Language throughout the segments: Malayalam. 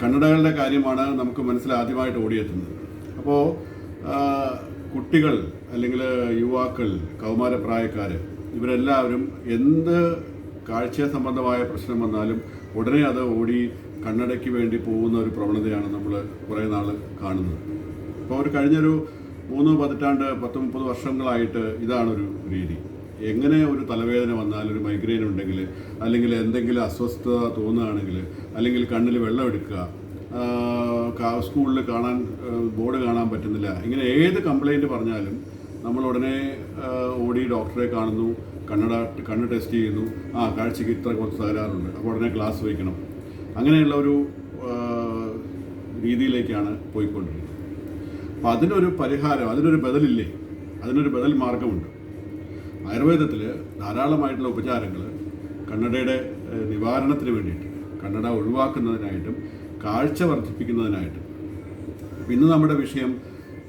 കണ്ണടകളുടെ കാര്യമാണ് നമുക്ക് മനസ്സിൽ ആദ്യമായിട്ട് ഓടിയെത്തുന്നത്. അപ്പോൾ കുട്ടികൾ അല്ലെങ്കിൽ യുവാക്കൾ, കൗമാരപ്രായക്കാർ ഇവരെല്ലാവരും എന്ത് കാഴ്ച സംബന്ധമായ പ്രശ്നം വന്നാലും ഉടനെ അത് ഓടി കണ്ണടയ്ക്ക് വേണ്ടി പോകുന്ന ഒരു പ്രവണതയാണ് നമ്മൾ കുറേ നാൾ കാണുന്നത്. ഇപ്പോൾ ഒരു കഴിഞ്ഞൊരു 3 പതിറ്റാണ്ട് 10-30 വർഷങ്ങളായിട്ട് ഇതാണൊരു രീതി. എങ്ങനെ ഒരു തലവേദന വന്നാൽ, ഒരു മൈഗ്രെയിൻ ഉണ്ടെങ്കിൽ, അല്ലെങ്കിൽ എന്തെങ്കിലും അസ്വസ്ഥത തോന്നുകയാണെങ്കിൽ, അല്ലെങ്കിൽ കണ്ണിൽ വെള്ളം എടുക്കുക, സ്കൂളിൽ ബോർഡ് കാണാൻ പറ്റുന്നില്ല, ഇങ്ങനെ ഏത് കംപ്ലൈൻറ്റ് പറഞ്ഞാലും നമ്മൾ ഉടനെ ഓടി ഡോക്ടറെ കാണുന്നു, കണ്ണ് ടെസ്റ്റ് ചെയ്യുന്നു. കാഴ്ചയ്ക്ക് ഇത്ര കുറച്ച് തകരാറുണ്ട്, അപ്പോൾ ഉടനെ ക്ലാസ് വയ്ക്കണം. അങ്ങനെയുള്ള ഒരു രീതിയിലേക്കാണ് പോയിക്കൊണ്ടിരിക്കുന്നത്. അപ്പം അതിനൊരു പരിഹാരം, അതിനൊരു ബദലില്ലേ? അതിനൊരു ബദൽ മാർഗമുണ്ട്. ആയുർവേദത്തിൽ ധാരാളമായിട്ടുള്ള ഉപചാരങ്ങൾ കണ്ണടയുടെ നിവാരണത്തിന് വേണ്ടിയിട്ട്, കണ്ണട ഒഴിവാക്കുന്നതിനായിട്ടും കാഴ്ച വർദ്ധിപ്പിക്കുന്നതിനായിട്ടും. ഇന്ന് നമ്മുടെ വിഷയം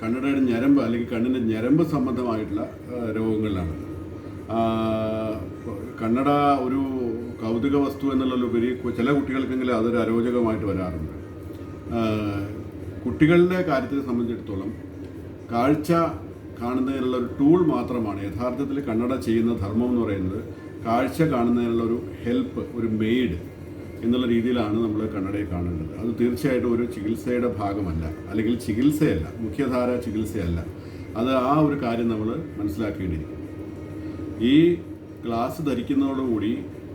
കണ്ണടയുടെ ഞരമ്പ് അല്ലെങ്കിൽ കണ്ണിൻ്റെ ഞരമ്പ് സംബന്ധമായിട്ടുള്ള രോഗങ്ങളിലാണ്. കണ്ണട ഒരു കൗതുക വസ്തു എന്നുള്ളതിലുപരി ചില കുട്ടികൾക്കെങ്കിലും അതൊരു അരോചകമായിട്ട് വരാറുണ്ട്. കുട്ടികളുടെ കാര്യത്തെ സംബന്ധിച്ചിടത്തോളം കാഴ്ച കാണുന്നതിനുള്ള ഒരു ടൂൾ മാത്രമാണ് യഥാർത്ഥത്തിൽ കണ്ണട ചെയ്യുന്ന ധർമ്മം എന്ന് പറയുന്നത്. കാഴ്ച കാണുന്നതിനുള്ള ഒരു ഹെൽപ്പ്, ഒരു മെയ്ഡ് എന്നുള്ള രീതിയിലാണ് നമ്മൾ കണ്ണടയെ കാണേണ്ടത്. അത് തീർച്ചയായിട്ടും ഒരു ചികിത്സയുടെ ഭാഗമല്ല, അല്ലെങ്കിൽ ചികിത്സയല്ല, മുഖ്യധാര ചികിത്സയല്ല. അത് ആ ഒരു കാര്യം നമ്മൾ മനസ്സിലാക്കേണ്ടിയിരിക്കും. ഈ ഗ്ലാസ് ധരിക്കുന്നതോടുകൂടി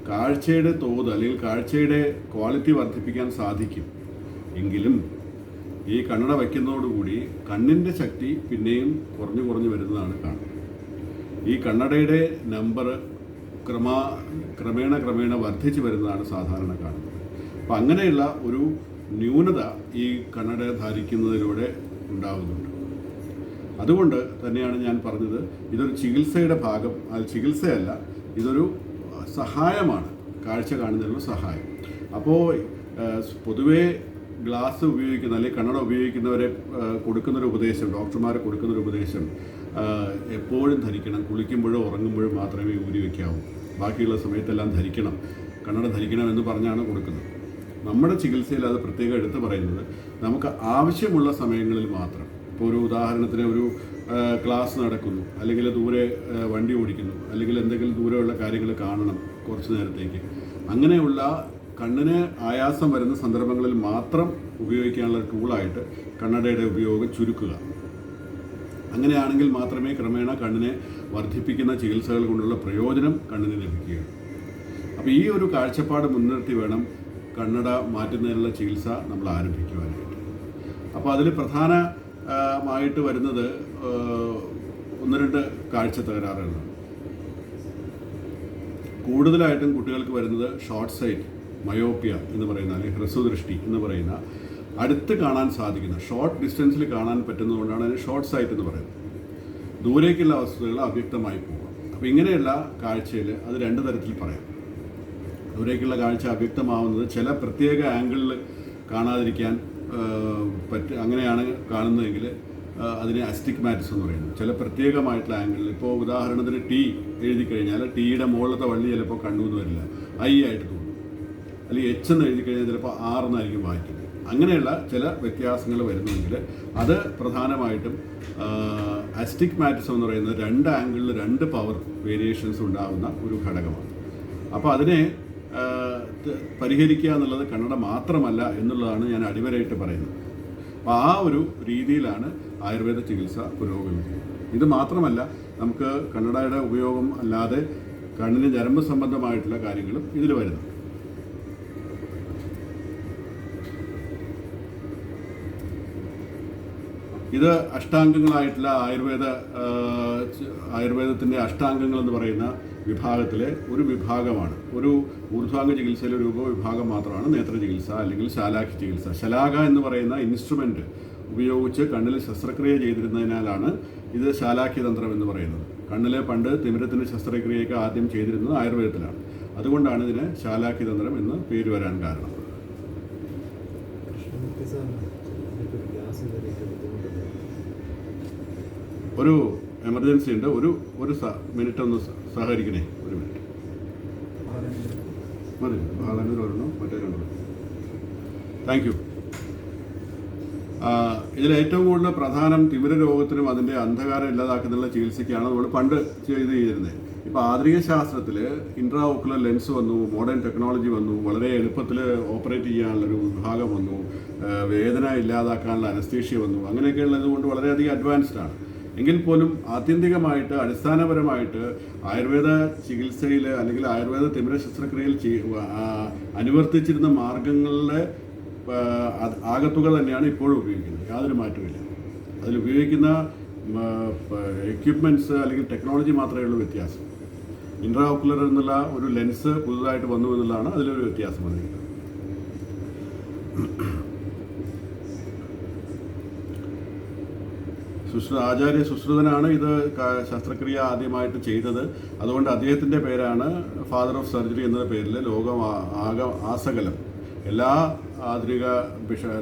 കാഴ്ചയുടെ തോത് അല്ലെങ്കിൽ കാഴ്ചയുടെ ക്വാളിറ്റി വർദ്ധിപ്പിക്കാൻ സാധിക്കും. എങ്കിലും ഈ കണ്ണട വയ്ക്കുന്നതോടുകൂടി കണ്ണിൻ്റെ ശക്തി പിന്നെയും കുറഞ്ഞു വരുന്നതാണ് കാണുന്നത്. ഈ കണ്ണടയുടെ നമ്പർ ക്രമേണ വർദ്ധിച്ചു വരുന്നതാണ് സാധാരണ കാണുന്നത്. അപ്പം അങ്ങനെയുള്ള ഒരു ന്യൂനത ഈ കണ്ണട ധരിക്കുന്നതിലൂടെ ഉണ്ടാകുന്നുണ്ട്. അതുകൊണ്ട് തന്നെയാണ് ഞാൻ പറഞ്ഞത്, ഇതൊരു ചികിത്സയുടെ ഭാഗം, അത് ചികിത്സയല്ല, ഇതൊരു സഹായമാണ്, കാഴ്ച കാണുന്നതിനുള്ള സഹായം. അപ്പോൾ പൊതുവേ ഗ്ലാസ് ഉപയോഗിക്കുന്ന അല്ലെങ്കിൽ കണ്ണട ഉപയോഗിക്കുന്നവരെ കൊടുക്കുന്നൊരു ഉപദേശം, ഡോക്ടർമാർ കൊടുക്കുന്നൊരു ഉപദേശം, എപ്പോഴും ധരിക്കണം, കുളിക്കുമ്പോഴോ ഉറങ്ങുമ്പോഴോ മാത്രമേ ഊരി വയ്ക്കാവൂ, ബാക്കിയുള്ള സമയത്തെല്ലാം ധരിക്കണം, കണ്ണട ധരിക്കണമെന്ന് പറഞ്ഞാണ് കൊടുക്കുന്നത്. നമ്മുടെ ചികിത്സയിൽ അത് പ്രത്യേകം എടുത്തു പറയുന്നത് നമുക്ക് ആവശ്യമുള്ള സമയങ്ങളിൽ മാത്രം. ഇപ്പോൾ ഒരു ഉദാഹരണത്തിന് ഒരു ക്ലാസ് നടക്കുന്നു, അല്ലെങ്കിൽ ദൂരെ വണ്ടി ഓടിക്കുന്നു, അല്ലെങ്കിൽ എന്തെങ്കിലും ദൂരെയുള്ള കാര്യങ്ങൾ കാണണം കുറച്ച് നേരത്തേക്ക്, അങ്ങനെയുള്ള കണ്ണിന് ആയാസം വരുന്ന സന്ദർഭങ്ങളിൽ മാത്രം ഉപയോഗിക്കാനുള്ള ടൂളായിട്ട് കണ്ണടയുടെ ഉപയോഗം ചുരുക്കുക. അങ്ങനെയാണെങ്കിൽ മാത്രമേ ക്രമേണ കണ്ണിനെ വർദ്ധിപ്പിക്കുന്ന ചികിത്സകൾ കൊണ്ടുള്ള പ്രയോജനം കണ്ണിന് ലഭിക്കുകയുള്ളൂ. അപ്പോൾ ഈ ഒരു കാഴ്ചപ്പാട് മുൻനിർത്തി വേണം കണ്ണട മാറ്റുന്നതിനുള്ള ചികിത്സ നമ്മൾ ആരംഭിക്കുവാനായിട്ട്. അപ്പോൾ അതിൽ പ്രധാനമായിട്ട് വരുന്നത് 1-2 കാഴ്ച തകരാറുകളാണ്. കൂടുതലായിട്ടും കുട്ടികൾക്ക് വരുന്നത് ഷോർട്ട് സൈറ്റ്, മയോപ്പിയ എന്ന് പറയുന്ന, അല്ലെങ്കിൽ ഹ്രസ്വദൃഷ്ടി എന്ന് പറയുന്ന, അടുത്ത് കാണാൻ സാധിക്കുന്ന, ഷോർട്ട് ഡിസ്റ്റൻസിൽ കാണാൻ പറ്റുന്നതുകൊണ്ടാണ് അതിന് ഷോർട്ട് സൈറ്റ് എന്ന് പറയുന്നത്. ദൂരേക്കുള്ള വസ്തുതകൾ അവ്യക്തമായി പോവുക. അപ്പോൾ ഇങ്ങനെയുള്ള കാഴ്ചയിൽ അത് 2 തരത്തിൽ പറയാം. ദൂരേക്കുള്ള കാഴ്ച അവ്യക്തമാവുന്നത് ചില പ്രത്യേക ആംഗിളിൽ കാണാതിരിക്കാൻ അങ്ങനെയാണ് കാണുന്നതെങ്കിൽ അതിനെ അസ്റ്റിഗ്മാറ്റിസം എന്ന് പറയുന്നത്. ചില പ്രത്യേകമായിട്ടുള്ള ആംഗിളിൽ, ഇപ്പോൾ ഉദാഹരണത്തിന് ടി എഴുതി കഴിഞ്ഞാൽ ടിയുടെ മുകളിലത്തെ വള്ളി ചിലപ്പോൾ കണ്ണൂന്ന് വരില്ല, ഐ ആയിട്ട് തോന്നും. അല്ലെങ്കിൽ എച്ച് എന്ന് എഴുതി കഴിഞ്ഞാൽ ചിലപ്പോൾ 6 എന്നായിരിക്കും വായിക്കുന്നത്. അങ്ങനെയുള്ള ചില വ്യത്യാസങ്ങൾ വരുന്നുണ്ടെങ്കിൽ അത് പ്രധാനമായിട്ടും അസ്റ്റിഗ്മാറ്റിസം എന്ന് പറയുന്നത് 2 ആംഗിളിൽ 2 പവർ വേരിയേഷൻസ് ഉണ്ടാകുന്ന ഒരു ഘടകമാണ്. അപ്പോൾ അതിനെ പരിഹരിക്കുക എന്നുള്ളത് കണ്ണട മാത്രമല്ല എന്നുള്ളതാണ് ഞാൻ അടിവരയിട്ട് പറയുന്നത്. അപ്പോൾ ആ ഒരു രീതിയിലാണ് ആയുർവേദ ചികിത്സ പുരോഗമിക്കുന്നത്. ഇത് മാത്രമല്ല, നമുക്ക് കണ്ണടയുടെ ഉപയോഗം അല്ലാതെ കണ്ണിന് ഞരമ്പ് സംബന്ധമായിട്ടുള്ള കാര്യങ്ങളും ഇതിൽ വരുന്നു. ഇത് അഷ്ടാംഗങ്ങളായിട്ടുള്ള ആയുർവേദത്തിൻ്റെ അഷ്ടാംഗങ്ങൾ എന്ന് പറയുന്ന വിഭാഗത്തിലെ ഒരു വിഭാഗമാണ്. ഒരു ഊർധ്വാംഗ ചികിത്സയിലെ ഒരു ഉപവിഭാഗം മാത്രമാണ് നേത്ര ചികിത്സ അല്ലെങ്കിൽ ശാലാഖി ചികിത്സ. ശലാക എന്ന് പറയുന്ന ഇൻസ്ട്രുമെൻറ്റ് ഉപയോഗിച്ച് കണ്ണിൽ ശസ്ത്രക്രിയ ചെയ്തിരുന്നതിനാലാണ് ഇത് ശാലാഖി തന്ത്രം എന്ന് പറയുന്നത്. കണ്ണിൽ പണ്ട് തിമിരത്തിൻ്റെ ശസ്ത്രക്രിയയൊക്കെ ആദ്യം ചെയ്തിരുന്നത് ആയുർവേദത്തിലാണ്. അതുകൊണ്ടാണ് ഇതിന് ശാലാഖി തന്ത്രം എന്ന് പേര് വരാൻ കാരണം. ഒരു എമർജൻസി ഉണ്ട്, ഒരു മിനിറ്റ് ഒന്ന് സഹകരിക്കണേ. ഒരു മിനിറ്റ് മതി. ബാലനൂർ ഒരെണ്ണം, മറ്റേ 2. Thank you. ഇതിലേറ്റവും കൂടുതൽ പ്രധാനം തിമിര രോഗത്തിനും അതിൻ്റെ അന്ധകാരം ഇല്ലാതാക്കുന്നതിനുള്ള ചികിത്സയ്ക്കാണ് നമ്മൾ പണ്ട് ചെയ്തിരുന്നത്. ഇപ്പോൾ ആധുനിക ശാസ്ത്രത്തിൽ ഇൻട്രാ ഓക്കുലർ ലെൻസ് വന്നു, മോഡേൺ ടെക്നോളജി വന്നു, വളരെ എളുപ്പത്തിൽ ഓപ്പറേറ്റ് ചെയ്യാനുള്ളൊരു വിഭാഗം വന്നു, വേദന ഇല്ലാതാക്കാനുള്ള അനസ്തീഷ്യ വന്നു. അങ്ങനെയൊക്കെ ഉള്ളത് കൊണ്ട് വളരെയധികം അഡ്വാൻസ്ഡ് ആണ്. എങ്കിൽ പോലും ആത്യന്തികമായിട്ട് അടിസ്ഥാനപരമായിട്ട് ആയുർവേദ ചികിത്സയിൽ അല്ലെങ്കിൽ ആയുർവേദ തിമിര ശസ്ത്രക്രിയയിൽ അനുവർത്തിച്ചിരുന്ന മാർഗങ്ങളുടെ ആകത്തുക തന്നെയാണ് ഇപ്പോഴും ഉപയോഗിക്കുന്നത്. യാതൊരു മാറ്റമില്ല. അതിൽ ഉപയോഗിക്കുന്ന എക്യുപ്മെൻറ്റ്സ് അല്ലെങ്കിൽ ടെക്നോളജി മാത്രമേ ഉള്ളൂ വ്യത്യാസം. ഇൻട്രാ ഓക്കുലർ എന്നുള്ള ഒരു ലെൻസ് പുതുതായിട്ട് വന്നു എന്നുള്ളതാണ് അതിലൊരു വ്യത്യാസം വന്നിരിക്കുന്നത്. ആചാര്യ സുശ്രുതനാണ് ഇത് ശസ്ത്രക്രിയ ആദ്യമായിട്ട് ചെയ്തത്. അതുകൊണ്ട് അദ്ദേഹത്തിൻ്റെ പേരാണ് ഫാദർ ഓഫ് സർജറി എന്ന പേരിൽ ലോകം ആസകലം എല്ലാ ആധുനിക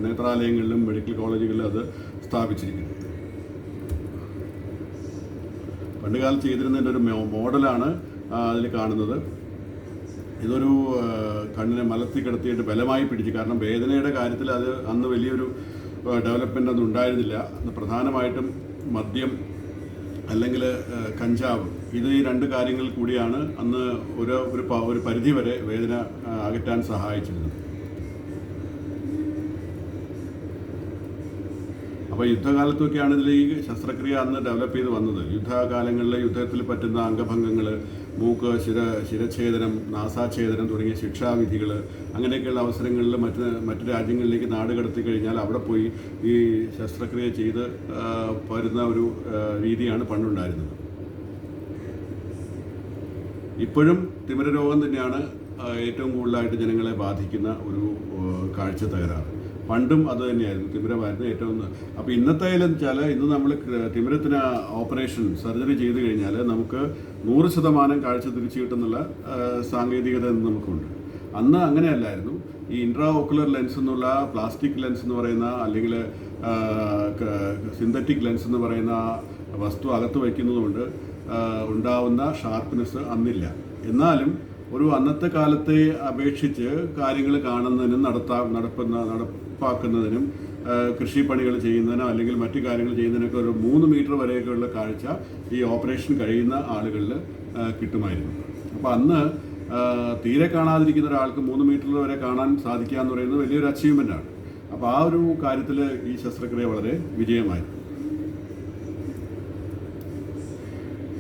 നേത്രാലയങ്ങളിലും മെഡിക്കൽ കോളേജുകളിലും അത് സ്ഥാപിച്ചിരിക്കുന്നത്. പണ്ടുകാലം ചെയ്തിരുന്നതിൻ്റെ ഒരു മോഡലാണ് അതിൽ കാണുന്നത്. ഇതൊരു കണ്ണിനെ മലത്തി കിടത്തിയിട്ട് ബലമായി പിടിച്ച്, കാരണം വേദനയുടെ കാര്യത്തിൽ അത് അന്ന് വലിയൊരു ഡെവലപ്മെൻ്റ് ഒന്നും ഉണ്ടായിരുന്നില്ല. അന്ന് പ്രധാനമായിട്ടും മദ്യം അല്ലെങ്കിൽ കഞ്ചാവ്, ഇത് ഈ രണ്ട് കാര്യങ്ങൾ കൂടിയാണ് അന്ന് ഒരു പരിധി വരെ വേദന അകറ്റാൻ സഹായിച്ചിരുന്നത്. അപ്പോൾ യുദ്ധകാലത്തൊക്കെയാണ് ഇതിൽ ഈ ശസ്ത്രക്രിയ അന്ന് ഡെവലപ്പ് ചെയ്ത് വന്നത്. യുദ്ധകാലങ്ങളിൽ യുദ്ധത്തിൽ പറ്റുന്ന അംഗഭംഗങ്ങൾ, മൂക്ക്, ശിരഛേദനം, നാസാഛേദനം തുടങ്ങിയ ശിക്ഷാവിധികൾ, അങ്ങനെയൊക്കെയുള്ള അവസരങ്ങളിൽ മറ്റ് രാജ്യങ്ങളിലേക്ക് നാട് കടത്തി കഴിഞ്ഞാൽ അവിടെ പോയി ഈ ശസ്ത്രക്രിയ ചെയ്ത് വരുന്ന ഒരു രീതിയാണ് പണ്ടുണ്ടായിരുന്നത്. ഇപ്പോഴും തിമിര രോഗം തന്നെയാണ് ഏറ്റവും കൂടുതലായിട്ട് ജനങ്ങളെ ബാധിക്കുന്ന ഒരു കാഴ്ച തകരാറ്. പണ്ടും അത് തന്നെയായിരുന്നു, തിമിരമായിരുന്നു ഏറ്റവും. അപ്പോൾ ഇന്നത്തേലെന്ന് വെച്ചാൽ ഇന്ന് നമ്മൾ തിമിരത്തിന് ഓപ്പറേഷൻ സർജറി ചെയ്ത് കഴിഞ്ഞാൽ നമുക്ക് 100% കാഴ്ച തിരിച്ചു കിട്ടുന്നുള്ള സാങ്കേതികത നമുക്കുണ്ട്. അന്ന് അങ്ങനെയല്ലായിരുന്നു. ഈ ഇൻട്രാ ഓക്കുലർ ലെൻസ് എന്നുള്ള പ്ലാസ്റ്റിക് ലെൻസ് എന്ന് പറയുന്ന അല്ലെങ്കിൽ സിന്തറ്റിക് ലെൻസ് എന്ന് പറയുന്ന വസ്തു അകത്ത് വയ്ക്കുന്നതുകൊണ്ട് ഉണ്ടാവുന്ന ഷാർപ്പ്നെസ് അന്നില്ല. എന്നാലും ഒരു അന്നത്തെ കാലത്തെ അപേക്ഷിച്ച് കാര്യങ്ങൾ കാണുന്നതിനും നടപ്പാക്കുന്നതിനും കൃഷിപ്പണികൾ ചെയ്യുന്നതിനോ അല്ലെങ്കിൽ മറ്റു കാര്യങ്ങൾ ചെയ്യുന്നതിനൊക്കെ ഒരു 3 മീറ്റർ വരെയൊക്കെയുള്ള കാഴ്ച ഈ ഓപ്പറേഷൻ കഴിയുന്ന ആളുകളിൽ കിട്ടുമായിരുന്നു. അപ്പോൾ അന്ന് തീരെ കാണാതിരിക്കുന്ന ഒരാൾക്ക് 3 മീറ്റർ വരെ കാണാൻ സാധിക്കുക എന്ന് പറയുന്നത് വലിയൊരു അച്ചീവ്മെൻ്റാണ്. അപ്പോൾ ആ ഒരു കാര്യത്തിൽ ഈ ശസ്ത്രക്രിയ വളരെ വിജയമായിരുന്നു.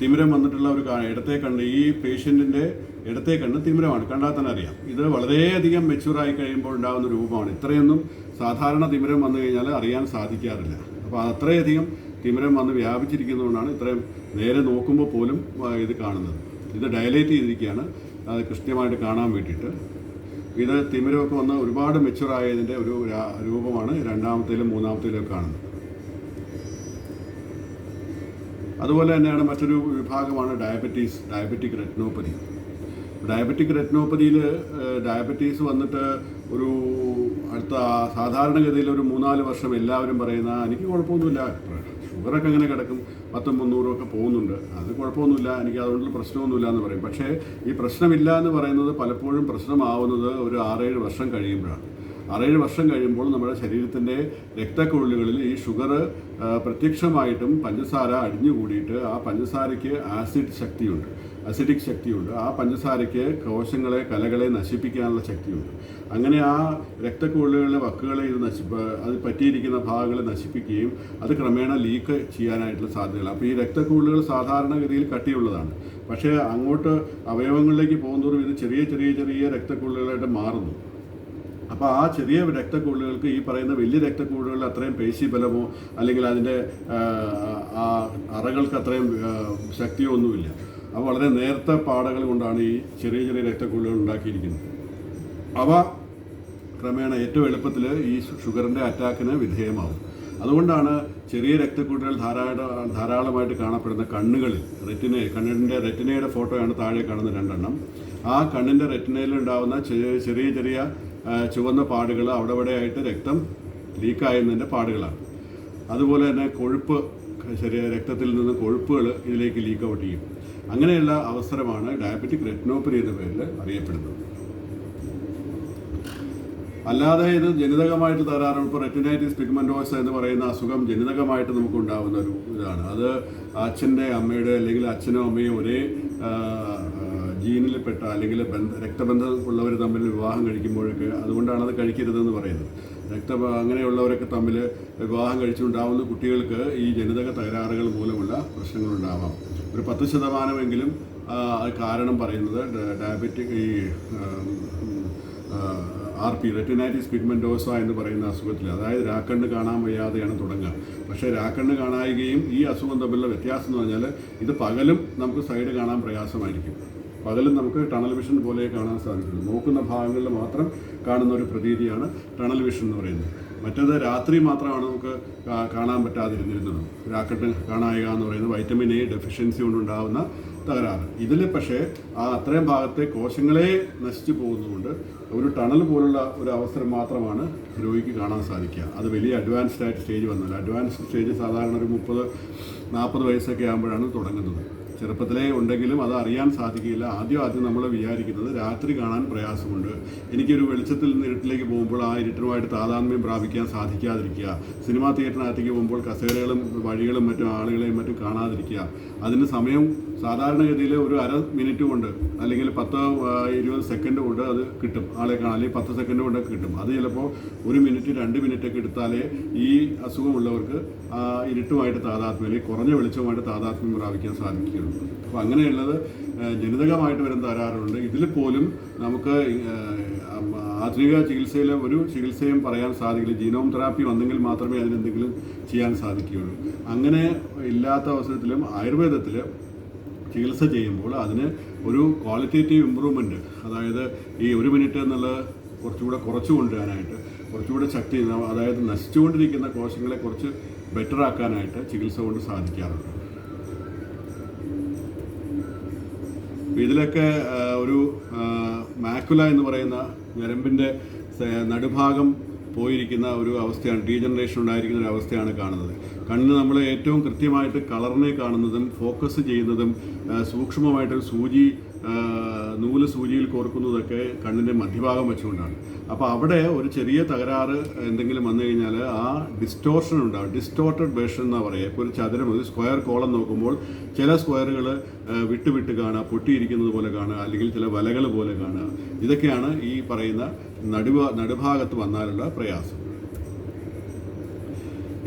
തിമിരം വന്നിട്ടുള്ള ഒരു ഇടത്തെ കണ്ണ്, ഈ പേഷ്യൻറ്റിൻ്റെ ഇടത്തെ കണ്ണ് തിമിരമാണ്, കണ്ടാൽ തന്നെ അറിയാം. ഇത് വളരെയധികം മെച്യൂറായി കഴിയുമ്പോൾ ഉണ്ടാകുന്ന രൂപമാണ്. ഇത്രയൊന്നും സാധാരണ തിമിരം വന്നു കഴിഞ്ഞാൽ അറിയാൻ സാധിക്കാറില്ല. അപ്പോൾ അത്രയധികം തിമിരം വന്ന് വ്യാപിച്ചിരിക്കുന്നതുകൊണ്ടാണ് ഇത്രയും നേരെ നോക്കുമ്പോൾ പോലും ഇത് കാണുന്നത്. ഇത് ഡയലേറ്റ് ചെയ്തിരിക്കുകയാണ് അത് കൃത്യമായിട്ട് കാണാൻ വേണ്ടിയിട്ട്. ഇത് തിമിരമൊക്കെ വന്ന് ഒരുപാട് മെച്യൂറായതിൻ്റെ ഒരു രൂപമാണ് രണ്ടാമത്തേലും മൂന്നാമത്തേലും കാണുന്നത്. അതുപോലെ തന്നെയാണ് മറ്റൊരു വിഭാഗമാണ് ഡയബറ്റിക് റെറ്റിനോപ്പതി. ഡയബറ്റിക് റെറ്റിനോപ്പതിയിൽ ഡയബറ്റീസ് വന്നിട്ട് ഒരു അടുത്ത സാധാരണഗതിയിൽ ഒരു 3-4 വർഷം എല്ലാവരും പറയുന്ന എനിക്ക് കുഴപ്പമൊന്നുമില്ല, ഷുഗറൊക്കെ അങ്ങനെ കിടക്കും, 10-300 ഒക്കെ പോകുന്നുണ്ട്, അത് കുഴപ്പമൊന്നുമില്ല, എനിക്ക് അതുകൊണ്ടുള്ള പ്രശ്നമൊന്നുമില്ല എന്ന് പറയും. പക്ഷേ ഈ പ്രശ്നമില്ല എന്ന് പറയുന്നത് പലപ്പോഴും പ്രശ്നമാവുന്നത് ഒരു 6-7 വർഷം കഴിയുമ്പോഴാണ്. 6-7 വർഷം കഴിയുമ്പോൾ നമ്മുടെ ശരീരത്തിൻ്റെ രക്തക്കുഴലുകളിൽ ഈ ഷുഗർ പ്രത്യക്ഷമായിട്ടും പഞ്ചസാര അടിഞ്ഞുകൂടിയിട്ട് ആ പഞ്ചസാരയ്ക്ക് അസിഡിക് ശക്തിയുണ്ട്. ആ പഞ്ചസാരയ്ക്ക് കോശങ്ങളെ, കലകളെ നശിപ്പിക്കാനുള്ള ശക്തിയുണ്ട്. അങ്ങനെ ആ രക്തക്കുഴലുകളിലെ വക്കുകളെ അത് പറ്റിയിരിക്കുന്ന ഭാഗങ്ങളെ നശിപ്പിക്കുകയും അത് ക്രമേണ ലീക്ക് ചെയ്യാനായിട്ടുള്ള സാധ്യതകൾ. അപ്പോൾ ഈ രക്തക്കുഴലുകൾ സാധാരണഗതിയിൽ കട്ടിയുള്ളതാണ്. പക്ഷേ അങ്ങോട്ട് അവയവങ്ങളിലേക്ക് പോകുന്നതോറും ഇത് ചെറിയ രക്തക്കുഴലുകളായിട്ട് മാറുന്നു. അപ്പോൾ ആ ചെറിയ രക്തക്കുഴലുകൾക്ക് ഈ പറയുന്ന വലിയ രക്തക്കുഴലുകളിൽ അത്രയും പേശിബലമോ അല്ലെങ്കിൽ അതിൻ്റെ ആ അറകൾക്ക് അത്രയും ശക്തിയോ ഒന്നുമില്ല. അപ്പോൾ വളരെ നേർത്ത പാടകൾ കൊണ്ടാണ് ഈ ചെറിയ രക്തക്കുഴലുകൾ ഉണ്ടാക്കിയിരിക്കുന്നത്. അവ ക്രമേണ ഏറ്റവും എളുപ്പത്തിൽ ഈ ഷുഗറിൻ്റെ അറ്റാക്കിന് വിധേയമാവും. അതുകൊണ്ടാണ് ചെറിയ രക്തക്കുഴലുകൾ ധാരാളമായിട്ട് കാണപ്പെടുന്ന കണ്ണുകളിൽ കണ്ണിൻ്റെ റെറ്റിനയുടെ ഫോട്ടോയാണ് താഴെ കാണുന്ന 2 എണ്ണം. ആ കണ്ണിൻ്റെ റെറ്റിനയിൽ ഉണ്ടാകുന്ന ചെറിയ ചുവന്ന പാടുകൾ അവിടെയായിട്ട് രക്തം ലീക്കായുന്നതിൻ്റെ പാടുകളാണ്. അതുപോലെ തന്നെ കൊഴുപ്പ്, രക്തത്തിൽ നിന്ന് കൊഴുപ്പുകൾ ഇതിലേക്ക് ലീക്ക് ഔട്ട് ചെയ്യും. അങ്ങനെയുള്ള അവസരമാണ് ഡയബറ്റിക് റെറ്റിനോപ്പതി എന്ന പേരിൽ അറിയപ്പെടുന്നത്. അല്ലാതെ ഇത് ജനിതകമായിട്ട് തകരാറ്, ഇപ്പോൾ റെറ്റിനൈറ്റിസ് പിഗ്മെന്റോസ എന്ന് പറയുന്ന അസുഖം ജനിതകമായിട്ട് നമുക്ക് ഉണ്ടാകുന്ന ഒരു ഇതാണ്. അത് അച്ഛൻ്റെ അമ്മയുടെ അല്ലെങ്കിൽ അച്ഛനും അമ്മയും ഒരേ ജീനിൽപ്പെട്ട അല്ലെങ്കിൽ രക്തബന്ധമുള്ളവർ തമ്മിൽ വിവാഹം കഴിക്കുമ്പോഴൊക്കെ, അതുകൊണ്ടാണ് അത് കഴിക്കരുതെന്ന് പറയുന്നത്. അങ്ങനെയുള്ളവരൊക്കെ തമ്മിൽ വിവാഹം കഴിച്ചുണ്ടാവുന്ന കുട്ടികൾക്ക് ഈ ജനിതക തകരാറുകൾ മൂലമുള്ള പ്രശ്നങ്ങളുണ്ടാവാം. ഒരു 10% അത് കാരണം പറയുന്നത് ഡയബറ്റിക് ഈ RP റെറ്റിനൈറ്റിസ് പിഗ്മെന്റോസ എന്ന് പറയുന്ന അസുഖത്തിൽ, അതായത് രാക്കണ്ണ് കാണാൻ വയ്യാതെയാണ് തുടങ്ങുക. പക്ഷേ രാക്കണ്ണ് കാണായികയും ഈ അസുഖം തമ്മിലുള്ള വ്യത്യാസം എന്ന് പറഞ്ഞാൽ ഇത് പകലും നമുക്ക് സൈഡ് കാണാൻ പ്രയാസമായിരിക്കും. പകലും നമുക്ക് ടണൽ വിഷൻ പോലെ കാണാൻ സാധിക്കുള്ളൂ. നോക്കുന്ന ഭാഗങ്ങളിൽ മാത്രം കാണുന്ന ഒരു പ്രതീതിയാണ് ടണൽ വിഷൻ എന്ന് പറയുന്നത്. മറ്റേത് രാത്രി മാത്രമാണ് നമുക്ക് കാണാൻ പറ്റാതിരുന്നിരുന്നത്. രാക്കണ്ണ് കാണായിക എന്ന് പറയുന്നത് വൈറ്റമിൻ A ഡെഫിഷ്യൻസി കൊണ്ടുണ്ടാകുന്ന തകരാറ്. ഇതിൽ പക്ഷേ അത്രയും ഭാഗത്തെ കോശങ്ങളെ നശിച്ചു പോകുന്നതുകൊണ്ട് ഒരു ടണൽ പോലുള്ള ഒരു അവസരം മാത്രമാണ് രോഗിക്ക് കാണാൻ സാധിക്കുക. അത് വലിയ അഡ്വാൻസ്ഡ് ആയിട്ട് സ്റ്റേജ് വന്നാൽ, അഡ്വാൻസ്ഡ് സ്റ്റേജ് സാധാരണ ഒരു 30-40 വയസ്സൊക്കെ ആകുമ്പോഴാണ് തുടങ്ങുന്നത്. ചെറുപ്പത്തിലേ ഉണ്ടെങ്കിലും അത് അറിയാൻ സാധിക്കില്ല. ആദ്യം നമ്മൾ വിചാരിക്കുന്നത് രാത്രി കാണാൻ പ്രയാസമുണ്ട്, എനിക്കൊരു വെളിച്ചത്തിൽ നിന്ന് ഇരുട്ടിലേക്ക് പോകുമ്പോൾ ആ ഇരുട്ടിനുമായിട്ട് താതാത്മ്യം പ്രാപിക്കാൻ സാധിക്കാതിരിക്കുക, സിനിമാ തിയേറ്ററിനകത്തേക്ക് പോകുമ്പോൾ കസേരകളും വഴികളും മറ്റും ആളുകളെയും മറ്റും കാണാതിരിക്കുക, അതിന് സമയം സാധാരണഗതിയിൽ ഒരു അര മിനിറ്റ് കൊണ്ട് അല്ലെങ്കിൽ 10-20 സെക്കൻഡ് കൊണ്ട് അത് കിട്ടും ആളെ കാണാൻ, അല്ലെങ്കിൽ 10 സെക്കൻഡ് കൊണ്ടൊക്കെ കിട്ടും. അത് ചിലപ്പോൾ 1 മിനിറ്റ് 2 മിനിറ്റൊക്കെ എടുത്താലേ ഈ അസുഖമുള്ളവർക്ക് ഇരുട്ടുമായിട്ട് താതാത്മ്യം അല്ലെങ്കിൽ കുറഞ്ഞ വെളിച്ചവുമായിട്ട് താതാത്മ്യം പ്രാപിക്കാൻ സാധിക്കുകയുള്ളൂ. അപ്പോൾ അങ്ങനെയുള്ളത് ജനിതകമായിട്ട് വരുന്ന തകരാറുണ്ട്. ഇതിൽ പോലും നമുക്ക് ആധുനിക ചികിത്സയിലെ ഒരു ചികിത്സയും പറയാൻ സാധിക്കില്ല. ജീനോം തെറാപ്പി വന്നെങ്കിൽ മാത്രമേ അതിനെന്തെങ്കിലും ചെയ്യാൻ സാധിക്കുകയുള്ളൂ. അങ്ങനെ ഇല്ലാത്ത അവസരത്തിലും ആയുർവേദത്തിൽ ചികിത്സ ചെയ്യുമ്പോൾ അതിന് ഒരു ക്വാളിറ്റേറ്റീവ് ഇമ്പ്രൂവ്മെൻറ്റ്, അതായത് ഈ 1 മിനിറ്റ് എന്നുള്ളത് കുറച്ചുകൂടെ കുറച്ചു കൊണ്ടുവരാനായിട്ട്, കുറച്ചുകൂടെ ശക്തി, അതായത് നശിച്ചുകൊണ്ടിരിക്കുന്ന കോശങ്ങളെ കുറച്ച് ബെറ്റർ ആക്കാനായിട്ട് ചികിത്സ കൊണ്ട് സാധിക്കാറുണ്ട്. ഇതിലൊക്കെ ഒരു മാക്കുല എന്ന് പറയുന്ന ഞരമ്പിൻ്റെ നടുഭാഗം പോയിരിക്കുന്ന ഒരു അവസ്ഥയാണ്, ഡീജനറേഷൻ ഉണ്ടായിരിക്കുന്ന ഒരു അവസ്ഥയാണ് കാണുന്നത്. കണ്ണിന് നമ്മൾ ഏറ്റവും കൃത്യമായിട്ട് കളറിനെ കാണുന്നതും ഫോക്കസ് ചെയ്യുന്നതും സൂക്ഷ്മമായിട്ട് നൂല് സൂചിയിൽ കോർക്കുന്നതൊക്കെ കണ്ണിൻ്റെ മധ്യഭാഗം വെച്ചുകൊണ്ടാണ്. അപ്പോൾ അവിടെ ഒരു ചെറിയ തകരാറ് എന്തെങ്കിലും വന്നു കഴിഞ്ഞാൽ ആ ഡിസ്റ്റോർഷൻ ഉണ്ടാകും. ഡിസ്റ്റോർട്ടഡ് വേർഷൻ എന്നാണ് പറയുക. ഇപ്പോൾ ഒരു ചതുരം, ഒരു സ്ക്വയർ കോളം നോക്കുമ്പോൾ ചില സ്ക്വയറുകൾ വിട്ട് കാണുക, പൊട്ടിയിരിക്കുന്നത് പോലെ കാണുക, അല്ലെങ്കിൽ ചില വലകൾ പോലെ കാണുക. ഇതൊക്കെയാണ് ഈ പറയുന്ന നടുഭാഗത്ത് വന്നാലുള്ള പ്രയാസം.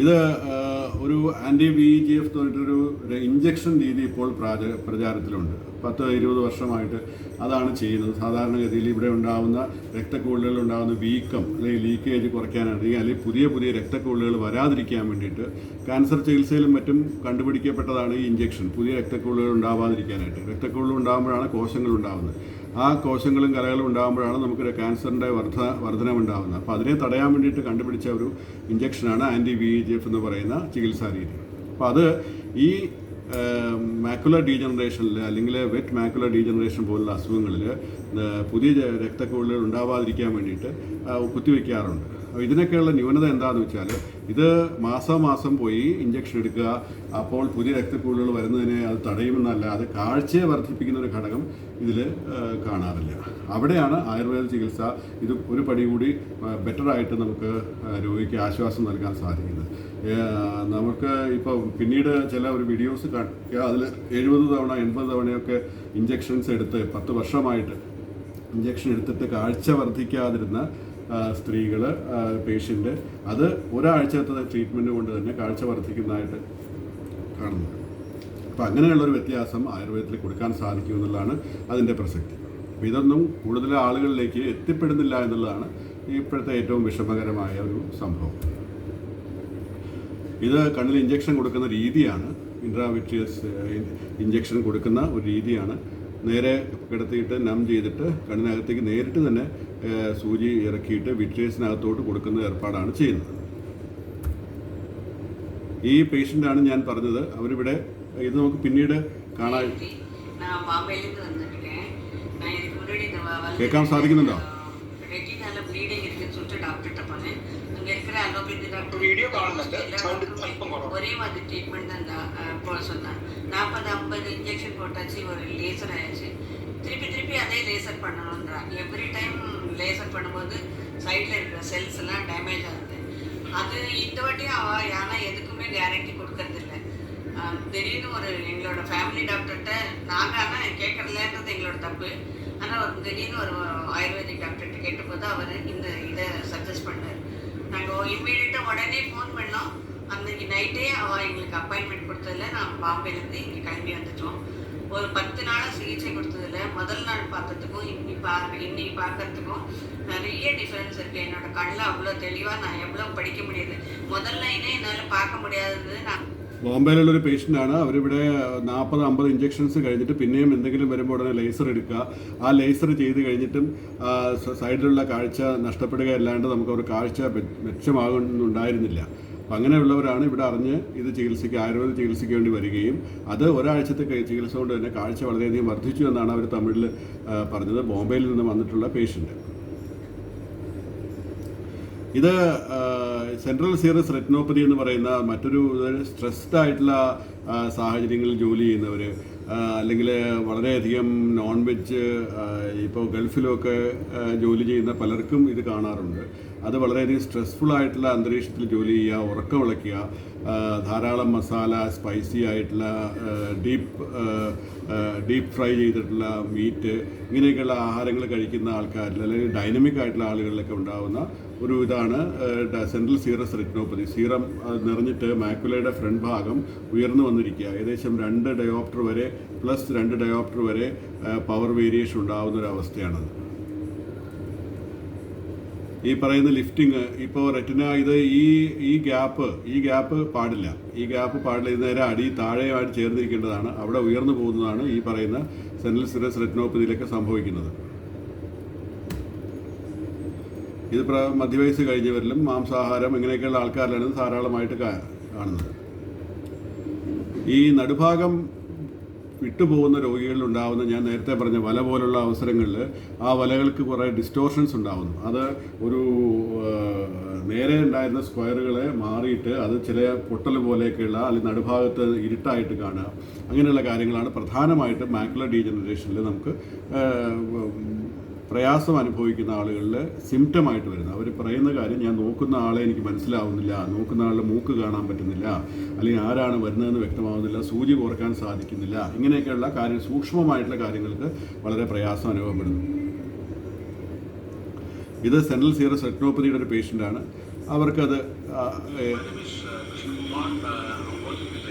ഇത് ഒരു VEGF പറഞ്ഞിട്ടൊരു ഇഞ്ചക്ഷൻ രീതി ഇപ്പോൾ പ്രചാരത്തിലുണ്ട്. 10-20 വർഷമായിട്ട് അതാണ് ചെയ്യുന്നത്. സാധാരണഗതിയിൽ ഇവിടെ ഉണ്ടാകുന്ന രക്തക്കുഴലുകളിൽ ഉണ്ടാകുന്ന വീക്കം അല്ലെങ്കിൽ ലീക്കേജ് കുറയ്ക്കാനാണെങ്കിൽ, അല്ലെങ്കിൽ പുതിയ രക്തക്കുഴലുകൾ വരാതിരിക്കാൻ വേണ്ടിയിട്ട് ക്യാൻസർ ചികിത്സയിലും മറ്റും കണ്ടുപിടിക്കപ്പെട്ടതാണ് ഈ ഇഞ്ചക്ഷൻ. പുതിയ രക്തക്കുഴലുകൾ ഉണ്ടാവാതിരിക്കാനായിട്ട്. രക്തക്കുഴലുകൾ ഉണ്ടാകുമ്പോഴാണ് കോശങ്ങൾ ഉണ്ടാകുന്നത്. ആ കോശങ്ങളും കലകളും ഉണ്ടാകുമ്പോഴാണ് നമുക്ക് ക്യാൻസറിൻ്റെ വർധനവുണ്ടാകുന്നത്. അപ്പോൾ അതിനെ തടയാൻ വേണ്ടിയിട്ട് കണ്ടുപിടിച്ച ഒരു ഇഞ്ചക്ഷനാണ് VEGF എന്ന് പറയുന്ന ചികിത്സാ രീതി. അപ്പോൾ അത് ഈ മാക്കുലർ ഡീജനറേഷനിൽ അല്ലെങ്കിൽ വെറ്റ് മാക്കുലർ ഡീജനറേഷൻ പോലുള്ള അസുഖങ്ങളിൽ പുതിയ രക്തക്കുഴലുകൾ ഉണ്ടാവാതിരിക്കാൻ വേണ്ടിയിട്ട് കുത്തിവെക്കാറുണ്ട്. അപ്പോൾ ഇതിനൊക്കെയുള്ള ന്യൂനത എന്താണെന്ന് വെച്ചാൽ, ഇത് മാസം പോയി ഇഞ്ചക്ഷൻ എടുക്കുക, അപ്പോൾ പുതിയ രക്തക്കുഴലുകൾ വരുന്നതിനെ അത് തടയുമെന്നല്ലാതെ കാഴ്ചയെ വർദ്ധിപ്പിക്കുന്ന ഒരു ഘടകം ഇതിൽ കാണാറില്ല. അവിടെയാണ് ആയുർവേദ ചികിത്സ ഇത് ഒരു പടി കൂടി ബെറ്ററായിട്ട് നമുക്ക് രോഗിക്ക് ആശ്വാസം നൽകാൻ സാധിക്കുന്നത്. നമുക്ക് ഇപ്പോൾ പിന്നീട് ചില ഒരു വീഡിയോസ് കാണിക്കുക, അതിൽ 70 തവണ 80 തവണയൊക്കെ ഇഞ്ചക്ഷൻസ് എടുത്ത് 10 വർഷമായിട്ട് ഇഞ്ചക്ഷൻ എടുത്തിട്ട് കാഴ്ച വർദ്ധിക്കാതിരുന്ന സ്ത്രീകൾ, പേഷ്യൻ്റ്, അത് ഒരാഴ്ചത്തെ ട്രീറ്റ്മെൻറ്റ് കൊണ്ട് തന്നെ കാഴ്ച വർദ്ധിക്കുന്നതായിട്ട് കാണുന്നത്. അപ്പോൾ അങ്ങനെയുള്ളൊരു വ്യത്യാസം ആയുർവേദത്തിൽ കൊടുക്കാൻ സാധിക്കും എന്നുള്ളതാണ് അതിൻ്റെ പ്രസക്തി. അപ്പോൾ ഇതൊന്നും കൂടുതൽ ആളുകളിലേക്ക് എത്തിപ്പെടുന്നില്ല എന്നുള്ളതാണ് ഇപ്പോഴത്തെ ഏറ്റവും വിഷമകരമായ ഒരു സംഭവം. ഇത് കണ്ണിൽ ഇഞ്ചക്ഷൻ കൊടുക്കുന്ന രീതിയാണ്, ഇൻട്രാവിട്രിയസ് ഇഞ്ചക്ഷൻ കൊടുക്കുന്ന ഒരു രീതിയാണ്. നേരെ കിടത്തിയിട്ട് ചെയ്തിട്ട് കണ്ണിനകത്തേക്ക് നേരിട്ട് തന്നെ സൂചി ഇറക്കിയിട്ട് വിട്രിയസിനകത്തോട്ട് കൊടുക്കുന്ന ഏർപ്പാടാണ് ചെയ്യുന്നത്. ഈ പേഷ്യൻ്റാണ് ഞാൻ പറഞ്ഞത്. അവരിവിടെ ഇത് നമുക്ക് പിന്നീട് കാണാൻ കേൾക്കാൻ സാധിക്കുന്നുണ്ടോ? ஒரே மாதிரி ட்ரீட்மெண்ட் தான் போல சொன்னான். 40-50 இன்ஜெக்ஷன் போட்டாச்சு, ஒரு லேசர் ஆயாச்சு. திருப்பி அதே லேசர் பண்ணணுன்றான். எவ்ரி டைம் லேசர் பண்ணும்போது சைடில் இருக்கிற செல்ஸ் எல்லாம் டேமேஜ் ஆகுது. அது இந்த வாட்டியும் ஆனால் எதுக்குமே கேரண்டி கொடுக்கறதில்ல. திடீர்னு ஒரு எங்களோட ஃபேமிலி டாக்டர்கிட்ட நாங்கள் ஆனால் கேட்கறதுலன்றது எங்களோட தப்பு. ஆனால் ஒரு திடீர்னு ஒரு ஆயுர்வேதிக் டாக்டர்கிட்ட கேட்டபோது அவர் இதை சஜஸ்ட் பண்ணார். நாங்கள் இம்மீடியட்டாக உடனே ஃபோன் பண்ணோம். அன்றைக்கி நைட்டே அவள் எங்களுக்கு அப்பாயின்மெண்ட் கொடுத்ததில் நான் பாம்பேலேருந்து இங்கே கிளம்பி வந்துட்டோம். ஒரு 10 நாளாக சிகிச்சை கொடுத்ததில் முதல் நாள் பார்த்ததுக்கும் இன்னைக்கு பார்க்கறதுக்கும் நிறைய டிஃப்ரென்ஸ் இருக்குது. என்னோடய கண்ணில் அவ்வளோ தெளிவாக நான் எவ்வளோ படிக்க முடியுது. முதல் லைனே என்னால் பார்க்க முடியாதது. நான் ബോംബെയിലുള്ളൊരു പേഷ്യൻ്റാണ്. അവരിവിടെ 40-50 ഇഞ്ചക്ഷൻസ് കഴിഞ്ഞിട്ട് പിന്നെയും എന്തെങ്കിലും വരുമ്പോൾ ഉടനെ ലേസർ എടുക്കുക. ആ ലേസർ ചെയ്ത് കഴിഞ്ഞിട്ടും സൈഡിലുള്ള കാഴ്ച നഷ്ടപ്പെടുക അല്ലാണ്ട് നമുക്ക് ഒരു കാഴ്ച മെച്ചമാകുന്നുണ്ടായിരുന്നില്ല. അപ്പം അങ്ങനെയുള്ളവരാണ് ഇവിടെ അറിഞ്ഞ് ഇത് ചികിത്സയ്ക്ക് ആയുർവേദ ചികിത്സയ്ക്ക് വേണ്ടി വരികയും അത് ഒരാഴ്ചത്തെ ചികിത്സ കൊണ്ട് തന്നെ കാഴ്ച വളരെയധികം വർദ്ധിച്ചു എന്നാണ് അവർ തമിഴിൽ പറഞ്ഞത്. ബോംബെയിൽ നിന്ന് വന്നിട്ടുള്ള പേഷ്യൻ്റ്. ഇത് സെൻട്രൽ സീറസ് റെറ്റിനോപ്പതി എന്ന് പറയുന്ന മറ്റൊരു സ്ട്രെസ്ഡ് ആയിട്ടുള്ള സാഹചര്യങ്ങളിൽ ജോലി ചെയ്യുന്നവർ, അല്ലെങ്കിൽ വളരെയധികം നോൺ വെജ്, ഇപ്പോൾ ഗൾഫിലൊക്കെ ജോലി ചെയ്യുന്ന പലർക്കും ഇത് കാണാറുണ്ട്. അത് വളരെയധികം സ്ട്രെസ്ഫുൾ ആയിട്ടുള്ള അന്തരീക്ഷത്തിൽ ജോലി ചെയ്യുക, ഉറക്കമിളയ്ക്കുക, ധാരാളം മസാല, സ്പൈസി ആയിട്ടുള്ള ഡീപ്പ് ഫ്രൈ ചെയ്തിട്ടുള്ള മീറ്റ്, ഇങ്ങനെയൊക്കെയുള്ള ആഹാരങ്ങൾ കഴിക്കുന്ന ആൾക്കാരിൽ അല്ലെങ്കിൽ ഡൈനമിക് ആയിട്ടുള്ള ആളുകളിലൊക്കെ ഉണ്ടാകുന്ന ഒരു ഇതാണ് സെൻട്രൽ സീറസ് റെറ്റിനോപ്പതി. സീറം നിറഞ്ഞിട്ട് മാക്കുലയുടെ ഫ്രണ്ട് ഭാഗം ഉയർന്നു വന്നിരിക്കുക. ഏകദേശം 2 ഡയോപ്റ്റർ വരെ പ്ലസ് 2 ഡയോപ്റ്റർ വരെ പവർ വേരിയേഷൻ ഉണ്ടാകുന്ന ഒരു അവസ്ഥയാണത്. ഈ പറയുന്ന ലിഫ്റ്റിങ് ഇപ്പോൾ റെറ്റിന ഇത് ഈ ഗ്യാപ്പ് പാടില്ല. ഇത് നേരെ താഴെയായിട്ട് ചേർന്നിരിക്കേണ്ടതാണ്. അവിടെ ഉയർന്നു പോകുന്നതാണ് ഈ പറയുന്ന സെൻട്രൽ സീറസ് റെറ്റിനോപ്പതിയിലൊക്കെ സംഭവിക്കുന്നത്. ഇത് മധ്യവയസ്സ് കഴിഞ്ഞവരിലും മാംസാഹാരം ഇങ്ങനെയൊക്കെയുള്ള ആൾക്കാരിലാണ് ധാരാളമായിട്ട് കാണുന്നത്. ഈ നടുഭാഗം വിട്ടുപോകുന്ന രോഗികളിലുണ്ടാകുന്ന, ഞാൻ നേരത്തെ പറഞ്ഞ വല പോലുള്ള അവസരങ്ങളിൽ ആ വലകൾക്ക് കുറേ ഡിസ്റ്റോർഷൻസ് ഉണ്ടാകുന്നു. അത് ഒരു നേരെ ഉണ്ടായിരുന്ന സ്ക്വയറുകളെ മാറിയിട്ട് അത് ചില പൊട്ടൽ പോലെയൊക്കെയുള്ള അല്ലെങ്കിൽ നടുഭാഗത്ത് ഇരുട്ടായിട്ട് കാണുക, അങ്ങനെയുള്ള കാര്യങ്ങളാണ് പ്രധാനമായിട്ട് മാക്കുലർ ഡീജനറേഷനിൽ നമുക്ക് പ്രയാസം അനുഭവിക്കുന്ന ആളുകളിൽ സിംറ്റമായിട്ട് വരുന്നത്. അവർ പറയുന്ന കാര്യം, ഞാൻ നോക്കുന്ന ആളെ എനിക്ക് മനസ്സിലാവുന്നില്ല, നോക്കുന്ന ആളുടെ മൂക്ക് കാണാൻ പറ്റുന്നില്ല, അല്ലെങ്കിൽ ആരാണ് വരുന്നതെന്ന് വ്യക്തമാവുന്നില്ല, സൂചി കോർക്കാൻ സാധിക്കുന്നില്ല, ഇങ്ങനെയൊക്കെയുള്ള സൂക്ഷ്മമായിട്ടുള്ള കാര്യങ്ങൾക്ക് വളരെ പ്രയാസം അനുഭവപ്പെടുന്നു. ഇത് സെൻട്രൽ സീറസ് റെറ്റിനോപ്പതിയുടെ ഒരു പേഷ്യൻ്റാണ്. അവർക്കത്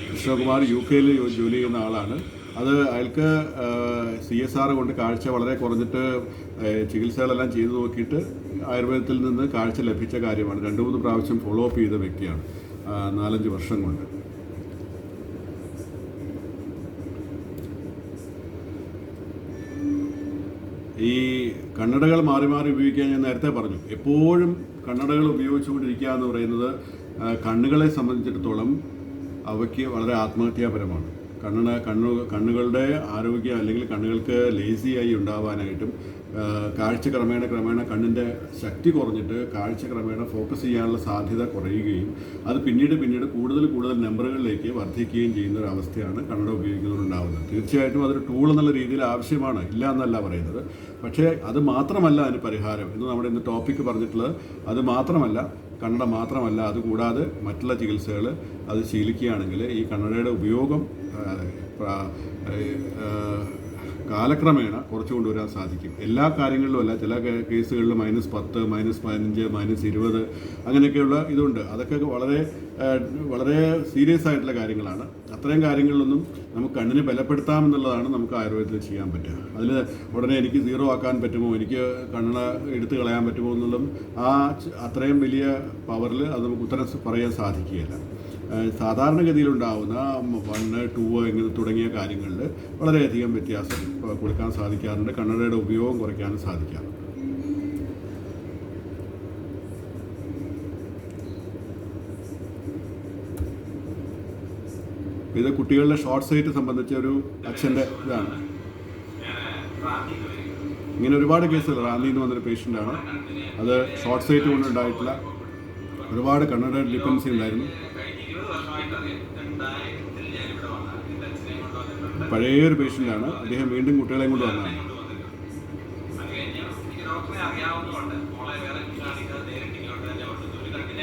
കൃഷ്ണകുമാർ UK ജോലി ചെയ്യുന്ന ആളാണ്. അത് അയാൾക്ക് CSR കൊണ്ട് കാഴ്ച വളരെ കുറഞ്ഞിട്ട് ചികിത്സകളെല്ലാം ചെയ്തു നോക്കിയിട്ട് ആയുർവേദത്തിൽ നിന്ന് കാഴ്ച ലഭിച്ച കാര്യമാണ്. 2-3 പ്രാവശ്യം ഫോളോ അപ്പ് ചെയ്ത വ്യക്തിയാണ് 4-5 വർഷം കൊണ്ട്. ഈ കണ്ണടകൾ മാറി മാറി ഉപയോഗിക്കാൻ ഞാൻ നേരത്തെ പറഞ്ഞു. എപ്പോഴും കണ്ണടകൾ ഉപയോഗിച്ചുകൊണ്ടിരിക്കുക എന്ന് പറയുന്നത് കണ്ണുകളെ സംബന്ധിച്ചിടത്തോളം അവയ്ക്ക് വളരെ ആത്മഹത്യാപരമാണ്. കണ്ണുകളുടെ ആരോഗ്യം അല്ലെങ്കിൽ കണ്ണുകൾക്ക് ലേസിയായി ഉണ്ടാവാനായിട്ടും കാഴ്ച ക്രമേണ കണ്ണിൻ്റെ ശക്തി കുറഞ്ഞിട്ട് കാഴ്ച ക്രമേണ ഫോക്കസ് ചെയ്യാനുള്ള സാധ്യത കുറയുകയും അത് പിന്നീട് കൂടുതൽ നമ്പറുകളിലേക്ക് വർദ്ധിക്കുകയും ചെയ്യുന്ന ഒരു അവസ്ഥയാണ് കണ്ണട ഉപയോഗിക്കുന്നതുണ്ടാകുന്നത്. തീർച്ചയായിട്ടും അതൊരു ടൂൾ എന്നുള്ള രീതിയിൽ ആവശ്യമാണ്, ഇല്ല എന്നല്ല പറയുന്നത്. പക്ഷേ അത് മാത്രമല്ല അതിന് പരിഹാരം എന്ന് നമ്മുടെ ഇന്ന് ടോപ്പിക്ക് പറഞ്ഞിട്ടുള്ളത്. അത് മാത്രമല്ല, കണ്ണട മാത്രമല്ല, അതുകൂടാതെ മറ്റുള്ള ചികിത്സകൾ അത് ശീലിക്കുകയാണെങ്കിൽ ഈ കണ്ണടയുടെ ഉപയോഗം കാലക്രമേണ കുറച്ച് കൊണ്ടുവരാൻ സാധിക്കും. എല്ലാ കാര്യങ്ങളിലും അല്ല, ചില കേസുകളിൽ -10, -15, -20 അങ്ങനെയൊക്കെയുള്ള ഇതുണ്ട്. അതൊക്കെ വളരെ സീരിയസ് ആയിട്ടുള്ള കാര്യങ്ങളാണ്. അത്രയും കാര്യങ്ങളിലൊന്നും നമുക്ക് കണ്ണിനെ ബലപ്പെടുത്താമെന്നുള്ളതാണ് നമുക്ക് ആയുർവേദത്തിൽ ചെയ്യാൻ പറ്റുക. അതിൽ ഉടനെ എനിക്ക് 0 ആക്കാൻ പറ്റുമോ, എനിക്ക് കണ്ണട എടുത്തു കളയാൻ പറ്റുമോ എന്നുള്ളതും അത്രയും വലിയ പവറിൽ അത് നമുക്ക് ഉത്തരം പറയാൻ സാധിക്കുകയില്ല. സാധാരണഗതിയിലുണ്ടാവുന്ന 1, 2 ഇങ്ങനെ തുടങ്ങിയ കാര്യങ്ങളിൽ വളരെയധികം വ്യത്യാസം കൊടുക്കാൻ സാധിക്കാറുണ്ട്. കണ്ണടയുടെ ഉപയോഗം കുറയ്ക്കാനും സാധിക്കാറുണ്ട്. ഇത് കുട്ടികളുടെ ഷോർട്ട് സൈറ്റ് സംബന്ധിച്ച ഒരു അച്ഛൻ്റെ ഇതാണ്. ഇങ്ങനെ ഒരുപാട് കേസുകൾ, റാന്നിയിൽ നിന്ന് വന്നൊരു പേഷ്യൻ്റാണ്. അത് ഷോർട്ട് സൈറ്റ് കൊണ്ടുണ്ടായിട്ടുള്ള ഒരുപാട് കണ്ണട ഡിപ്പെൻഡൻസി ഉണ്ടായിരുന്നു. പഴയൊരു പേഷ്യൻ്റാണ്. അദ്ദേഹം വീണ്ടും കുട്ടികളെയും കൊണ്ട് വന്നതാണ്.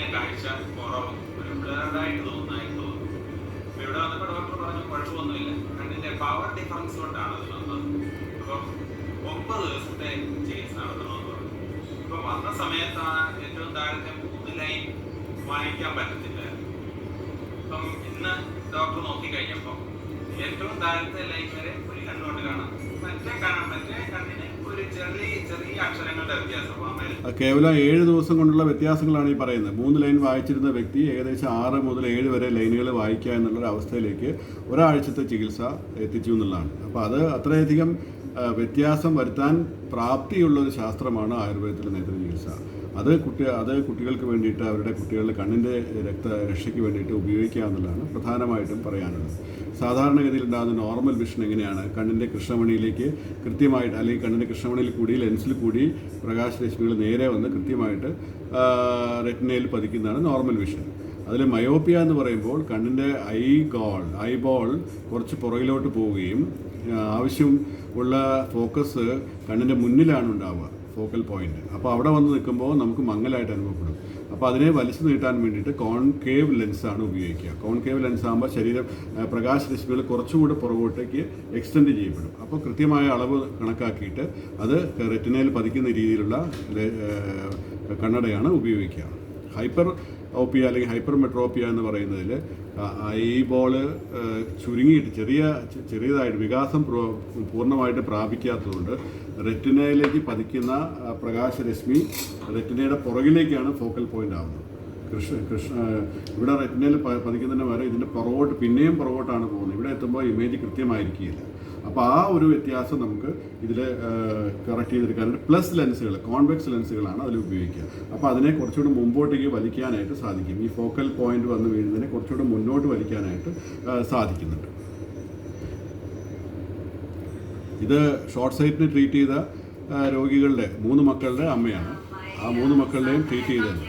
കണ്ണിന് കാഴ്ച കുറവ്, ഒരു ബ്ലറായിട്ട് തോന്നുന്നതായിട്ട് തോന്നുന്നു. അപ്പോൾ ഇവിടെ വന്നപ്പോൾ ഡോക്ടർ പറഞ്ഞു കുഴപ്പമൊന്നുമില്ല, കണ്ണിൻ്റെ പവർ ഡിഫറൻസ് കൊണ്ടാണ് അത് വന്നത്. അപ്പം 9 ദിവസത്തെ ചികിത്സ നടത്തണമെന്ന് പറഞ്ഞു. ഇപ്പം വന്ന സമയത്താണ് ഏറ്റവും താഴത്തെ 3 ലൈൻ വായിക്കാൻ പറ്റത്തില്ല. അപ്പം ഇന്ന് ഡോക്ടർ നോക്കിക്കഴിഞ്ഞപ്പോൾ ഏറ്റവും താഴത്തെ ലൈൻ വരെ ഒരു കണ്ണുകൊണ്ട് കാണാം, മറ്റേ കണ്ണിന് ഒരു ചെറിയ അക്ഷരങ്ങളുടെ വ്യത്യാസം. കേവലം 7 ദിവസം കൊണ്ടുള്ള വ്യത്യാസങ്ങളാണ് ഈ പറയുന്നത്. 3 ലൈൻ വായിച്ചിരുന്ന വ്യക്തി ഏകദേശം 6 മുതൽ 7 വരെ ലൈനുകൾ വായിക്കുക എന്നുള്ളൊരു അവസ്ഥയിലേക്ക് ഒരാഴ്ചത്തെ ചികിത്സ എത്തിച്ചു എന്നുള്ളതാണ്. അപ്പോൾ അത് അത്രയധികം വ്യത്യാസം വരുത്താൻ പ്രാപ്തിയുള്ളൊരു ശാസ്ത്രമാണ് ആയുർവേദത്തിലെ നേത്രചികിത്സ. അത് കുട്ടികൾക്ക് വേണ്ടിയിട്ട്, അവരുടെ കുട്ടികളുടെ കണ്ണിൻ്റെ രക്ഷയ്ക്ക് വേണ്ടിയിട്ട് ഉപയോഗിക്കുക എന്നുള്ളതാണ് പ്രധാനമായിട്ടും പറയാനുള്ളത്. സാധാരണഗതിയിൽ ഉണ്ടാകുന്ന നോർമൽ വിഷൻ എങ്ങനെയാണ്? കണ്ണിൻ്റെ കൃഷ്ണമണിയിലേക്ക് കൃത്യമായിട്ട്, അല്ലെങ്കിൽ കണ്ണിൻ്റെ കൃഷ്ണമണിയിൽ കൂടി ലെൻസിൽ കൂടി പ്രകാശരശ്മികൾ നേരെ വന്ന് കൃത്യമായിട്ട് റെറ്റിനയിൽ പതിക്കുന്നതാണ് നോർമൽ വിഷൻ. അതിൽ മയോപ്പിയ എന്ന് പറയുമ്പോൾ കണ്ണിൻ്റെ ഐബോൾ കുറച്ച് പുറകിലോട്ട് പോവുകയും ആവശ്യം ഉള്ള ഫോക്കസ് കണ്ണിൻ്റെ മുന്നിലാണ് ഉണ്ടാവുക, ഫോക്കൽ പോയിന്റ്. അപ്പോൾ അവിടെ വന്ന് നിൽക്കുമ്പോൾ നമുക്ക് മങ്ങലായിട്ട് അനുഭവപ്പെടും. അപ്പോൾ അതിനെ വലിച്ചു നീട്ടാൻ വേണ്ടിയിട്ട് കോൺകേവ് ലെൻസാണ് ഉപയോഗിക്കുക. കോൺകേവ് ലെൻസ് ആകുമ്പോൾ പ്രകാശരശ്മികൾ കുറച്ചുകൂടി പുറകോട്ടേക്ക് എക്സ്റ്റെൻഡ് ചെയ്യപ്പെടും. അപ്പോൾ കൃത്യമായ അളവ് കണക്കാക്കിയിട്ട് അത് റെറ്റിനയിൽ പതിക്കുന്ന രീതിയിലുള്ള കണ്ണടയാണ് ഉപയോഗിക്കുക. ഹൈപ്പർ ഓപ്പിയ അല്ലെങ്കിൽ ഹൈപ്പർ മെട്രോപ്പിയ എന്ന് പറയുന്നതിൽ ഐബോള് ചുരുങ്ങിയിട്ട് ചെറിയതായിട്ട് വികാസം പൂർണ്ണമായിട്ട് പ്രാപിക്കാത്തതുകൊണ്ട് റെറ്റിനയിലേക്ക് പതിക്കുന്ന പ്രകാശരശ്മി റെറ്റിനയുടെ പുറകിലേക്കാണ് ഫോക്കൽ പോയിന്റ് ആവുന്നത്. ഇവിടെ റെറ്റിനയിൽ പതിക്കുന്നതിന് വരെ ഇതിൻ്റെ പിന്നെയും പുറകോട്ടാണ് പോകുന്നത്. ഇവിടെ എത്തുമ്പോൾ ഇമേജ് കൃത്യമായിരിക്കില്ല. അപ്പോൾ ആ ഒരു വ്യത്യാസം നമുക്ക് ഇതിൽ കറക്റ്റ് ചെയ്തെടുക്കാനായിട്ട് പ്ലസ് ലെൻസുകൾ, കോൺവെക്സ് ലെൻസുകളാണ് അതിൽ ഉപയോഗിക്കുക. അപ്പോൾ അതിനെ കുറച്ചുകൂടി മുമ്പോട്ടേക്ക് വലിക്കാനായിട്ട് സാധിക്കും. ഈ ഫോക്കൽ പോയിന്റ് വന്ന് വീഴുന്നതിനെ കുറച്ചുകൂടി മുന്നോട്ട് വലിക്കാനായിട്ട് സാധിക്കുന്നുണ്ട്. ഇത് ഷോർട്ട് സൈറ്റിന് ട്രീറ്റ് ചെയ്ത രോഗികളുടെ 3 മക്കളുടെ അമ്മയാണ്. ആ 3 മക്കളുടെയും ട്രീറ്റ് ചെയ്തത്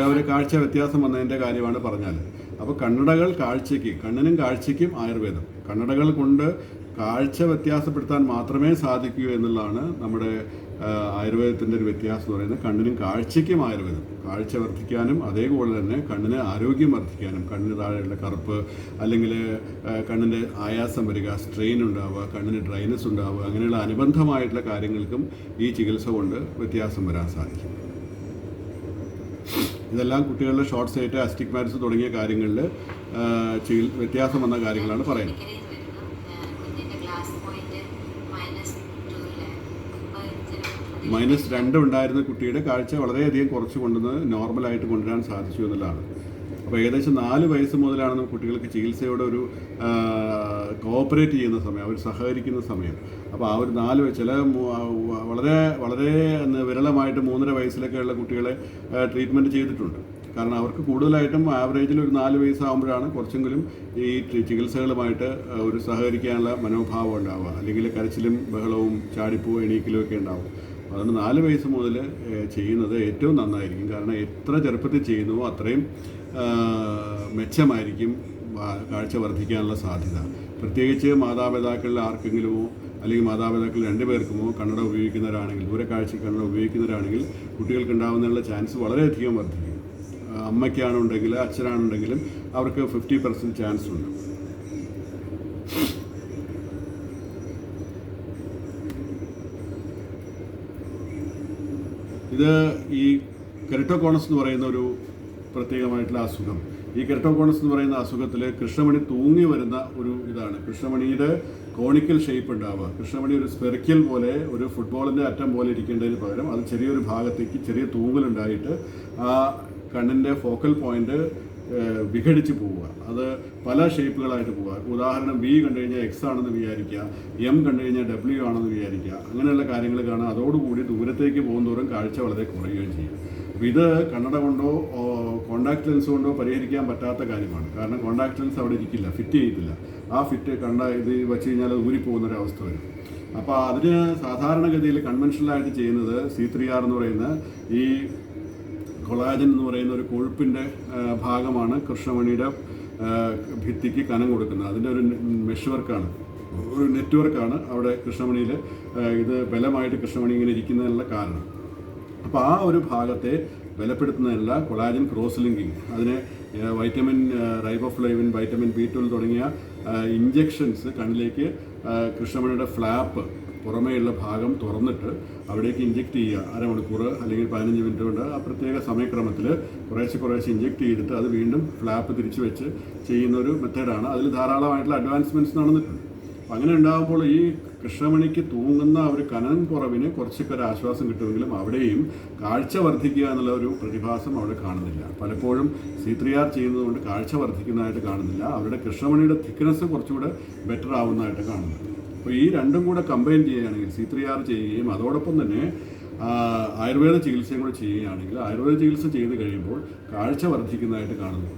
അവർ കാഴ്ച വ്യത്യാസം വന്നതിൻ്റെ കാര്യമാണ് പറഞ്ഞാൽ. അപ്പോൾ കണ്ണിനും കാഴ്ചയ്ക്കും ആയുർവേദം, കണ്ണടകൾ കൊണ്ട് കാഴ്ച വ്യത്യാസപ്പെടുത്താൻ മാത്രമേ സാധിക്കൂ എന്നുള്ളതാണ് നമ്മുടെ ആയുർവേദത്തിൻ്റെ ഒരു വ്യത്യാസം എന്ന് പറയുന്നത്. കണ്ണിനും കാഴ്ചയ്ക്കും ആയുർവേദം, കാഴ്ച വർദ്ധിക്കാനും അതേപോലെ തന്നെ കണ്ണിന് ആരോഗ്യം വർദ്ധിക്കാനും, കണ്ണിന് താഴെയുള്ള കറുപ്പ് അല്ലെങ്കിൽ കണ്ണിൻ്റെ ആയാസം വരിക, സ്ട്രെയിൻ ഉണ്ടാവുക, കണ്ണിന് ഡ്രൈനസ് ഉണ്ടാവുക, അങ്ങനെയുള്ള അനുബന്ധമായിട്ടുള്ള കാര്യങ്ങൾക്കും ഈ ചികിത്സ കൊണ്ട് വ്യത്യാസം വരാൻ സാധിക്കും. ഇതെല്ലാം കുട്ടികളുടെ ഷോർട്ട് സൈറ്റ്, അസ്റ്റിഗ്മാറ്റിസ് തുടങ്ങിയ കാര്യങ്ങളിൽ വ്യത്യാസം വന്ന കാര്യങ്ങളാണ് പറയുന്നത്. -2 ഉണ്ടായിരുന്ന കുട്ടിയുടെ കാഴ്ച വളരെയധികം കുറച്ച് കൊണ്ടുവന്ന് നോർമലായിട്ട് കൊണ്ടുവരാൻ സാധിച്ചു എന്നുള്ളതാണ്. അപ്പോൾ ഏകദേശം 4 വയസ്സ് മുതലാണ് നമുക്ക് കുട്ടികൾക്ക് ചികിത്സയോടെ ഒരു കോഓപ്പറേറ്റ് ചെയ്യുന്ന സമയം, അവർ സഹകരിക്കുന്ന സമയം. അപ്പോൾ ആ ഒരു 4 ചില വളരെ വളരെ വിരളമായിട്ട് 3.5 വയസ്സിലൊക്കെയുള്ള കുട്ടികളെ ട്രീറ്റ്മെൻറ്റ് ചെയ്തിട്ടുണ്ട്. കാരണം അവർക്ക് കൂടുതലായിട്ടും ആവറേജിൽ ഒരു 4 വയസ്സാകുമ്പോഴാണ് കുറച്ചെങ്കിലും ഈ ചികിത്സകളുമായിട്ട് ഒരു സഹകരിക്കാനുള്ള മനോഭാവം ഉണ്ടാവുക, അല്ലെങ്കിൽ കരച്ചിലും ബഹളവും ചാടിപ്പോ എണീക്കലും ഒക്കെ ഉണ്ടാവും. അതുകൊണ്ട് 4 വയസ്സ് മുതൽ ചെയ്യുന്നത് ഏറ്റവും നന്നായിരിക്കും. കാരണം എത്ര ചെറുപ്പത്തിൽ ചെയ്യുന്നുവോ അത്രയും മെച്ചമായിരിക്കും കാഴ്ച വർദ്ധിക്കാനുള്ള സാധ്യത. പ്രത്യേകിച്ച് മാതാപിതാക്കളിൽ ആർക്കെങ്കിലുമോ അല്ലെങ്കിൽ മാതാപിതാക്കൾ 2 പേർക്കുമോ കണ്ണട ഉപയോഗിക്കുന്നവരാണെങ്കിൽ, ദൂരക്കാഴ്ച കണ്ണട ഉപയോഗിക്കുന്നവരാണെങ്കിൽ കുട്ടികൾക്ക് ഉണ്ടാകുന്നതിനുള്ള ചാൻസ് വളരെയധികം വർദ്ധിക്കും. അമ്മയ്ക്കാണുണ്ടെങ്കിൽ അച്ഛനാണുണ്ടെങ്കിലും അവർക്ക് 50% ചാൻസ് ഉണ്ട്. ഇത് ഈ കെരട്ടോകോണസ് എന്ന് പറയുന്ന ഒരു പ്രത്യേകമായിട്ടുള്ള അസുഖം. ഈ കെരട്ടോകോണസ് എന്ന് പറയുന്ന അസുഖത്തിൽ കൃഷ്ണമണി തൂങ്ങി വരുന്ന ഒരു ഇതാണ്. കൃഷ്ണമണിയുടെ കോണിക്കൽ ഷേപ്പ് ഉണ്ടാവുക. കൃഷ്ണമണി ഒരു സ്പെറിക്കൽ പോലെ, ഒരു ഫുട്ബോളിൻ്റെ അറ്റം പോലെ ഇരിക്കേണ്ടതിന് പകരം അത് ചെറിയൊരു ഭാഗത്തേക്ക് ചെറിയ തൂങ്ങലുണ്ടായിട്ട് ആ കണ്ണിൻ്റെ ഫോക്കൽ പോയിന്റ് വിഘടിച്ച് പോവുക. അത് പല ഷേപ്പുകളായിട്ട് പോവുക. ഉദാഹരണം B കണ്ടു കഴിഞ്ഞാൽ X ആണെന്ന് വിചാരിക്കുക, M കണ്ടു കഴിഞ്ഞാൽ W ആണെന്ന് വിചാരിക്കുക. അങ്ങനെയുള്ള കാര്യങ്ങൾ കാണാം. അതോടുകൂടി ദൂരത്തേക്ക് പോകുന്നതോറും കാഴ്ച വളരെ കുറയുകയും ചെയ്യും. അപ്പോൾ ഇത് കണ്ണട കൊണ്ടോ കോണ്ടാക്ട് ലെൻസ് കൊണ്ടോ പരിഹരിക്കാൻ പറ്റാത്ത കാര്യമാണ്. കാരണം കോണ്ടാക്ട് ലെൻസ് അവിടെ ഇരിക്കില്ല, ഫിറ്റ് ചെയ്യത്തില്ല. ആ ഫിറ്റ് ഇത് വെച്ച് കഴിഞ്ഞാൽ അത് ഊരിപ്പോകുന്നൊരവസ്ഥ വരും. അപ്പോൾ അതിന് സാധാരണഗതിയിൽ കൺവെൻഷനലായിട്ട് ചെയ്യുന്നത് C3R എന്ന് പറയുന്ന ഈ കൊളാജൻ എന്ന് പറയുന്ന ഒരു കൊഴുപ്പിൻ്റെ ഭാഗമാണ് കൃഷ്ണമണിയുടെ ഭിത്തിക്ക് കനം കൊടുക്കുന്നത്. അതിൻ്റെ ഒരു മെഷ്വർക്കാണ്, ഒരു നെറ്റ്വർക്കാണ് അവിടെ കൃഷ്ണമണിയിൽ ഇത് ബലമായിട്ട് കൃഷ്ണമണി ഇങ്ങനെ ഇരിക്കുന്നതിനുള്ള കാരണം. അപ്പോൾ ആ ഒരു ഭാഗത്തെ ബലപ്പെടുത്തുന്നതിനുള്ള കൊളാജൻ ക്രോസ് ലിങ്കിങ്, അതിന് വൈറ്റമിൻ റൈബോഫ്ലേവിൻ, വൈറ്റമിൻ B12 തുടങ്ങിയ ഇഞ്ചെക്ഷൻസ് കണ്ണിലേക്ക് കൃഷ്ണമണിയുടെ ഫ്ലാപ്പ് പുറമേയുള്ള ഭാഗം തുറന്നിട്ട് അവിടേക്ക് ഇഞ്ചെക്ട് ചെയ്യുക. അരമണിക്കൂർ അല്ലെങ്കിൽ 15 മിനിറ്റ് കൊണ്ട് ആ പ്രത്യേക സമയക്രമത്തിൽ കുറേശ്ശെ ഇഞ്ചെക്ട് ചെയ്തിട്ട് അത് വീണ്ടും ഫ്ലാപ്പ് തിരിച്ചു വെച്ച് ചെയ്യുന്ന ഒരു മെത്തേഡാണ്. അതിൽ ധാരാളമായിട്ടുള്ള അഡ്വാൻസ്മെൻറ്റ്സ് നടന്നിട്ടുണ്ട്. അപ്പം അങ്ങനെ ഉണ്ടാകുമ്പോൾ ഈ കൃഷ്ണമണിക്ക് തൂങ്ങുന്ന ഒരു കനം കുറവിന് കുറച്ചൊക്കെ ഒരു ആശ്വാസം കിട്ടുമെങ്കിലും അവിടെയും കാഴ്ച വർദ്ധിക്കുക എന്നുള്ള ഒരു പ്രതിഭാസം അവിടെ കാണുന്നില്ല. പലപ്പോഴും C3R ചെയ്യുന്നതുകൊണ്ട് കാഴ്ച വർദ്ധിക്കുന്നതായിട്ട് കാണുന്നില്ല. അവരുടെ കൃഷ്ണമണിയുടെ തിക്നെസ് കുറച്ചുകൂടെ ബെറ്റർ ആവുന്നതായിട്ട് കാണുന്നുണ്ട്. അപ്പോൾ ഈ രണ്ടും കൂടെ കമ്പൈൻ ചെയ്യുകയാണെങ്കിൽ C3R ചെയ്യുകയും അതോടൊപ്പം തന്നെ ആയുർവേദ ചികിത്സയും കൂടെ ചെയ്യുകയാണെങ്കിൽ ആയുർവേദ ചികിത്സ ചെയ്ത് കഴിയുമ്പോൾ കാഴ്ച വർദ്ധിക്കുന്നതായിട്ട് കാണുന്നു.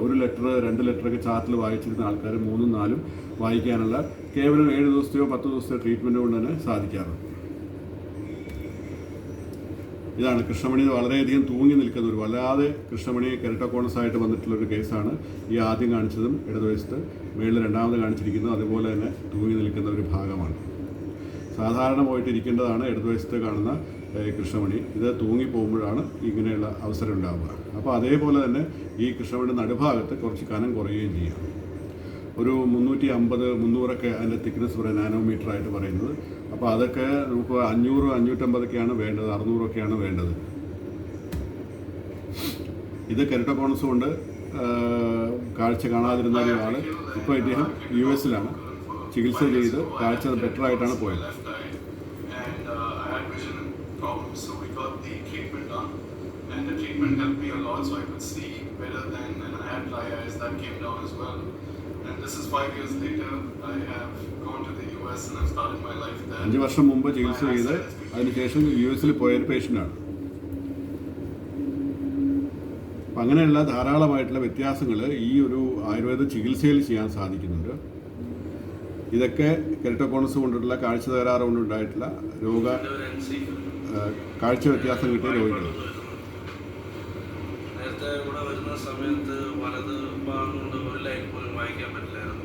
ഒരു ലെറ്റർ 2 ലെറ്ററൊക്കെ ചാർട്ടിൽ വായിച്ചിരുന്ന ആൾക്കാർ 3ഉം 4ഉം വായിക്കാനുള്ള കേവലം 7 ദിവസത്തെയോ 10 ദിവസത്തെയോ ട്രീറ്റ്മെൻറ്റ് കൊണ്ട് തന്നെ സാധിക്കാറുണ്ട്. ഇതാണ് കൃഷ്ണമണി വളരെയധികം തൂങ്ങി നിൽക്കുന്ന ഒരു വല്ലാതെ കൃഷ്ണമണി കെരട്ടോകോണസ് ആയിട്ട് വന്നിട്ടുള്ളൊരു കേസാണ് ഈ ആദ്യം കാണിച്ചതും ഇടതുവശത്ത് മേളിൽ രണ്ടാമത് കാണിച്ചിരിക്കുന്നത് അതുപോലെ തന്നെ തൂങ്ങി നിൽക്കുന്ന ഒരു ഭാഗമാണ്. സാധാരണ പോയിട്ട് ഇരിക്കേണ്ടതാണ് ഇടതുവശത്ത് കാണുന്ന കൃഷ്ണമണി. ഇത് തൂങ്ങിപ്പോകുമ്പോഴാണ് ഇങ്ങനെയുള്ള അവസരം ഉണ്ടാവുക. അപ്പോൾ അതേപോലെ തന്നെ ഈ കൃഷ്ണമണിയുടെ നടുഭാഗത്ത് കുറച്ച് കനം കുറയുകയും ചെയ്യാം. ഒരു 350-300 അതിൻ്റെ തിക്നെസ് പറയാം, നാനോമീറ്റർ ആയിട്ട് പറയുന്നത്. അപ്പോൾ അതൊക്കെ നമുക്ക് 500-550 വേണ്ടത്, 600 വേണ്ടത്. ഇത് കെരട്ടോകോണസ് കൊണ്ട് കാഴ്ച കാണാതിരുന്ന ഒരാൾ ഇപ്പോൾ ഇദ്ദേഹം US-ലാണ് ചികിത്സ ചെയ്ത് കാഴ്ച ബെറ്റർ ആയിട്ടാണ് പോയത്. So we got the treatment done, and the treatment helped me a lot, so I could see better than, and I had dry eyes that came down as well. And this is 5 years later. I have gone to the US and I've started my life there. 5 വർഷം മുമ്പ് ചികിത്സ ചെയ്ത് അതിനുശേഷം US-ൽ പോയൊരു പേഷ്യൻ്റാണ്. അപ്പം അങ്ങനെയുള്ള ധാരാളമായിട്ടുള്ള വ്യത്യാസങ്ങൾ ഈ ഒരു ആയുർവേദ ചികിത്സയിൽ ചെയ്യാൻ സാധിക്കുന്നുണ്ട്. ഇതൊക്കെ കെരട്ടോകോണസ് കൊണ്ടുള്ള കാഴ്ച തകരാറ് കൊണ്ടുണ്ടായിട്ടുള്ള കാഴ്ച വ്യത്യാസം കിട്ടിയ രോഗികൾ.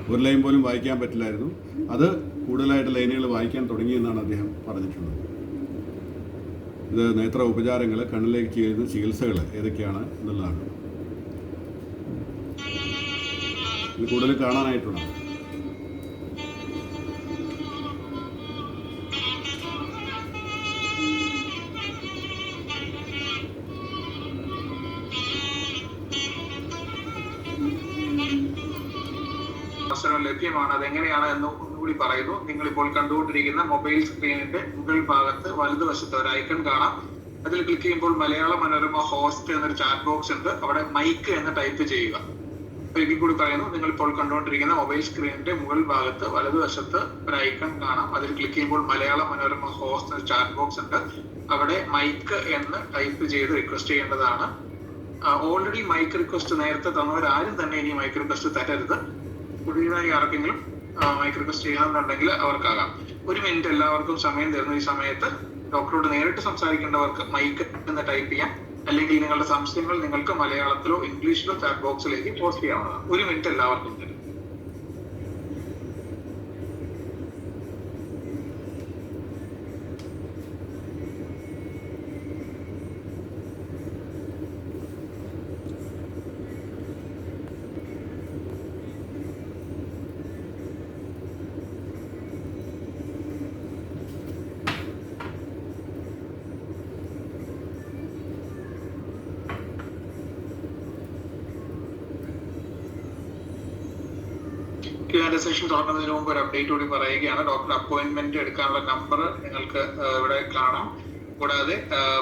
ഒരു ലൈൻ പോലും വായിക്കാൻ പറ്റില്ലായിരുന്നു. അത് കൂടുതലായിട്ട് ലൈനുകൾ വായിക്കാൻ തുടങ്ങിയെന്നാണ് അദ്ദേഹം പറഞ്ഞിട്ടുള്ളത്. ഇത് നേത്ര ഉപചാരങ്ങൾ, കണ്ണിലേക്ക് ചെയ്യുന്ന ചികിത്സകൾ ഏതൊക്കെയാണ് എന്നുള്ളതാണ് ഇത് കൂടുതൽ കാണാനായിട്ടുള്ളത്. അവസരം ലഭ്യമാണ്. അതെങ്ങനെയാണ് എന്ന് ഒന്നുകൂടി പറയുന്നു. നിങ്ങളിപ്പോൾ കണ്ടുകൊണ്ടിരിക്കുന്ന മൊബൈൽ സ്ക്രീനിന്റെ മുകൾ ഭാഗത്ത് വലതുവശത്ത് ഒരു ഐക്കൺ കാണാം. അതിൽ ക്ലിക്ക് ചെയ്യുമ്പോൾ മലയാള മനോരമ ഹോസ്റ്റ് എന്നൊരു ചാറ്റ് ബോക്സ് ഉണ്ട്. അവിടെ മൈക്ക് എന്ന് ടൈപ്പ് ചെയ്യുക. ഒരിക്കൽ കൂടി പറയുന്നു, നിങ്ങളിപ്പോൾ കണ്ടുകൊണ്ടിരിക്കുന്ന മൊബൈൽ സ്ക്രീനിന്റെ മുകൾ ഭാഗത്ത് വലതുവശത്ത് ഒരു ഐക്കൺ കാണാം. അതിൽ ക്ലിക്ക് ചെയ്യുമ്പോൾ മലയാള മനോരമ ഹോസ്റ്റ് എന്ന ചാറ്റ് ബോക്സ് ഉണ്ട്. അവിടെ മൈക്ക് എന്ന് ടൈപ്പ് ചെയ്ത് റിക്വസ്റ്റ് ചെയ്യേണ്ടതാണ്. ഓൾറെഡി മൈക്ക് റിക്വസ്റ്റ് നേരത്തെ തന്നവരാരും തന്നെ ഇനി മൈക്ക് റിക്വസ്റ്റ് തരരുത്. പുതിയതായി ആർക്കെങ്കിലും മൈക്ക് റിക്വസ്റ്റ് ചെയ്യണമെന്നുണ്ടെങ്കിൽ അവർക്കാകാം. 1 മിനിറ്റ് എല്ലാവർക്കും സമയം തരുന്നു. ഈ സമയത്ത് ഡോക്ടറോട് നേരിട്ട് സംസാരിക്കേണ്ടവർക്ക് മൈക്ക് എന്ന് ടൈപ്പ് ചെയ്യാം. അല്ലെങ്കിൽ നിങ്ങളുടെ സംശയങ്ങൾ നിങ്ങൾക്ക് മലയാളത്തിലോ ഇംഗ്ലീഷിലോ ചാറ്റ് ബോക്സിലേക്ക് പോസ്റ്റ് ചെയ്യാവുന്നതാണ്. 1 മിനിറ്റ് എല്ലാവർക്കും തരും. സെഷൻ തുടങ്ങുന്നതിന് മുമ്പ് ഒരു അപ്ഡേറ്റ് കൂടി പറയുകയാണ്. ഡോക്ടർ അപ്പോയിന്റ്മെന്റ് എടുക്കാനുള്ള നമ്പർ നിങ്ങൾക്ക് ഇവിടെ കാണാം. കൂടാതെ